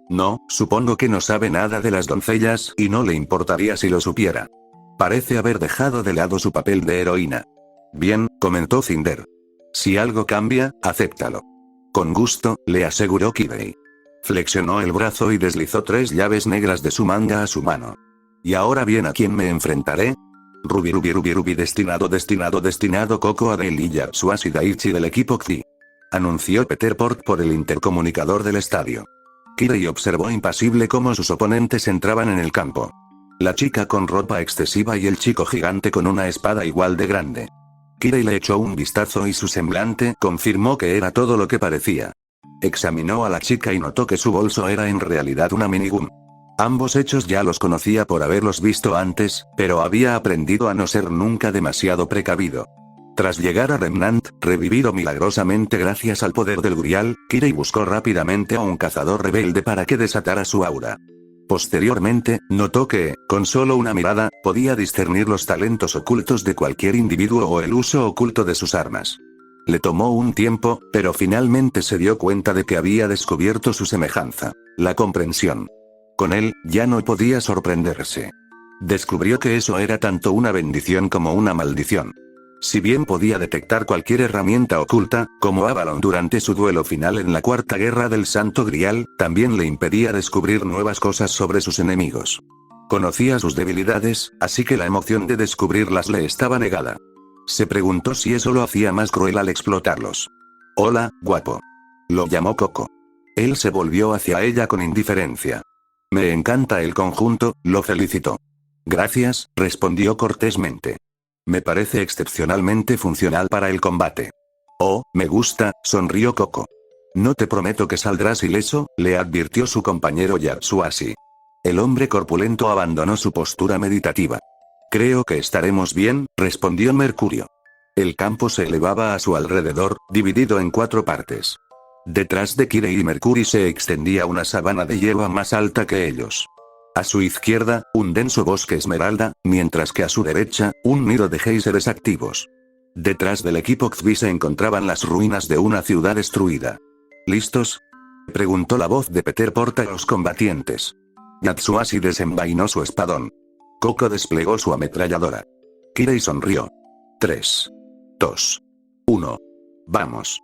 No, supongo que no sabe nada de las doncellas y no le importaría si lo supiera. Parece haber dejado de lado su papel de heroína. Bien, comentó Cinder. Si algo cambia, acéptalo. Con gusto, le aseguró Kirei. Flexionó el brazo y deslizó 3 llaves negras de su manga a su mano. ¿Y ahora bien a quién me enfrentaré? Ruby destinado Coco Adele y Yatsuashi Daichi del equipo XY. Anunció Peter Port por el intercomunicador del estadio. Kirei observó impasible cómo sus oponentes entraban en el campo. La chica con ropa excesiva y el chico gigante con una espada igual de grande. Kirei le echó un vistazo y su semblante confirmó que era todo lo que parecía. Examinó a la chica y notó que su bolso era en realidad una minigun. Ambos hechos ya los conocía por haberlos visto antes, pero había aprendido a no ser nunca demasiado precavido. Tras llegar a Remnant, revivido milagrosamente gracias al poder del Grial, Kirei buscó rápidamente a un cazador rebelde para que desatara su aura. Posteriormente, notó que, con solo una mirada, podía discernir los talentos ocultos de cualquier individuo o el uso oculto de sus armas. Le tomó un tiempo, pero finalmente se dio cuenta de que había descubierto su semejanza: la comprensión. Con él, ya no podía sorprenderse. Descubrió que eso era tanto una bendición como una maldición. Si bien podía detectar cualquier herramienta oculta, como Avalon durante su duelo final en la Cuarta Guerra del Santo Grial, también le impedía descubrir nuevas cosas sobre sus enemigos. Conocía sus debilidades, así que la emoción de descubrirlas le estaba negada. Se preguntó si eso lo hacía más cruel al explotarlos. Hola, guapo. Lo llamó Coco. Él se volvió hacia ella con indiferencia. Me encanta el conjunto, lo felicitó. Gracias, respondió cortésmente. Me parece excepcionalmente funcional para el combate. Oh, me gusta, sonrió Coco. No te prometo que saldrás ileso, le advirtió su compañero Yatsuashi. El hombre corpulento abandonó su postura meditativa. Creo que estaremos bien, respondió Mercurio. El campo se elevaba a su alrededor, dividido en 4 partes. Detrás de Kirei y Mercury se extendía una sabana de hierba más alta que ellos. A su izquierda, un denso bosque esmeralda, mientras que a su derecha, un nido de géiseres activos. Detrás del equipo XY se encontraban las ruinas de una ciudad destruida. ¿Listos?, preguntó la voz de Peter Port a los combatientes. Yatsuashi desenvainó su espadón. Coco desplegó su ametralladora. Kirei sonrió. 3, 2, 1. Vamos.